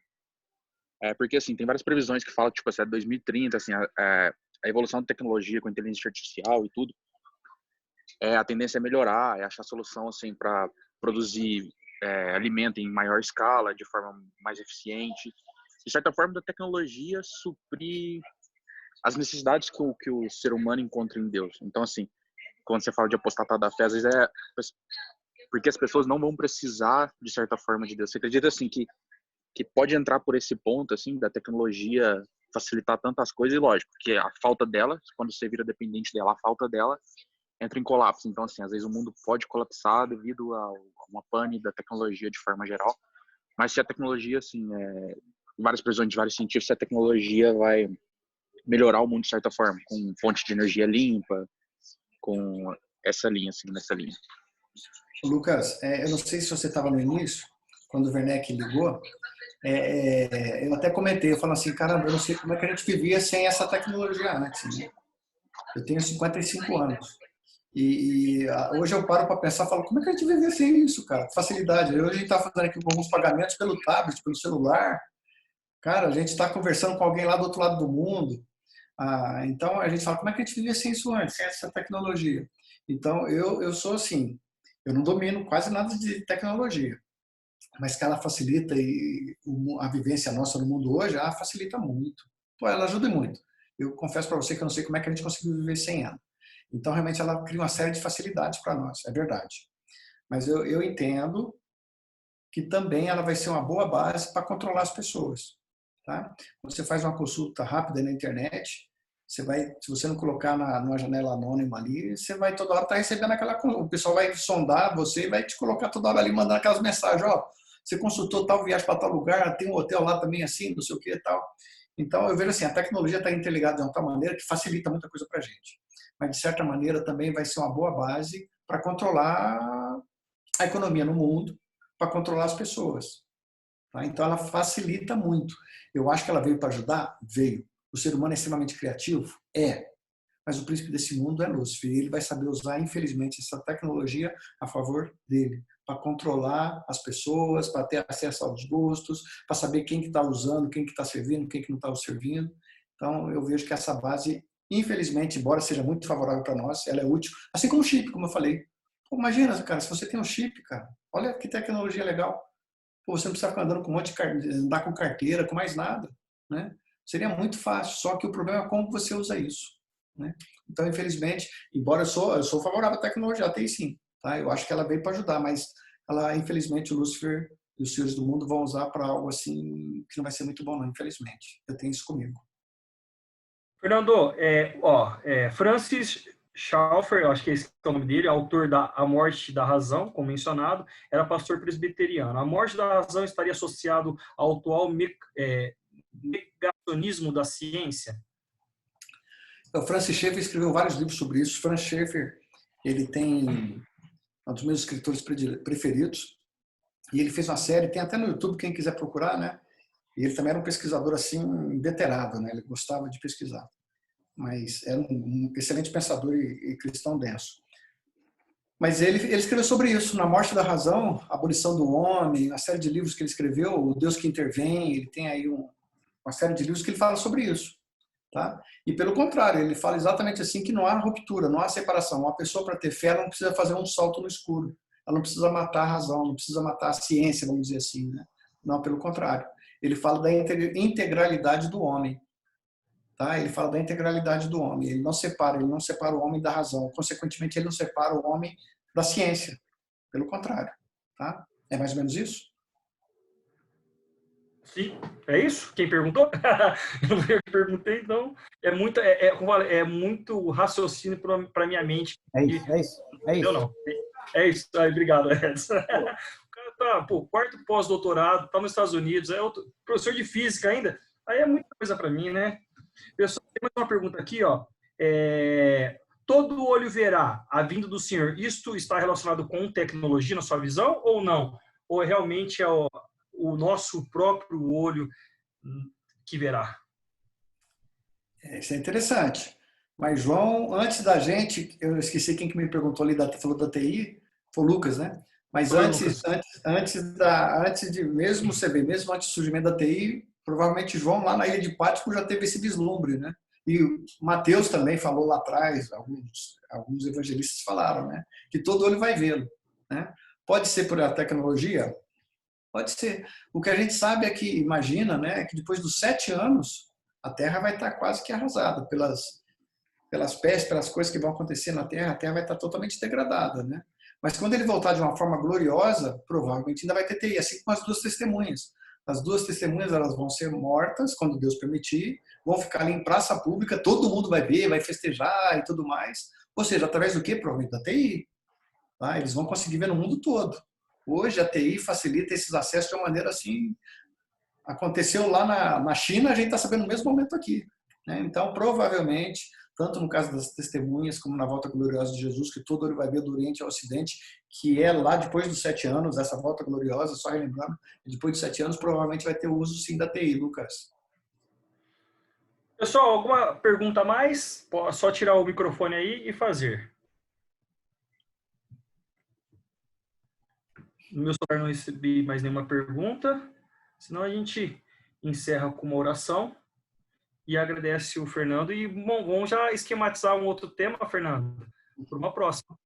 Porque assim, tem várias previsões que falam que tipo, assim, 2030, assim, a evolução da tecnologia com inteligência artificial e tudo, a tendência é melhorar, é achar solução assim, para produzir alimento em maior escala, de forma mais eficiente. De certa forma, da tecnologia suprir as necessidades que o ser humano encontra em Deus. Então, assim, quando você fala de apostatar da fé, às vezes porque as pessoas não vão precisar, de certa forma, de Deus. Você acredita, assim, que pode entrar por esse ponto, assim, da tecnologia facilitar tantas coisas? E, lógico, que a falta dela, quando você vira dependente dela, a falta dela entra em colapso. Então, assim, às vezes o mundo pode colapsar devido a uma pane da tecnologia de forma geral. Mas se a tecnologia, assim, várias previsões de vários cientistas, se a tecnologia vai melhorar o mundo de certa forma, com fonte de energia limpa, com essa linha, assim, nessa linha. Lucas, eu não sei se você estava no início, quando o Werneck ligou, eu até comentei, eu falo assim, caramba, eu não sei como é que a gente vivia sem essa tecnologia antes, né? Eu tenho 55 anos. E hoje eu paro para pensar, falo, como é que a gente vivia sem isso, cara? Facilidade. Hoje a gente está fazendo aqui alguns pagamentos pelo tablet, pelo celular. Cara, a gente está conversando com alguém lá do outro lado do mundo. Então a gente fala, como é que a gente vivia sem isso antes, sem essa tecnologia? Então eu sou assim, eu não domino quase nada de tecnologia, mas que ela facilita e a vivência nossa no mundo hoje, ela facilita muito. Pô, ela ajuda muito. Eu confesso para você que eu não sei como é que a gente conseguiu viver sem ela. Então, realmente, ela cria uma série de facilidades para nós, é verdade. Mas eu entendo que também ela vai ser uma boa base para controlar as pessoas. Tá? Quando você faz uma consulta rápida na internet, se você não colocar numa janela anônima ali, você vai toda hora estar recebendo o pessoal vai sondar você e vai te colocar toda hora ali, mandando aquelas mensagens, ó, você consultou tal viagem para tal lugar, tem um hotel lá também assim, não sei o que e tal. Então, eu vejo assim, a tecnologia está interligada de uma tal maneira que facilita muita coisa para a gente. Mas, de certa maneira, também vai ser uma boa base para controlar a economia no mundo, para controlar as pessoas. Tá? Então, ela facilita muito. Eu acho que ela veio para ajudar? Veio. O ser humano é extremamente criativo? Mas o príncipe desse mundo é Lúcifer. E ele vai saber usar, infelizmente, essa tecnologia a favor dele, para controlar as pessoas, para ter acesso aos gostos, para saber quem que está usando, quem que está servindo, quem que não está servindo. Então, eu vejo que essa base, infelizmente, embora seja muito favorável para nós, ela é útil. Assim como o chip, como eu falei. Pô, imagina, cara, se você tem um chip, cara, olha que tecnologia legal. Pô, você não precisa ficar andando com um monte de andar com carteira, com mais nada, né? Seria muito fácil, só que o problema é como você usa isso, né? Então, infelizmente, embora eu sou favorável à tecnologia, até sim, tá? Eu acho que ela veio para ajudar, mas ela, infelizmente, o Lúcifer e os senhores do mundo vão usar para algo assim que não vai ser muito bom, não, infelizmente. Eu tenho isso comigo. Fernando, Francis Schaeffer, acho que esse é o nome dele, autor da A Morte da Razão, como mencionado, era pastor presbiteriano. A morte da razão estaria associado ao atual negacionismo da ciência? O Francis Schaeffer escreveu vários livros sobre isso. Francis Schaeffer, ele tem um dos meus escritores preferidos, e ele fez uma série, tem até no YouTube, quem quiser procurar, né? E ele também era um pesquisador assim, inveterado, né? Ele gostava de pesquisar. Mas era um excelente pensador e cristão denso. Mas ele escreveu sobre isso, Na Morte da Razão, A Abolição do Homem, uma série de livros que ele escreveu, O Deus que Intervém, ele tem aí uma série de livros que ele fala sobre isso. Tá? E pelo contrário, ele fala exatamente assim que não há ruptura, não há separação. Uma pessoa para ter fé ela não precisa fazer um salto no escuro, ela não precisa matar a razão, não precisa matar a ciência, vamos dizer assim, né? Não, pelo contrário. Ele fala da integralidade do homem. Tá? Ele fala da integralidade do homem. Ele não separa o homem da razão. Consequentemente, ele não separa o homem da ciência. Pelo contrário. Tá? É mais ou menos isso? Sim, é isso? Quem perguntou? Eu perguntei, então. É muito raciocínio para minha mente. É isso, é isso. É isso. Eu não. É isso. Aí, obrigado, Edson. O cara tá, quarto pós-doutorado, tá nos Estados Unidos, é professor de física ainda. Aí é muita coisa para mim, né? Pessoal, tem mais uma pergunta aqui, ó. Todo olho verá a vinda do Senhor. Isto está relacionado com tecnologia, na sua visão, ou não? Ou realmente é o nosso próprio olho que verá? Isso é interessante. Mas, João, antes da gente, eu esqueci quem que me perguntou ali, falou da TI, foi o Lucas, né? Mas antes de mesmo você ver, mesmo antes do surgimento da TI, provavelmente João lá na Ilha de Patmos já teve esse vislumbre, né? E Mateus também falou lá atrás, alguns evangelistas falaram, né? Que todo olho vai vê-lo, né? Pode ser por a tecnologia? Pode ser. O que a gente sabe é que, imagina, né? Que depois dos 7 anos, a Terra vai estar quase que arrasada pelas pestes, pelas coisas que vão acontecer na Terra, a Terra vai estar totalmente degradada, né? Mas quando ele voltar de uma forma gloriosa, provavelmente ainda vai ter TI, assim como as 2 testemunhas. As 2 testemunhas elas vão ser mortas, quando Deus permitir, vão ficar ali em praça pública, todo mundo vai ver, vai festejar e tudo mais. Ou seja, através do quê? Provavelmente da TI. Tá? Eles vão conseguir ver no mundo todo. Hoje a TI facilita esses acessos de uma maneira assim. Aconteceu lá na China, a gente está sabendo no mesmo momento aqui. Né? Então, provavelmente, tanto no caso das testemunhas, como na volta gloriosa de Jesus, que todo olho vai ver do Oriente ao Ocidente, que é lá depois dos 7 anos, essa volta gloriosa, só relembrando, depois dos 7 anos, provavelmente vai ter o uso sim da TI, Lucas. Pessoal, alguma pergunta a mais? Só tirar o microfone aí e fazer. No meu celular não recebi mais nenhuma pergunta, senão a gente encerra com uma oração e agradece o Fernando. E bom, vamos já esquematizar um outro tema, Fernando, por uma próxima.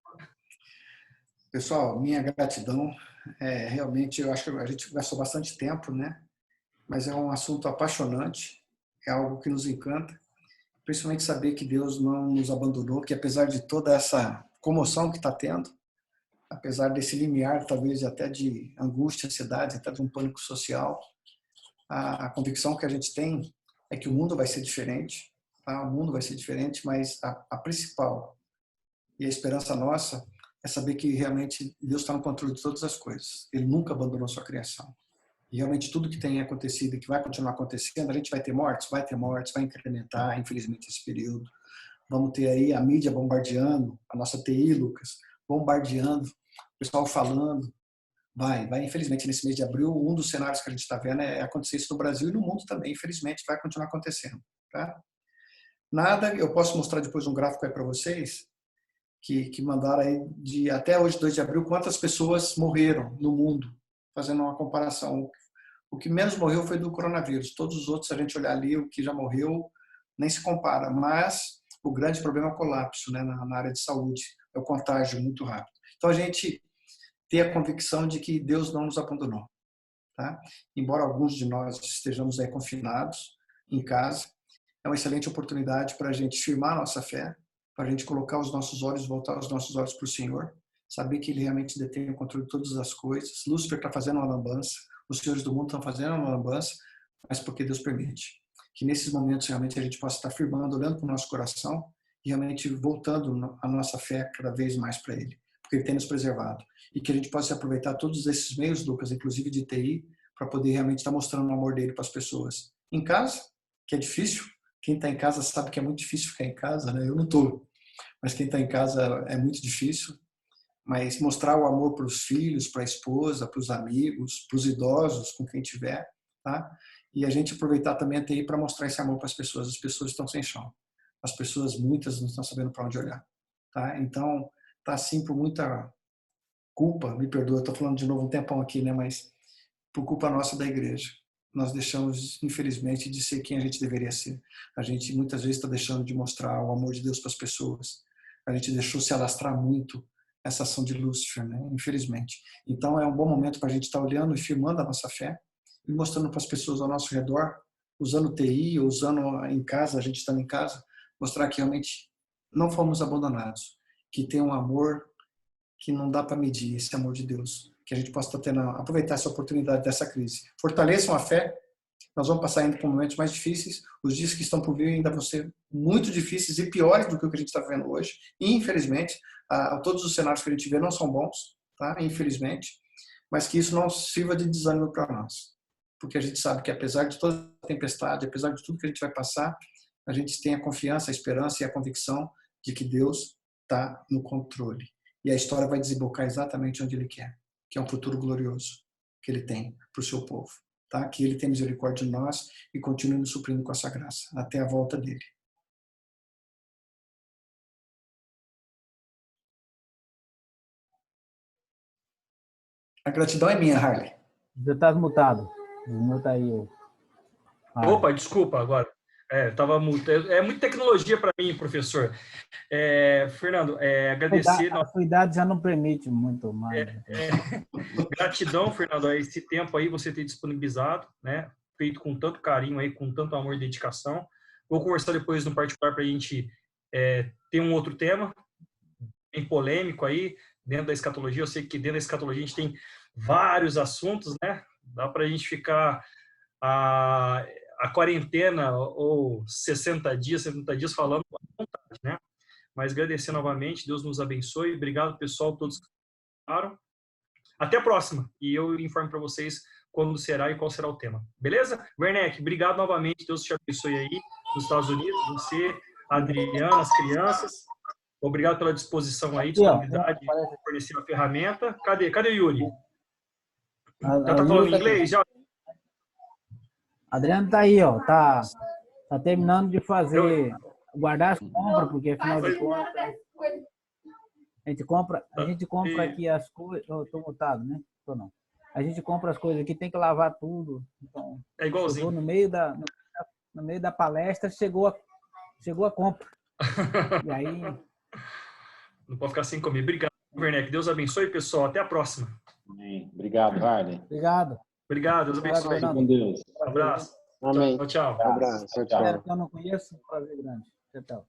Pessoal, minha gratidão. Realmente, eu acho que a gente gastou bastante tempo, né? Mas é um assunto apaixonante, é algo que nos encanta, principalmente saber que Deus não nos abandonou, que apesar de toda essa comoção que está tendo, apesar desse limiar, talvez até de angústia, ansiedade, até de um pânico social, a convicção que a gente tem é que o mundo vai ser diferente, tá? O mundo vai ser diferente, mas a principal e a esperança nossa é saber que realmente Deus está no controle de todas as coisas. Ele nunca abandonou sua criação. E realmente tudo que tem acontecido e que vai continuar acontecendo, a gente vai ter mortes, vai incrementar, infelizmente, esse período. Vamos ter aí a mídia bombardeando, a nossa TI, Lucas, bombardeando, o pessoal falando. Vai, infelizmente, nesse mês de abril, um dos cenários que a gente está vendo é acontecer isso no Brasil e no mundo também, infelizmente, vai continuar acontecendo. Tá? Nada, eu posso mostrar depois um gráfico aí para vocês, que mandaram aí, até hoje, 2 de abril, quantas pessoas morreram no mundo, fazendo uma comparação. O que menos morreu foi do coronavírus. Todos os outros, se a gente olhar ali, o que já morreu, nem se compara. Mas o grande problema é o colapso, né, na área de saúde, é o contágio muito rápido. Então, a gente ter a convicção de que Deus não nos abandonou. Tá? Embora alguns de nós estejamos aí confinados em casa, é uma excelente oportunidade para a gente firmar a nossa fé, para a gente colocar os nossos olhos, voltar os nossos olhos para o Senhor, saber que Ele realmente detém o controle de todas as coisas. Lúcifer está fazendo uma lambança, os senhores do mundo estão fazendo uma lambança, mas porque Deus permite. Que nesses momentos realmente a gente possa estar firmando, olhando para o nosso coração e realmente voltando a nossa fé cada vez mais para Ele, porque Ele tem nos preservado. E que a gente possa aproveitar todos esses meios, Lucas, inclusive de TI, para poder realmente estar mostrando o amor dele para as pessoas. Em casa, que é difícil, quem está em casa sabe que é muito difícil ficar em casa, né? Eu não estou, mas quem está em casa é muito difícil. Mas mostrar o amor para os filhos, para a esposa, para os amigos, para os idosos, com quem tiver, tá? E a gente aproveitar também a TI para mostrar esse amor para as pessoas. As pessoas estão sem chão. As pessoas, muitas, não estão sabendo para onde olhar, tá? Então, está assim por muita culpa, me perdoa, estou falando de novo um tempão aqui, né? Mas por culpa nossa da igreja. Nós deixamos, infelizmente, de ser quem a gente deveria ser. A gente muitas vezes está deixando de mostrar o amor de Deus para as pessoas. A gente deixou se alastrar muito essa ação de Lúcifer, né? Infelizmente. Então é um bom momento para a gente estar olhando e firmando a nossa fé e mostrando para as pessoas ao nosso redor, usando TI, usando em casa, a gente estando em casa, mostrar que realmente não fomos abandonados, que tem um amor que não dá para medir, esse amor de Deus, que a gente possa aproveitar essa oportunidade dessa crise. Fortaleçam a fé, nós vamos passar ainda por momentos mais difíceis, os dias que estão por vir ainda vão ser muito difíceis e piores do que o que a gente está vivendo hoje, e infelizmente, todos os cenários que a gente vê não são bons, tá? Infelizmente, mas que isso não sirva de desânimo para nós, porque a gente sabe que apesar de toda a tempestade, apesar de tudo que a gente vai passar, a gente tem a confiança, a esperança e a convicção de que Deus está no controle. E a história vai desembocar exatamente onde Ele quer, que é um futuro glorioso que Ele tem para o seu povo. Tá? Que Ele tem misericórdia de nós e continue nos suprindo com essa graça, até a volta dEle. A gratidão é minha, Harley. Você está mutado. Desmuta aí. Opa, desculpa agora. Tava muito. É muita tecnologia para mim, professor. Fernando, agradecer. A sua idade já não permite muito mais. Gratidão, Fernando, a esse tempo aí você ter disponibilizado, né? Feito com tanto carinho aí, com tanto amor e dedicação. Vou conversar depois no particular para a gente ter um outro tema bem polêmico aí dentro da escatologia. Eu sei que dentro da escatologia a gente tem vários assuntos, né? Dá para a gente ficar a quarentena ou 60 dias, 70 dias falando à vontade, né? Mas agradecer novamente, Deus nos abençoe. Obrigado, pessoal, todos que participaram. Até a próxima. E eu informo para vocês quando será e qual será o tema. Beleza? Werneck, obrigado novamente. Deus te abençoe aí nos Estados Unidos. Você, Adriana, as crianças. Obrigado pela disposição aí, disponibilidade de fornecer a ferramenta. Cadê o Yuri? Já tá falando inglês? Já? Adriano tá aí, ó. Tá terminando de guardar as compras, porque afinal de contas a gente compra aqui as coisas. Eu tô mutado, né? Tô não. A gente compra as coisas aqui, tem que lavar tudo. Então, é igualzinho. No meio da palestra chegou a compra. E aí não pode ficar sem comer. Obrigado, Werneck. Deus abençoe, pessoal. Até a próxima. Amém. Obrigado, Harley. Obrigado, Deus abençoe. Com Deus. Um abraço. Amém. Tchau. Um abraço. Tchau. Eu não conheço, um prazer grande. Tchau.